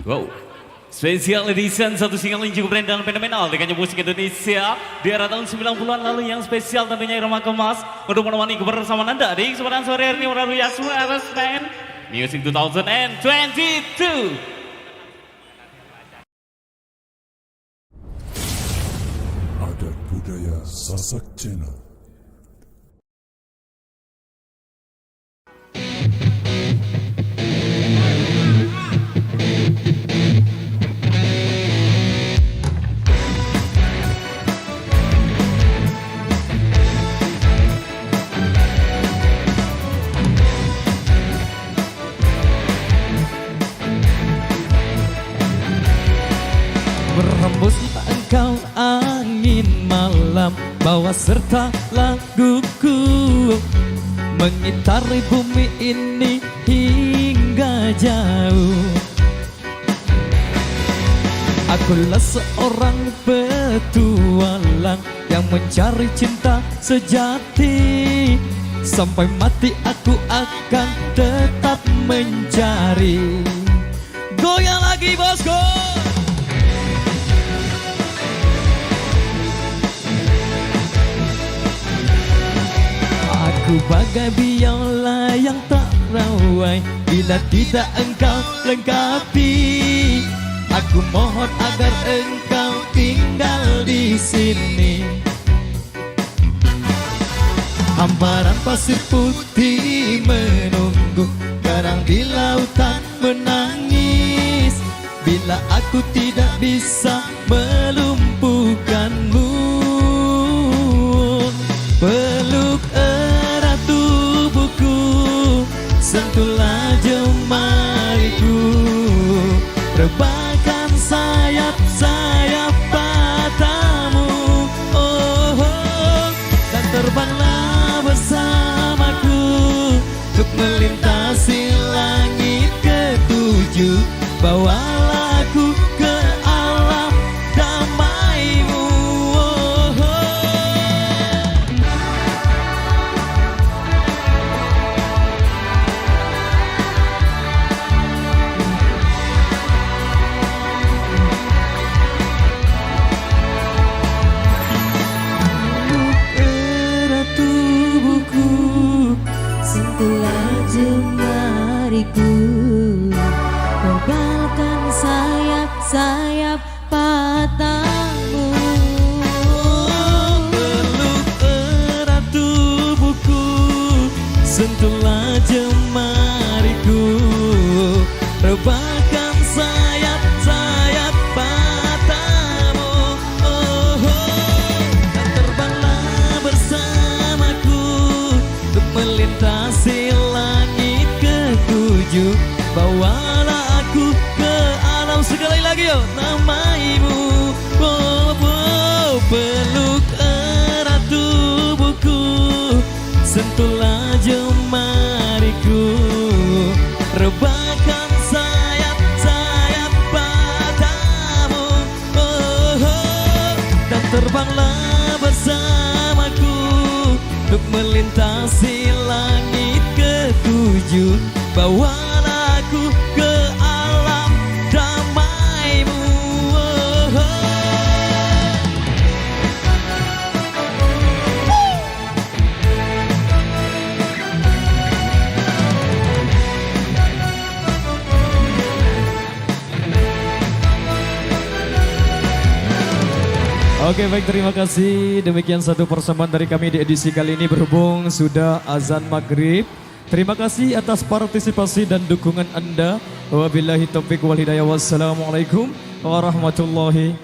Wow, spesial edition satu single yang cukup keren dan fenomenal dengan musik Indonesia di era tahun 90-an lalu yang spesial tentunya Irama Kemas untuk menemani kebersamaan Anda di kesempatan sore hari ini melalui Suara Stand Music 2022. Adat budaya Sasak Channel. Berhembus engkau angin malam, bawa serta laguku, mengitari bumi ini hingga jauh. Akulah seorang petualang yang mencari cinta sejati. Sampai mati aku akan tetap mencari. Goyang lagi bosku. Aku bagai biola yang tak rawai bila tidak engkau lengkapi. Aku mohon agar engkau tinggal di sini. Hamparan pasir putih menunggu, karang di lautan menangis bila aku tidak bisa melumpuhkanmu. Peluk erat tubuhku, sentuhlah jemariku, rebahkan sayap-sayap matamu, oh, oh, dan terbanglah bersamaku untuk melintasi langit ketujuh. Bawalah aku ke alam damaimu, oh, oh. Erat tubuhku, sentuhlah jemariku, tebalkan sayap-sayap matamu. Peluk erat tubuhku, sentuhlah jemariku, rebahkan sayap-sayap matamu, oh, oh. Dan terbanglah bersamaku untuk melintasi langit ketujuh. Bawalah aku ke alam, sekali lagi yo, namaimu, oh, oh. Peluk erat tubuhku, sentuhlah jemariku, rebahkan sayap-sayap matamu, oh, oh. Dan terbanglah bersamaku untuk melintasi langit ketujuh. Bawalah aku ke alam damaimu, oh, oh. Oke, baik, terima kasih. Demikian satu persembahan dari kami di edisi kali ini, berhubung sudah azan maghrib. Terima kasih atas partisipasi dan dukungan Anda. Wabillahi taufiq wal hidayah. Wassalamualaikum warahmatullahi.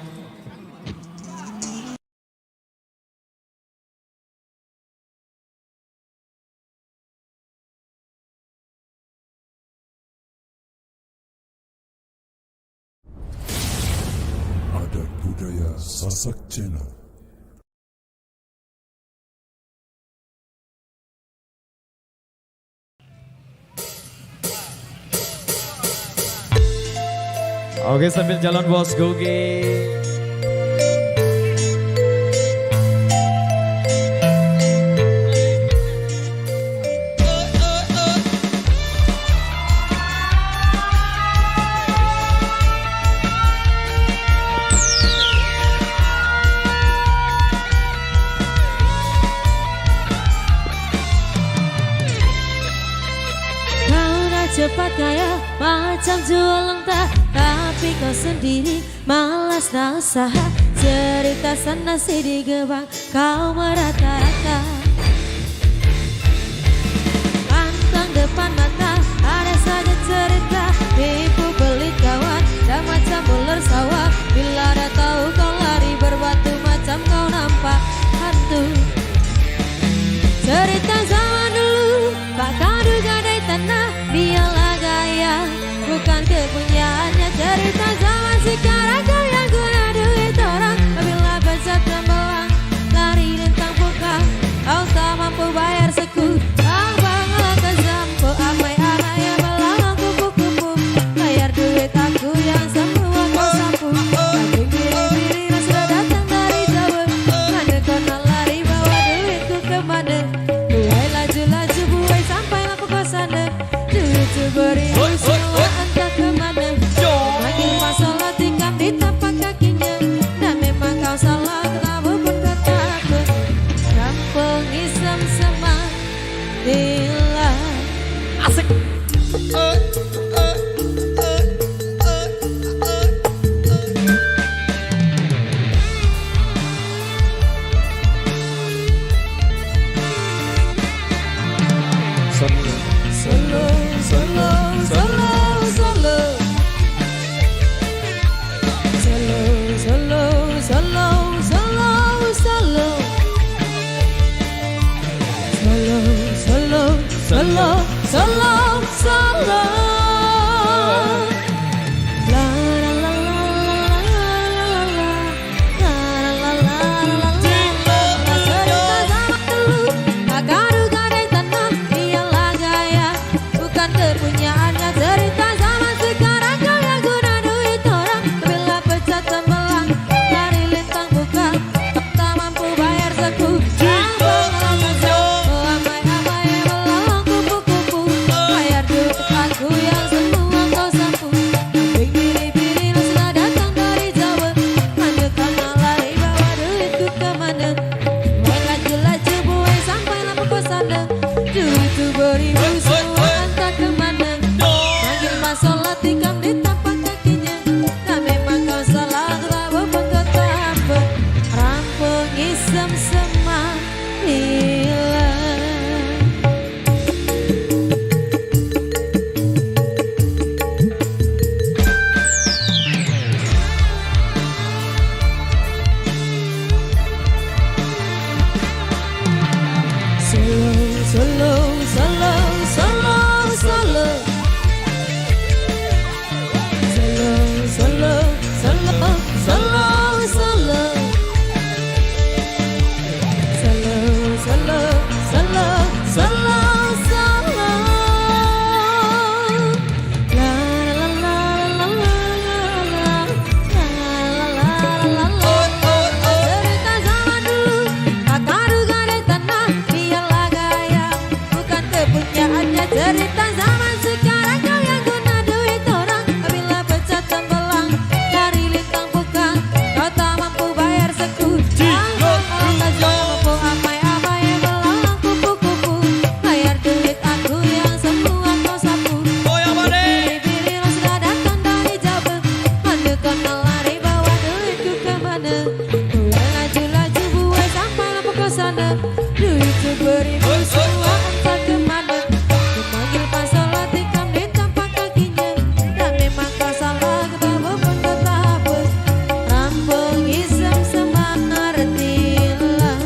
Adat Budaya Sasak Channel. Oke, sambil jalan bos goge. Cepat kaya macam jualang tak, tapi kau sendiri malas tak usaha. cerita sana sini gebang kau merata-rata. Pantang depan mata ada saja cerita, tipu pelit kawan dan macam ular sawah. Bila ada tahu kau lari berbatu macam kau nampak hantu. Cerita zaman dulu Pak Kadu gadai tanah, dialah gaya bukan kepunyaannya. Cerita zaman sekarang kau yang guna duit orang, apabila besar tembelang lari lintang buka, kau tak mampu bayar seku. Abang langkah sampo amai anak yang belang kupu-kupu, bayar duit aku yang semua kau sapu. Tapi biri-biri sudah datang dari Jawa, mana kau nak lari bawa duitku kemana? Buai laju-laju buai sampailah pokok sana, duitku beribu semua entah kemana. Makin masalah tikam di tapak kakinya, dan memang kau salah kenapa pun kata aku. Kampung isam sama bila Asik. Solo, solo, solo, solo. Solo, solo, solo, solo, solo. Solo, solo, solo, solo. La la la la la la la la la la la la. Cerita zaman dulu, Pak Kadu gadai tanah, dialah gaya bukan kepunyaannya. Cerita zaman sekarang kau yang guna duit orang, bila pecah tembelang lari lintang buka, tak mampu bayar seku. Abang langkah amai-amai belang kupu-kupu, bayar duit aku yang semua kau sapu. Kambing biri-biri sudah datang dari Jawa, mana kau nak lari bawa duitku kemana? Buai laju-laju buai sampailah pokok sana, duitku beribu semua entah kemana. Manggil masalah tikam di tapak kakinya, dan memang kau salah kenapa pun kau tak apa. Rampung isam sama bila. Solo, solo, solo, solo, solo. Solo, solo, solo, solo. Solo, solo, solo, solo, solo. La la la la la la la la la. Cerita zaman dulu, Pak Kadu gadai tanah, dialah gaya bukan kepunyaannya. Cerita zaman sekarang kau yang guna duit orang, apabila pecah tembelang dari lintang buka, kau tak mampu bayar seku. Abang langkah mampu amai-amai belang kupu-kupu, bayar duit aku yang semua kau sapu. Biri-biri sudah datang dari Jawa, mana kau nak lari bawa duitku kemana? Buai laju-laju buai sampailah pokok sana, duitku beribu semua entah kemana. Memanggil masalah tikam di tapak kakinya, dan memang kau salah kenapa pun kau tak apa. Rampung isam semana retilah,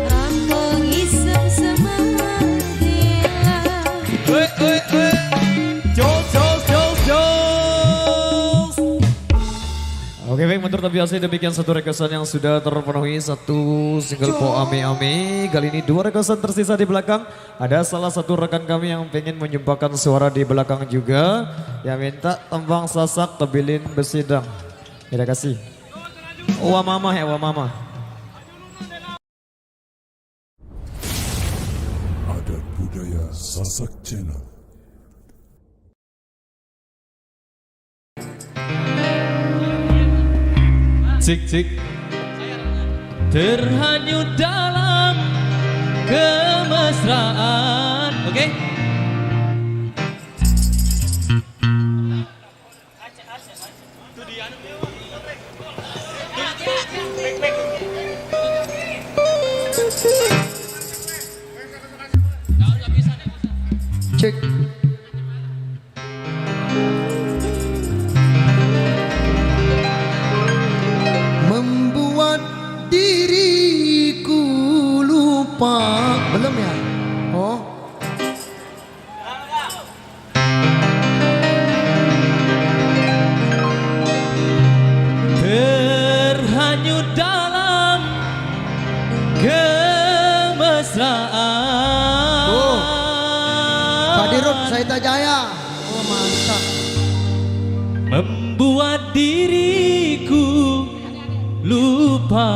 rampung isam semana retilah. Oke baik, menurut biasa demikian satu requestan yang sudah terpenuhi, satu single Po Ame Ame. Kali ini dua requestan tersisa di belakang. Ada salah satu rekan kami yang pengen menyumbangkan suara di belakang juga, yang minta tembang sasak tebilin besidang. Kita kasih. Wah mama ya, wah mama. Adat budaya Sasak Channel. Cik cik terhanyut dalam kemesraan. Oke? Cek. Membuat diriku lupa. Belum ya? Oh. Terhanyut dalam kemesraan. Oh. Pak Dirut Saita Jaya. Oh mantap. Membuat diriku lupa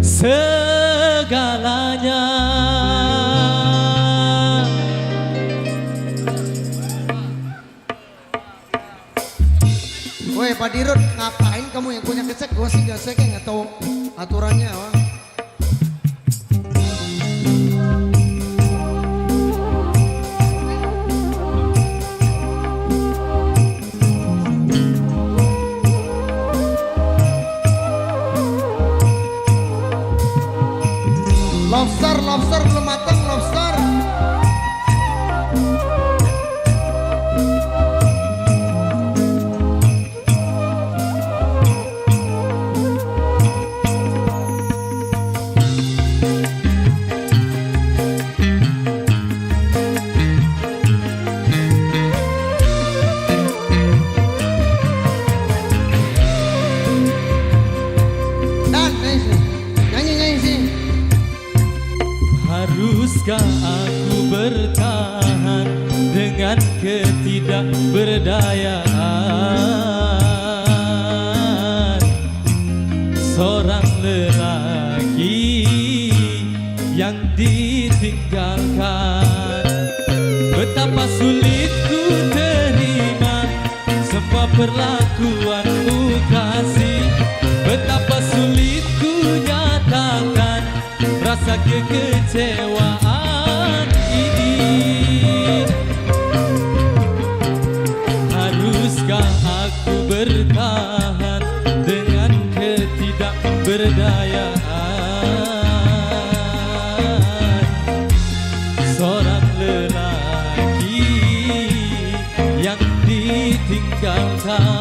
segalanya. Woi Pak Dirut, ngapain kamu yang punya gesek? Gua sih gesek nggak tahu aturannya. Wah. Lobster belum matang, lobster. Dan nyanyi sih. Haruskah aku bertahan dengan ketidakberdayaan seorang lelaki yang ditinggalkan? Betapa sulit ku terima semua perlakuanmu kasih. Betapa sulit ku nyatakan rasa kekecewaan ini. Haruskah aku bertahan dengan ketidakberdayaan seorang lelaki yang ditinggalkan?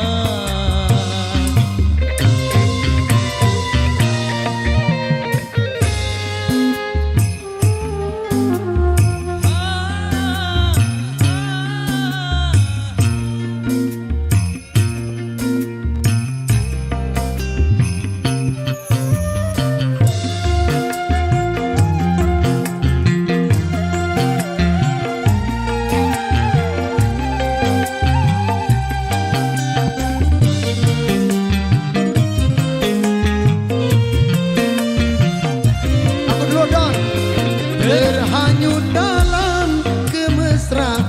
Terhanyut dalam kemesraan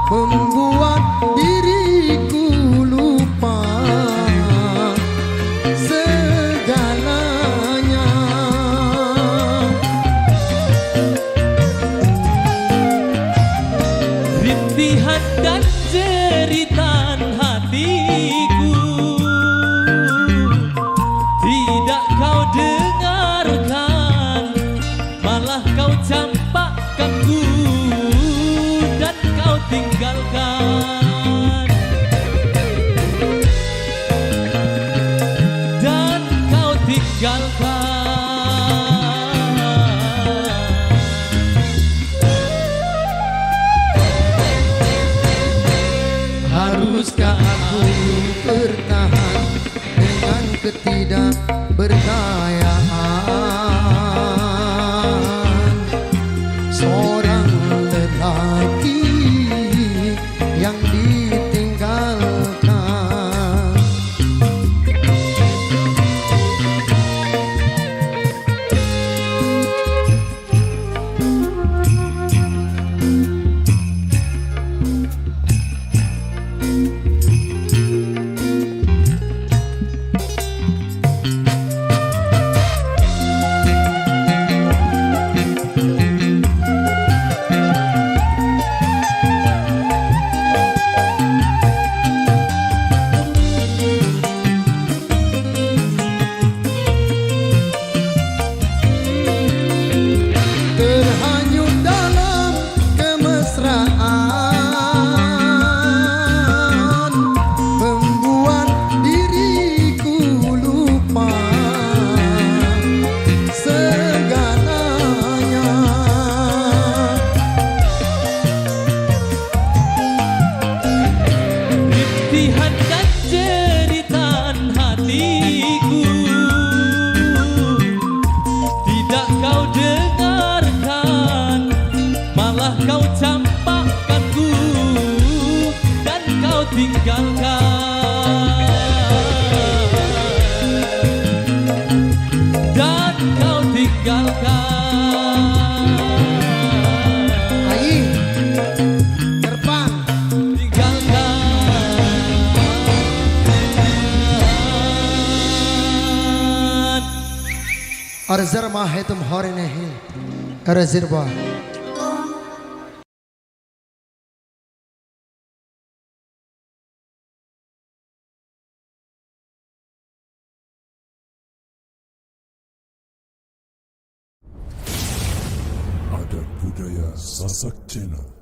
membuat diriku lupa segalanya. Rintihan dan jeritan hatiku tidak kau dengarkan, malah kau campakkanku dan kau tinggalkan. Dan kau tinggalkan. Haruskah aku bertahan dengan ketidakberdayaan seorang lelaki yang ditinggalkan? Kasihan dan jeritan hatiku tidak kau dengarkan, malah kau campakkanku dan kau tinggalkan, dan kau tinggalkan. Ayi, terbang. Arzarma hai tum haure nahi, Arzirba. Adat budaya Sasak Channel.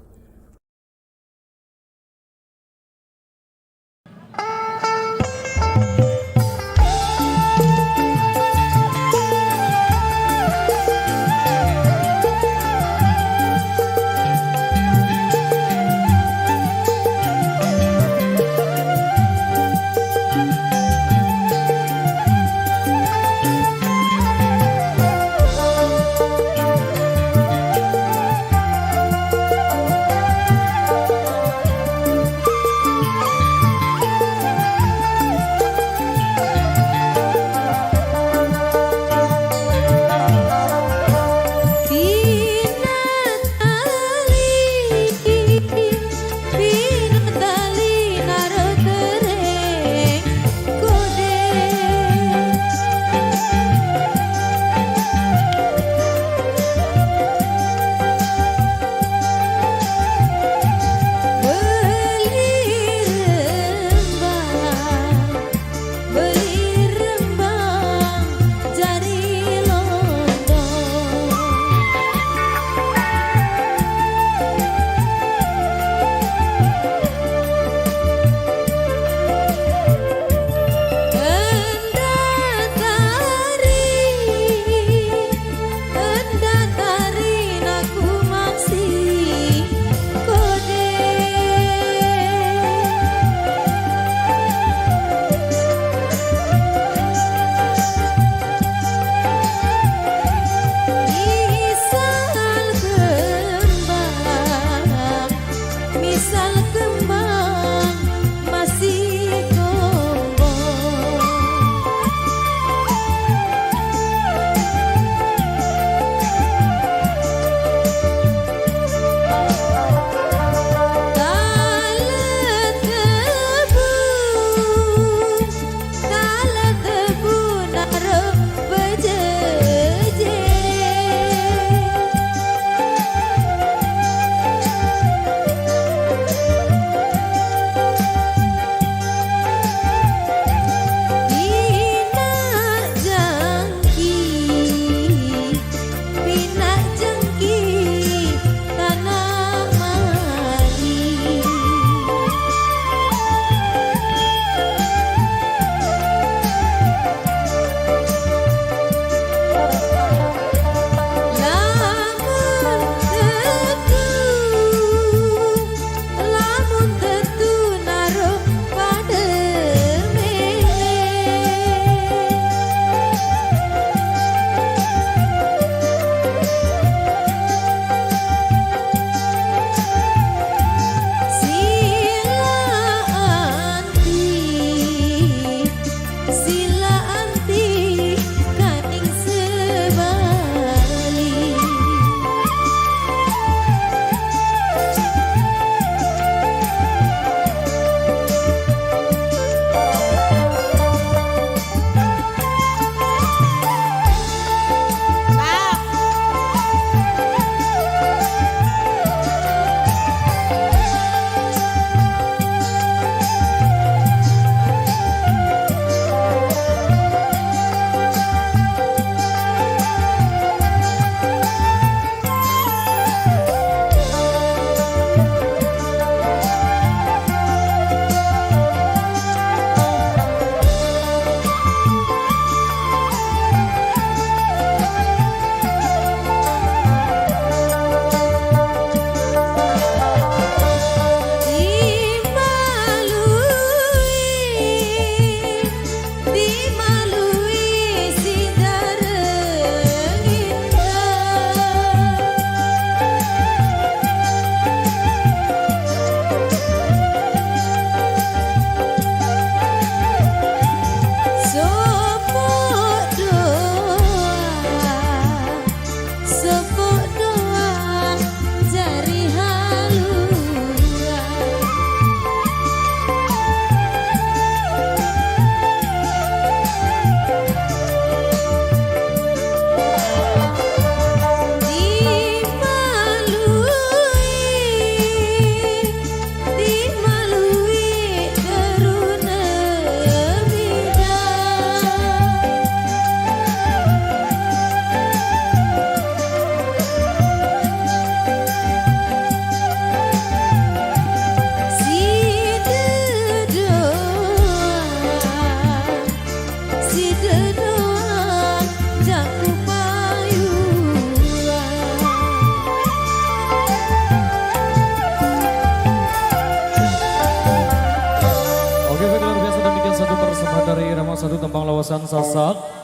dari Irama 1 tembang lawasan Sasak.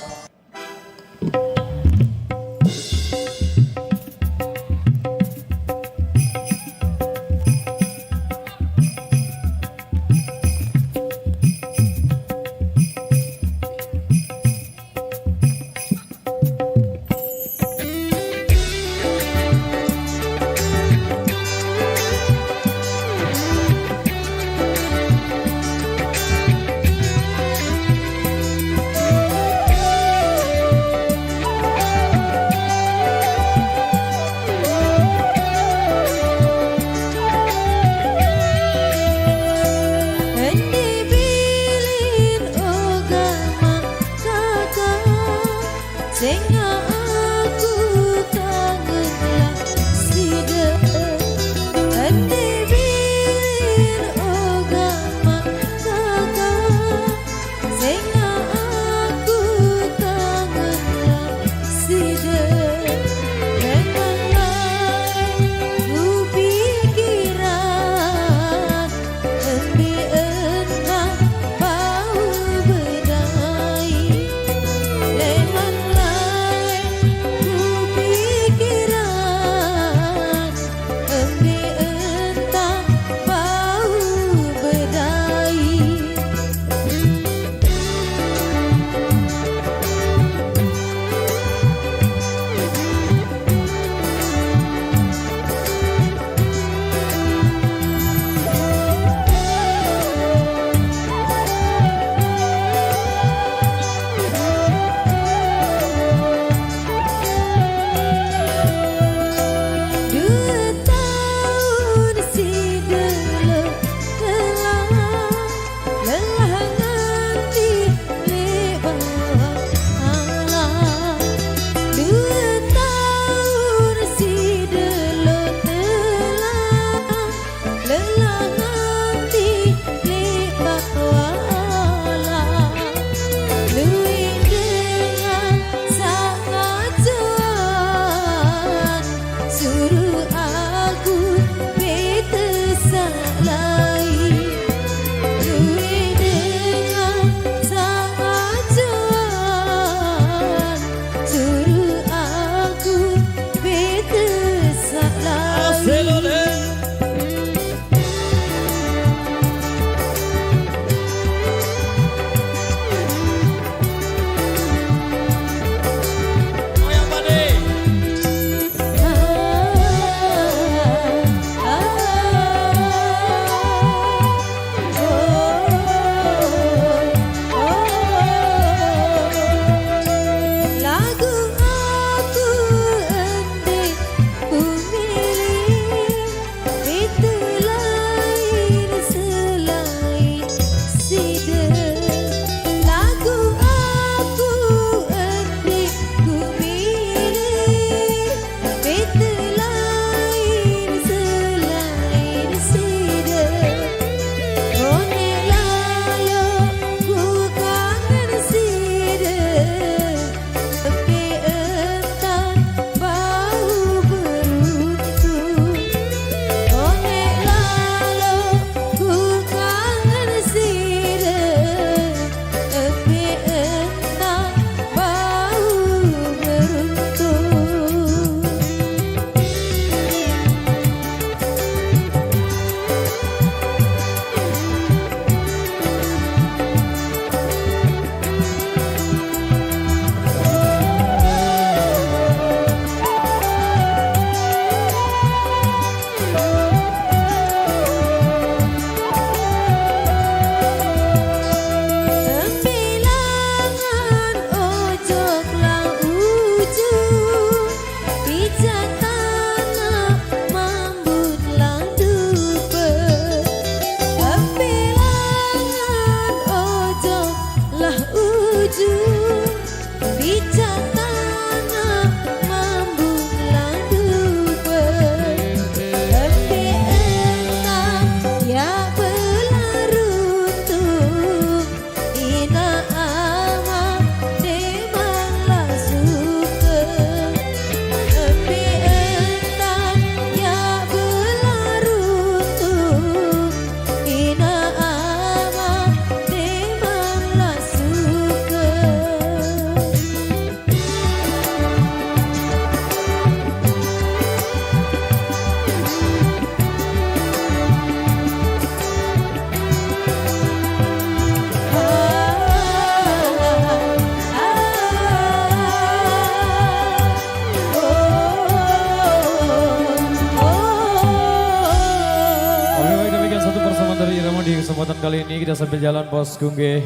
kesempatan kali ini kita sambil jalan bosku nggih.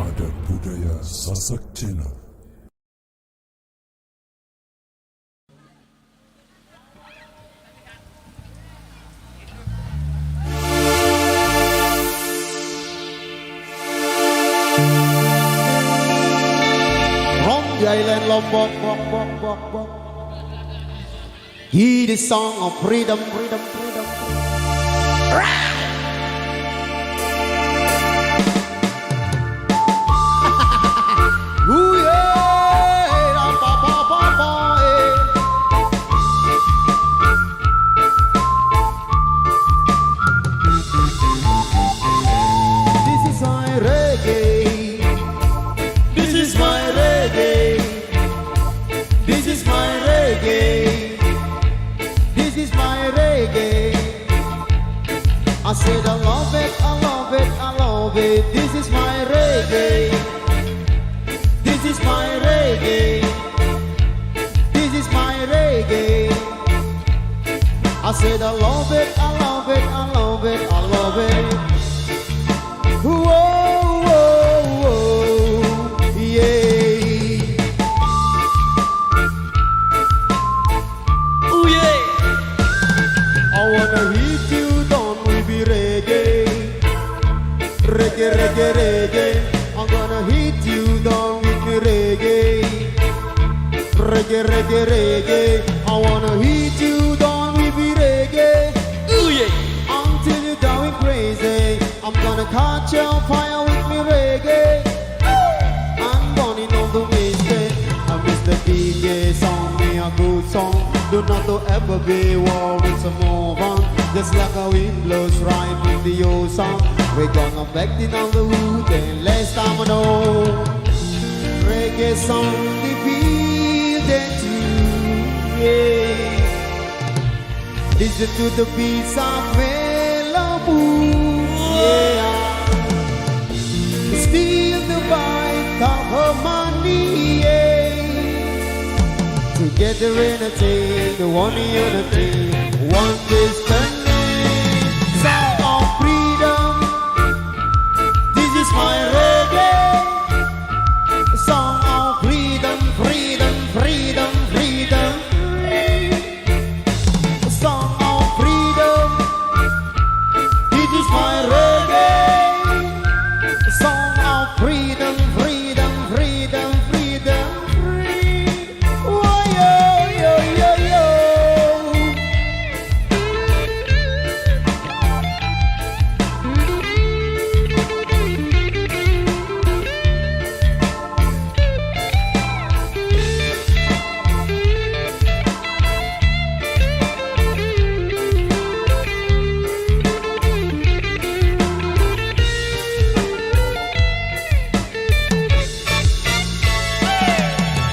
Adat budaya Sasak Channel. From the island Lombok, bok, bok, bok, bok. Hear the song of freedom, freedom, freedom. Ooh, yeah, da, ba, ba, ba, ba, eh. This is my reggae. This is my reggae. This is my reggae. This is my reggae. I said I love it, I love it, I love it. This is my reggae. This is my reggae. This is my reggae. I said I love it, I love it, I love it, I love it. Whoa, whoa, whoa, yeah. Oh yeah. I wanna hit you down with the reggae. Reggae, reggae, reggae. I'm gonna hit you down with the reggae. Reggae, reggae, reggae. I wanna hit you down with the reggae. Oh yeah. Until you're going crazy. I'm gonna catch your fire with me reggae. I'm burning on the mistake. I miss the DJ song, me a good song. Do not to ever be worried, so move on. Just like a wind blows right in the ocean. We're gonna back in on the wood and last time I know. Reggae song, the feel that you, yeah. Listen to the beats of Malibu, yeah. Steal the bite of harmony, yeah. Together in a team, the one in a team, one destiny, sound of freedom. This is my reggae, song of freedom, freedom, freedom, freedom. Song of freedom. This is my reggae, song of freedom, freedom, freedom, freedom, free. Oh, yo, yo, yo, yo.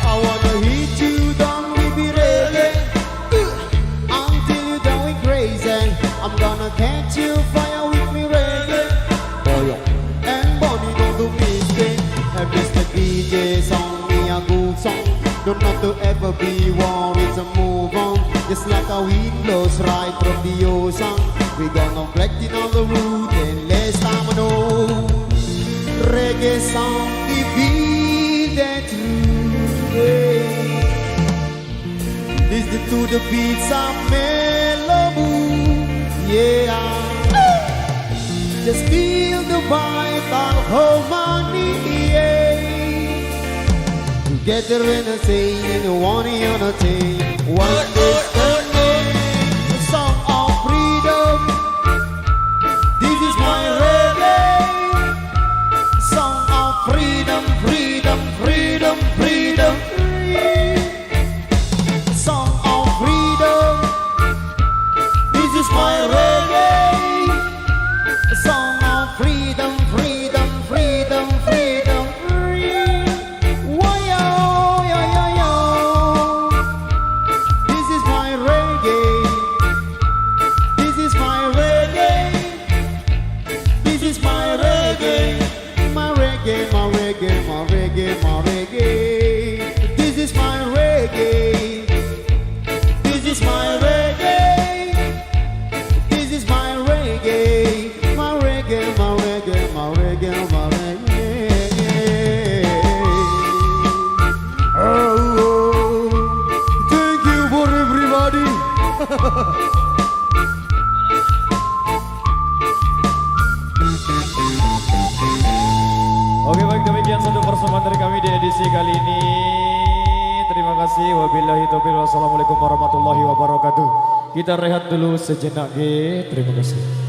I wanna hit you down with the reggae until you're going crazy. I'm gonna catch you fire with me reggae. And burning on the mistake. Have Mr. DJ song, me a good song. Don't have to ever be worried to move on. Just like a wind blows right from the ocean. We gonna black in on the road and last time I know. Reggae song, the feel that you, yeah. Listen to the beats of Malibu, yeah. Just feel the vibe of harmony, yeah. Together in a scene, one on a team, one destiny, a song of freedom. This is my reggae, song of freedom, freedom, freedom, freedom, free. Song of freedom. This is my reggae, song of freedom, freedom, freedom, freedom, free. Whoa, yo, yo, yo, yo. This is my reggae. kebersamaan dari kami di edisi kali ini. Terima kasih. Wabillahi taufiq. Wassalamualaikum warahmatullahi wabarakatuh. Kita rehat dulu sejenak. Terima kasih.